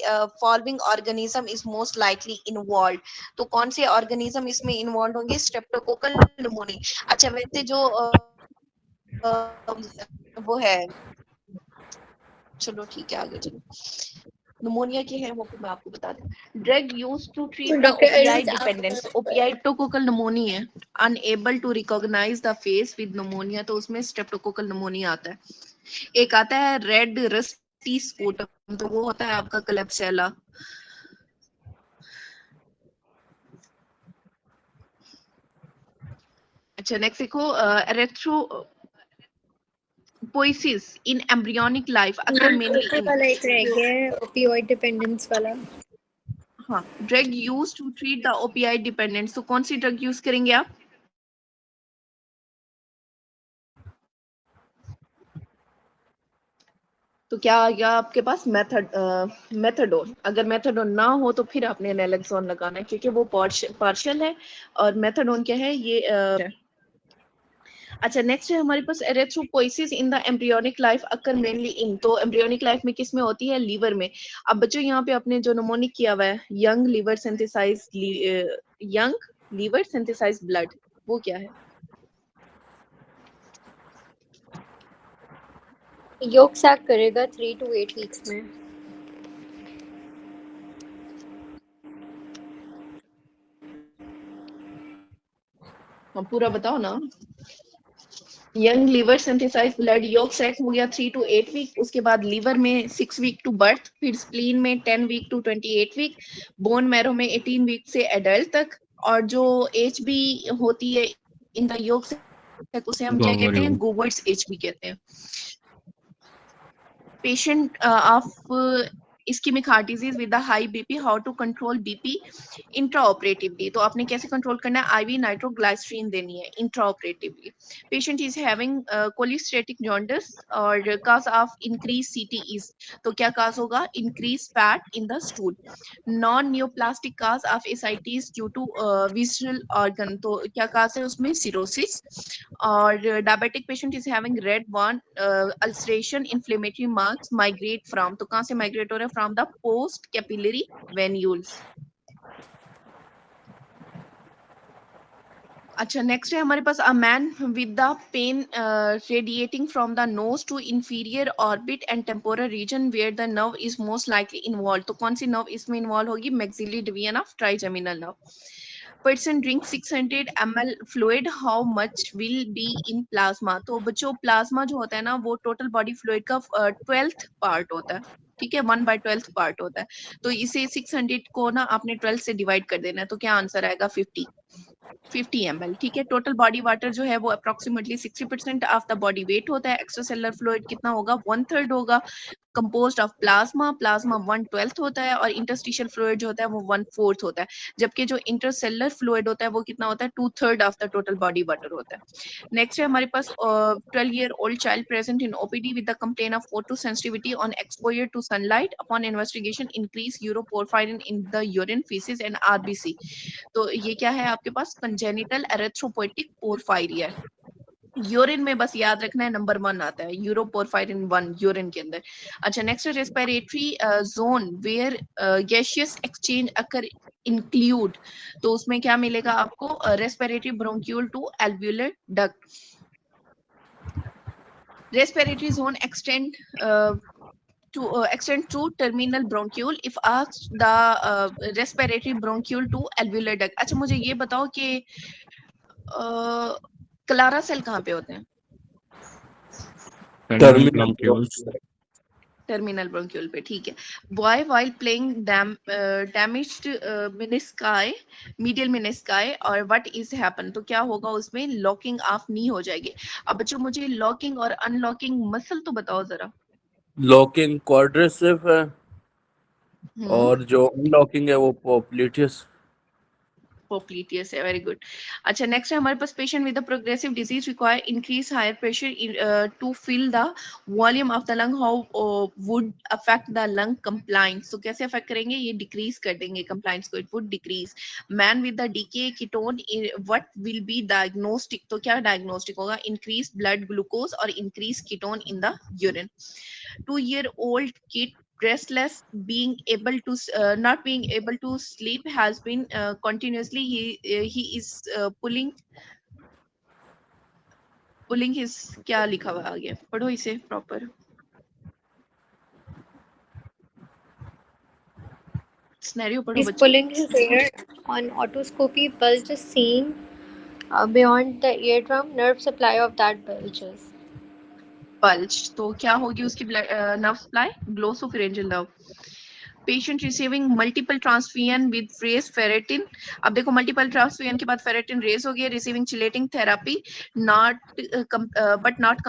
following organism is most likely involved। तो कौन से organism इसमें involve होंगे, streptococcal pneumonia. अच्छा वैसे जो वो है, चलो ठीक है आगे चलो, निमोनिया के हैं वो मैं आपको बता दूं। Drug use to treat the Dr. Opioid Arvind, dependence, opioid streptococcal pneumonia है, unable to recognise the face with pneumonia, तो उसमें स्ट्रेप्टोकोकल निमोनिया आता है। एक आता है रेड रस्टी स्पूटम, तो वो होता है आपका क्लेब्सियला। अच्छा नेक्स्ट देखो, erythropoiesis in embryonic life occur mainly in, वाला एक रह गया है, opioid dependence वाला। हाँ, drug use to treat the opioid dependence, तो कौन सी ड्रग यूज करेंगे आप, तो क्या आ गया आपके पास, मेथाडोन। अगर मेथाडोन ना हो तो फिर आपने नैलेक्सोन लगाना है, क्योंकि वो पार्शियल है, और मेथाडोन क्या है ये अच्छा नेक्स्ट है हमारे पास, erythropoiesis in the embryonic life occur mainly in, तो एम्ब्रियोनिक लाइफ में किस में होती है, लीवर में। अब बच्चों यहाँ पे आपने जो निमोनिक किया हुआ है, यंग लीवर सिंथेसाइज ब्लड, वो क्या है, योग सैक करेगा 3 to 8 वीक्स में। हम पूरा बताओ ना। यंग लिवर सिंथेसाइज ब्लड योग सेट हो गया 3 to 8 वीक, उसके बाद लीवर में 6 वीक टू बर्थ, फिर स्प्लीन में 10 week to 28 week, bone marrow में 18 वीक से एडल्ट तक, और जो एच बी होती है इन द योग सेट उसे हम क्या कहते हैं, गोवर्ट्स एच बी कहते हैं। patient of ischemic heart disease with the high BP, how to control BP intraoperatively। तो आपने कैसे कंट्रोल करना है, IV नाइट्रोग्लाइसरीन देनी है intraoperatively। Patient is having cholestatic jaundice और cause of increased CTEs, तो क्या cause होगा, increased fat in the stool। Non-neoplastic cause of ascites due to visceral organ, तो क्या cause है उसमें, cirrhosis। और diabetic patient is having red one ulceration inflammatory marks migrate from, तो कहाँ से migrate हो रहा है, from the post capillary venules। अच्छा नेक्स्ट है हमारे पास, a man with the pain radiating from the nose to inferior orbit and temporal region where the nerve is most likely involve, तो कौन सी नर्व इसमें इन्वॉल्व होगी, maxillary division of trigeminal nerve. Person drink 600 ml fluid, how much will be in plasma, तो बच्चों plasma जो होता है ना वो टोटल बॉडी फ्लूइड का 12th पार्ट होता है, ठीक है, 1/12 पार्ट होता है। तो इसे 600 को ना आपने 12 से डिवाइड कर देना है, तो क्या आंसर आएगा, 50 ml, ठीक है। टोटल बॉडी वाटर जो है वो approximately 60% of the body weight होता है। एक्स्ट्रा सेलुलर फ्लूइड कितना होगा, 1/3 होगा, कंपोज्ड ऑफ प्लाज्मा, प्लाज्मा 1/12 होता है, और इंटरस्टिशियल फ्लूइड जो होता है वो 1/4 होता है, जबकि जो इंटरसेलुलर फ्लूइड होता है वो कितना होता है, 2/3 of the total body water होता है। नेक्स्ट है हमारे पास 12-year-old child present in OPD with the complaint of photosensitivity on exposure to sunlight, upon investigation increase uroporphyrin in the urine, feces and RBC, तो ये क्या है आपके पास, कंजेनिटल एरिथ्रोपोइटिक पोरफायरिया। यूरिन में बस याद रखना है नंबर 1 आता है, यूरोपोरफायरिन 1 यूरिन के अंदर। अच्छा नेक्स्ट है respiratory zone where gaseous exchange occur include, तो उसमें क्या मिलेगा आपको, respiratory bronchiole to alveolar duct. Respiratory zone extend extend to terminal bronchiole if asked the respiratory bronchiole to alveolar duct। अच्छा मुझे ये बताओ कि क्लारा सेल कहाँ पे होते हैं, टर्मिनल ब्रोंक्यूल पे, ठीक है। Boy while playing damaged menisci, medial menisci, और व्हाट इज हैपन, तो क्या होगा उसमें, लॉकिंग ऑफ नी हो जाएगी। अब बच्चों मुझे लॉकिंग और अनलॉकिंग मसल तो बताओ जरा। लॉकिंग क्वाड्रिसेप है और जो अनलॉकिंग है वो पोप्लिटियस। पोप्लिटियस है, वेरी गुड। अच्छा नेक्स्ट है हमारे पास, patient with progressive disease require increase higher pressure to fill the volume of the lung, how would affect the lung compliance, तो कैसे अफेक्ट करेंगे, ये डिक्रीज कर देंगे कंप्लायंस को, it would decrease. Man with the DK ketone, what will be diagnostic, तो क्या diagnostic होगा, इंक्रीज ब्लड ग्लूकोज और increase ketone in the urine. 2-year-old kid restless, being able to not being able to sleep, has been continuously he is pulling his, क्या लिखा हुआ आगे, पढ़ो इसे प्रॉपर, सिनेरियो पढ़ो He's बच्चों। pulling his hair. On otoscopy, bulge is seen beyond the eardrum. Nerve supply of that bulges. पल्ज, तो क्या होगी उसकी nerve supply, glossopharyngeal nerve. Patient receiving multiple transfusion with raise ferritin, अब देखो मल्टीपल ट्रांसफ्यूजन के बाद फेरेटिन रेज हो गया, receiving chelating therapy, not but not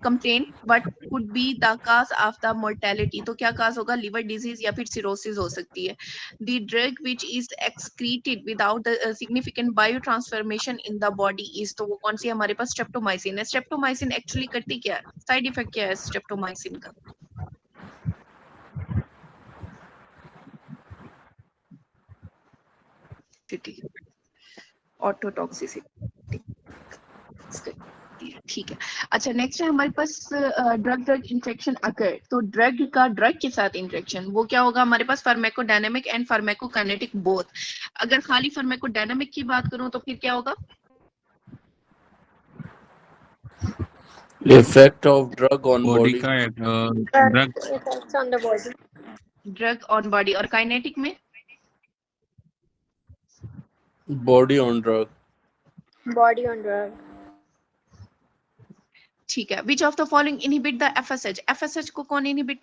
complaint, but could be the cause of the mortality, तो क्या काज होगा, लिवर डिजीज या फिर सिरोसिस हो सकती है। The drug which is excreted without the significant bio transformation in the body is, तो वो कौन सी है हमारे पास, स्ट्रेप्टोमाइसिन है। स्ट्रेप्टोमाइसिन एक्चुअली करती क्या है, साइड इफेक्ट क्या है स्ट्रेप्टोमाइसिन का, ऑटोटॉक्सिसिटी, ठीक है। अच्छा नेक्स्ट है हमारे पास ड्रग इंटरेक्शन अकर, तो ड्रग का ड्रग के साथ इंटरेक्शन, वो क्या होगा हमारे पास, फार्माकोडायनेमिक एंड फार्माकोकाइनेटिक बोथ। अगर खाली फार्माकोडायनेमिक की बात करूं तो फिर क्या होगा, Effect of drug on body body. का Drug drug effects on the body. Drug on body. और काइनेटिक में Body on drug. Body on drug. ठीक है। विच of the following inhibit the FSH? FSH को कौन inhibit,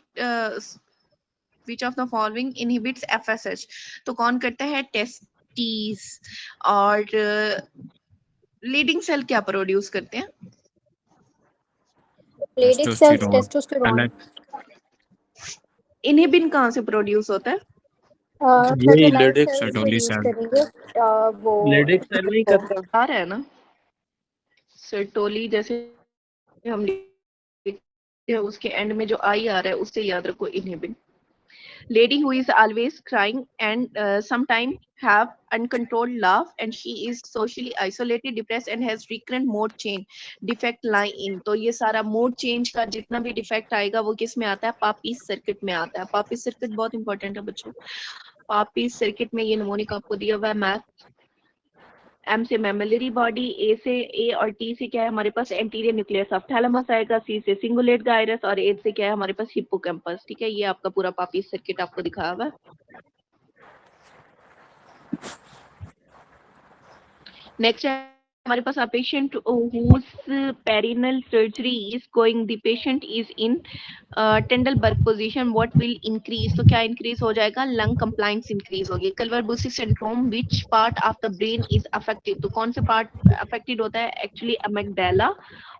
which of the following inhibits FSH? तो कौन करता है? टेस्टिस। और लीडिंग सेल क्या प्रोड्यूस करते हैं? Leydig cells testosterone testosterone. Inhibin कहाँ से प्रोड्यूस होता है? यही Fertilized Leydig cells Sertoli produce cell करेंगे वो लेडिक सेल नहीं करता। आ रहा है ना सर्टोली, जैसे हम लिखते हैं उसके एंड में जो आई आ रहा है उससे याद रखो inhibin. Lady who is always crying and sometimes have uncontrolled laugh and she is socially isolated, depressed and has recurrent mood change defect lie in। तो ये सारा mood change का जितना भी डिफेक्ट आएगा वो किस में आता है? पापीज सर्किट में आता है। पापीज सर्किट बहुत इंपॉर्टेंट है बच्चों। पापीज सर्किट में ये निमोनिक आपको दिया हुआ है मैथ। एम से मैमेलरी बॉडी, ए और टी से क्या है हमारे पास? एंटीरियर न्यूक्लियस ऑफ थैलेमस आएगा, सी से सिंगुलेट गायरस और एच से क्या है हमारे पास? हिप्पोकैम्पस। ठीक है, ये आपका पूरा पापी सर्किट आपको दिखाया हुआ है। नेक्स्ट है हमारे पास patient whose perineal surgery is going, the patient is in Trendelenburg position, what will increase? तो क्या इंक्रीज हो जाएगा? लंग कंप्लाइंस इंक्रीज होगी। कल्वर-बुशी syndrome, which part of the brain is affected? तो कौन से पार्ट अफेक्टेड होता है? एक्चुअली अमेगडाला।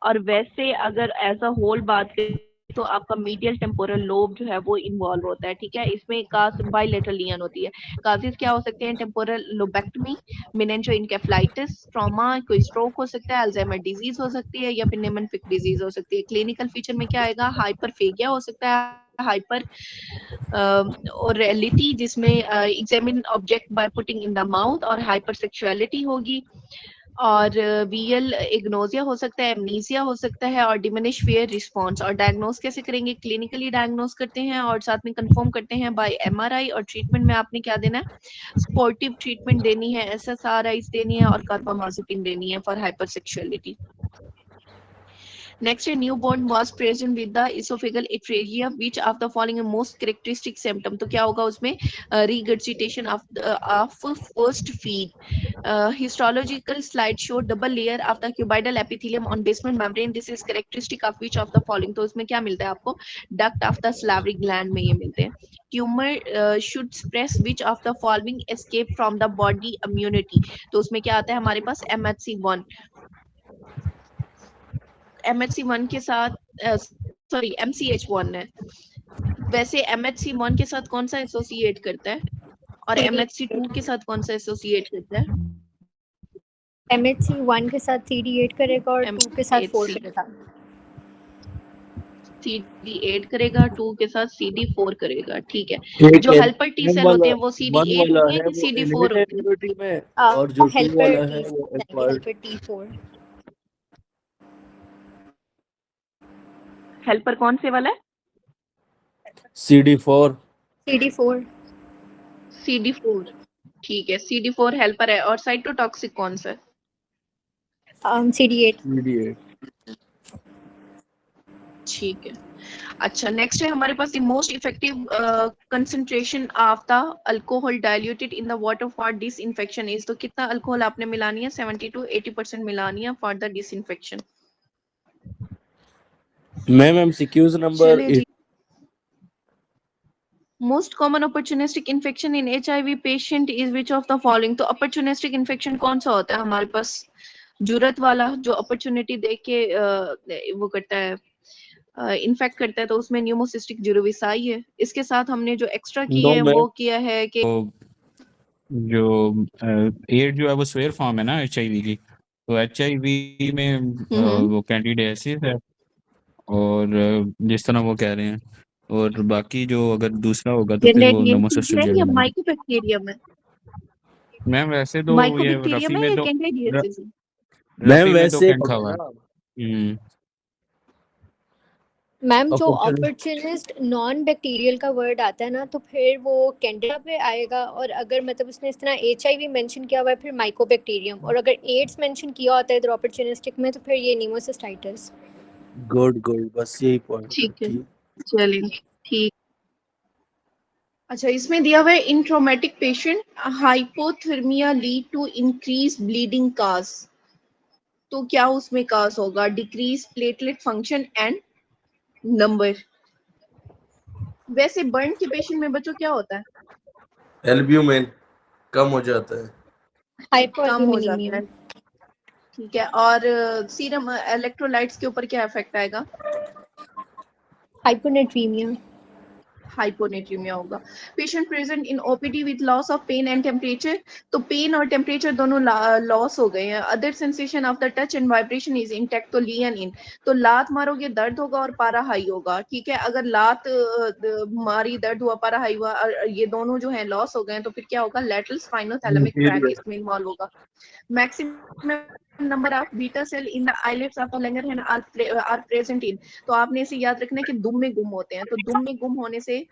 और वैसे अगर एज अ होल बात करें तो आपका मीडियल टेम्पोरल लोब जो है वो इन्वॉल्व होता है। ठीक है, इसमें काज बाइलेटरल लियन होती है। काजेस क्या हो सकते हैं? टेम्पोरल लोबेक्टमी, मेनिंजोइनकेफ्लाइटिस, ट्रॉमा, कोई स्ट्रोक हो सकता है, अल्जाइमर डिजीज हो सकती है या फिर निमोनिक डिजीज हो सकती है। क्लिनिकल फीचर में क्या आएगा? हाइपरफेगिया हो सकता है, हाइपर ओरेलिटी जिसमें examine object by putting in the mouth, और हाइपरसेक्सुअलिटी होगी, और वीएल इग्नोजिया हो सकता है, एमनीसिया हो सकता है, और डिमिनिश फेयर रिस्पॉन्स। और डायग्नोस कैसे करेंगे? क्लिनिकली डायग्नोस करते हैं और साथ में कंफर्म करते हैं बाय एमआरआई। और ट्रीटमेंट में आपने क्या देना है? सपोर्टिव ट्रीटमेंट देनी है, एसएसआरआईज देनी है और कार्बामाजेपिन देनी है for hypersexuality. Next, a newborn was present with the esophageal atresia. Which of the following is most characteristic symptom? तो क्या होगा उसमें? Regurgitation of first feed. Histological slide show double layer of the cuboidal epithelium on basement membrane. This is characteristic of which of the following? तो उसमें क्या मिलता है आपको? Duct of the salivary gland में ये मिलते हैं। Tumor should suppress which of the following escape from the body immunity? तो उसमें क्या आता है हमारे पास? MHC1। MHC1 के साथ सॉरी MCH1 है। वैसे MHC1 के साथ कौन सा एसोसिएट करता है और MHC2 के साथ कौन सा एसोसिएट करता है? MHC1 के साथ CD8 करेगा और 2 के साथ 4 करेगा। CD8 करेगा, 2 के साथ CD4 करेगा। ठीक है, जो हेल्पर टी सेल होते हैं वो CD8 होते हैं कि CD4 होते हैं? इम्यूनिटी में, और जो 2 वाला है वो एक्वायर्ड। Helper T4। हेल्पर कौन से वाला है? CD4। CD4। ठीक है, CD4 हेल्पर है। और साइटोटॉक्सिक कौन सा है? CD8। ठीक है। अच्छा, नेक्स्ट है हमारे पास the most effective concentration of the alcohol diluted in the water for disinfection is. तो कितना अल्कोहल आपने मिलानी है? 70 to 80% मिलानी है for the disinfection. Ma'am MCQs number most common opportunistic infection in HIV patient is which of the following? तो opportunistic infection कौन सा होता है हमारे पास? जुरत वाला, जो अपॉर्चुनिटी देख के वो करता है, इन्फेक्ट करता है, तो उसमें न्यूमोसिस्टिक जुरोविसाई है। इसके साथ हमने जो एक्स्ट्रा किया है वो किया है कि जो एड जो है वो स्वेयर फॉर्म है ना HIV की, तो HIV में वो कैंडिडियासिस है, और जिस तरह वो कह रहे हैं, और बाकी जो अगर दूसरा होगा तो फिर वो नोमोसिस्टिक या माइकोबैक्टीरियम है? मैम वैसे तो ये माइकोबैक्टीरियम रफी है में या तो कैंडिडियासिस है? मैम रफी में तो वैसे लिखा हुआ है। मैम जो अपॉर्चुनिस्ट नॉन बैक्टीरियल का वर्ड आता है ना, तो फिर वो कैंडिडा पे आएगा, और अगर मतलब उसने इस तरह HIV मेंशन किया हुआ है फिर माइकोबैक्टीरियम, और अगर एड्स मेंशन किया होता है इधर अपॉर्चुनिस्टिक में तो फिर ये निमोसिस्टाइटिस। गुड बस यही पॉइंट ठीक है, ठीक। चलिए ठीक। अच्छा, इसमें दिया हुआ है in traumatic patient hypothermia lead to increase bleeding cause. तो क्या उसमें काज होगा? Decrease platelet function and number. वैसे बर्न के पेशेंट में बच्चों क्या होता है? एल्ब्यूमिन कम हो जाता है। कम हो हाइपोएल्ब्यूमिनेमिया। जाता है, ठीक है। और सीरम इलेक्ट्रोलाइट्स के ऊपर क्या इफेक्ट आएगा? हाइपोनेट्रीमिया। हाइपोनेट्रीमिया होगा। Patient present in OPD with loss of pain and temperature. तो पेन और टेम्परेचर दोनों लॉस हो गए हैं। Other sensation of the touch and vibration is intact, तो लियन इन। तो लात मारोगे दर्द होगा और पारा हाई होगा, ठीक है। अगर लात मारी दर्द हुआ पारा हाई हुआ और ये दोनों जो है लॉस हो गए तो फिर क्या होगा? लैटरल स्पाइनोथैलेमिक ट्रैक्ट इसमें इन्वॉल्व होगा। Maximum number of beta cell in the islets of the Langerhans are present in. तो आपने इसे याद रखना है कि दुम में गुम होते हैं। तो दुम में गुम होने से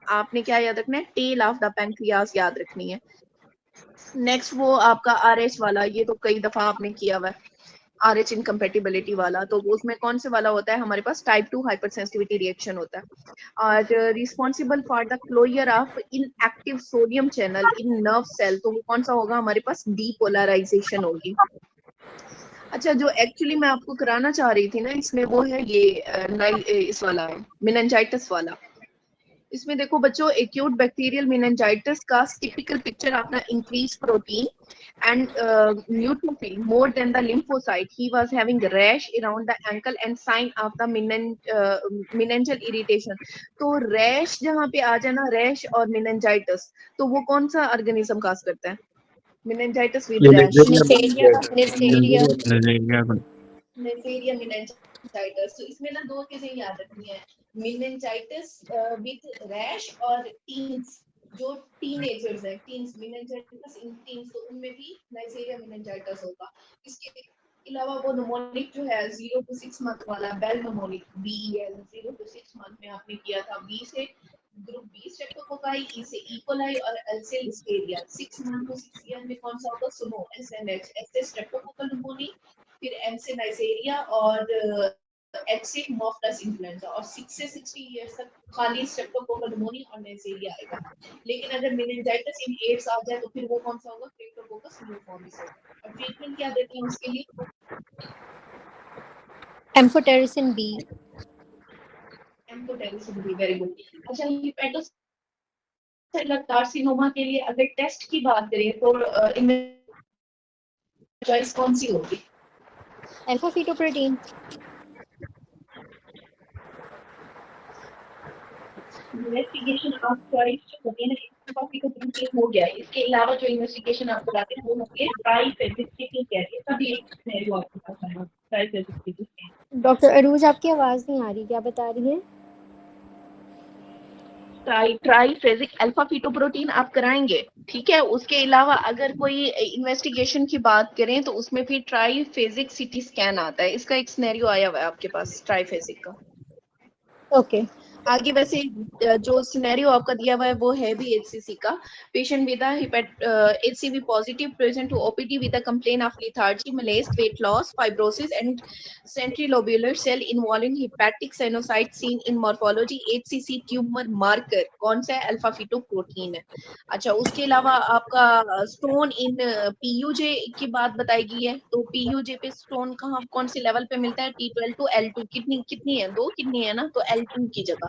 आपने क्या याद रखना है? टेल ऑफ द पैंक्रियास याद रखनी है। नेक्स्ट वो आपका आरएच वाला, ये तो कई दफा आपने किया हुआ है, आरएच इनकम्पेटिबिलिटी वाला। तो उसमें कौन से वाला होता है? हमारे पास टाइप 2 हाइपरसेंसिटिविटी रिएक्शन होता है। और responsible for the closure of inactive sodium channel in nerve cell, तो वो कौन सा होगा? हमारे पास डीपोलराइजेशन होगी। अच्छा, जो एक्चुअली मैं आपको कराना चाह रही थी ना इसमें, वो है ये इस वाला मेनिंजाइटिस वाला। इसमें देखो बच्चों, एक्यूट बैक्टीरियल मेनिंजाइटिस का टिपिकल पिक्चर अपना increase protein and neutrophil more than the lymphocyte. He was having rash around the ankle and sign of the meningeal irritation. तो रैश जहाँ पे आ जाए ना, रैश और meningitis, तो वो कौन सा ऑर्गेनिज्म काज करता है? meningitis with rash, Neisseria Neisseria. Neisseria meningitis। तो इसमें ना दो चीजें याद रखनी है, meningitis with rash और टीन्स, जो टीनेजर्स हैं, टीन्स, meningitis in teens, तो उनमें भी neisseria meningitis होगा। इसके अलावा वो निमोनिक जो है 0 to 6 मंथ वाला BEL mnemonic, BEL 0 to 6 month में आपने किया था। बी से ग्रुप बी स्ट्रेप्टोकोकाई, ई से इकोलाई और एल से लिस्टेरिया। 6 मंथ टू 6 ईयर में कौन सा होगा? सुनो, SNH, एस से स्ट्रेप्टोकोकल निमोनी, फिर एम से नाइजेरिया और एच से मोफ्लस इन्फ्लुएंजा। और 6 से 60 इयर्स तक खाली स्ट्रेप्टोकोकल निमोनिया और नाइजेरिया आएगा। लेकिन अगर मेनिंजाइटिस इन एड्स आ जाए तो फिर वो कौन सा होगा? क्रिप्टोकोकस न्यूमोनिस होगा। और ट्रीटमेंट क्या देते हैं उसके लिए? Amphotericin B. Amphotericin B, very good. अच्छा, हेपेटोसेलुलर कार्सिनोमा के लिए अगर टेस्ट की बात करें तो इनमें चॉइस कौन सी होगी? Alpha fetoprotein. Investigation of choice जो होती है ना, कॉपी को प्रोटीन हो गया। इसके अलावा जो इन्वेस्टिगेशन आप कराते हैं वो होती है ट्राइफेजिक कहती है। तभी एक सिनेरियो आपके पास आएगा, ट्राइफेजिक। डॉक्टर अरूज आपकी आवाज नहीं आ रही, क्या बता रही हैं? ट्राइफेजिक अल्फा फीटोप्रोटीन आप कराएंगे, ठीक है। उसके अलावा अगर कोई इन्वेस्टिगेशन की बात करें तो उसमें भी ट्राइफेजिक सीटी स्कैन आता है। इसका एक सिनेरियो आया हुआ है आपके पास ट्राइफेजिक का। ओके। आगे वैसे जो सिनेरियो आपका दिया हुआ है वो है भी HCC का। Patient with HCV positive present to OPD with a complain of lethargy, malaise, weight loss, fibrosis and centrilobular cell involving hepatic sinusoid seen in morphology, HCC tumour marker कौन सा है? अल्फा फीटोप्रोटीन है। अच्छा, उसके अलावा आपका stone in PUJ की बात बताई गई है। तो PUJ पे स्टोन कहाँ कौन से लेवल पे मिलता है? T12 to L2। कितनी है? 2 कितनी है ना, तो L2 की जगह।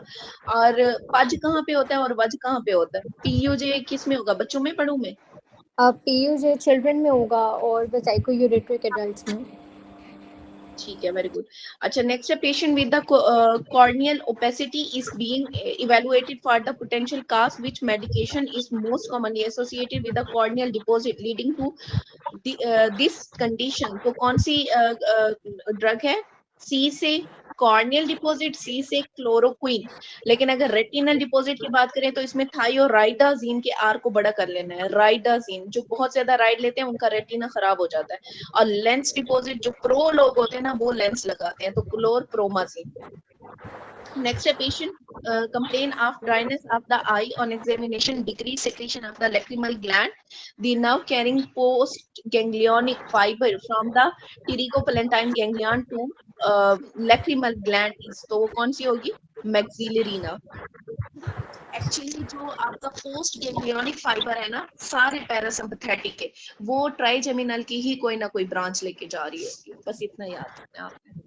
और पज कहाँ पे होता है और वज कहाँ पे होता है? PUJ किस में होगा? बच्चों में, बड़ों में? PUJ चिल्ड्रन में होगा और वेसाइकोयूरेट्रिक एडल्ट्स में। ठीक है, वेरी गुड। अच्छा, नेक्स्ट है patient with the corneal opacity is being evaluated for the potential cause, which medication is most commonly associated with the corneal deposit leading to this condition. तो कौन सी ड्रग है? सी से corneal deposit, सी से chloroquine. लेकिन अगर retinal deposit की बात करें तो इसमें थायोराइडाजीन के आर को बड़ा कर लेना है। राइडाजीन, जो बहुत ज्यादा राइड लेते हैं उनका रेटिना खराब हो जाता है। और लेंस डिपॉजिट, जो प्रो लोग होते हैं ना वो लेंस लगाते हैं, तो chlorpromazine. Next, a patient complain of dryness of the eye on examination, decreased secretion of the lacrimal gland, the nerve carrying post ganglionic fiber from the pterygopalatine ganglion to lacrimal gland is, तो वो कौन सी होगी? Maxillary nerve. Actually जो आपका post ganglionic fibre है ना, सारे parasympathetic के, वो ट्राइजेमिनल की ही कोई ना कोई ब्रांच लेके जा रही होती है, बस इतना याद रखना है आपने।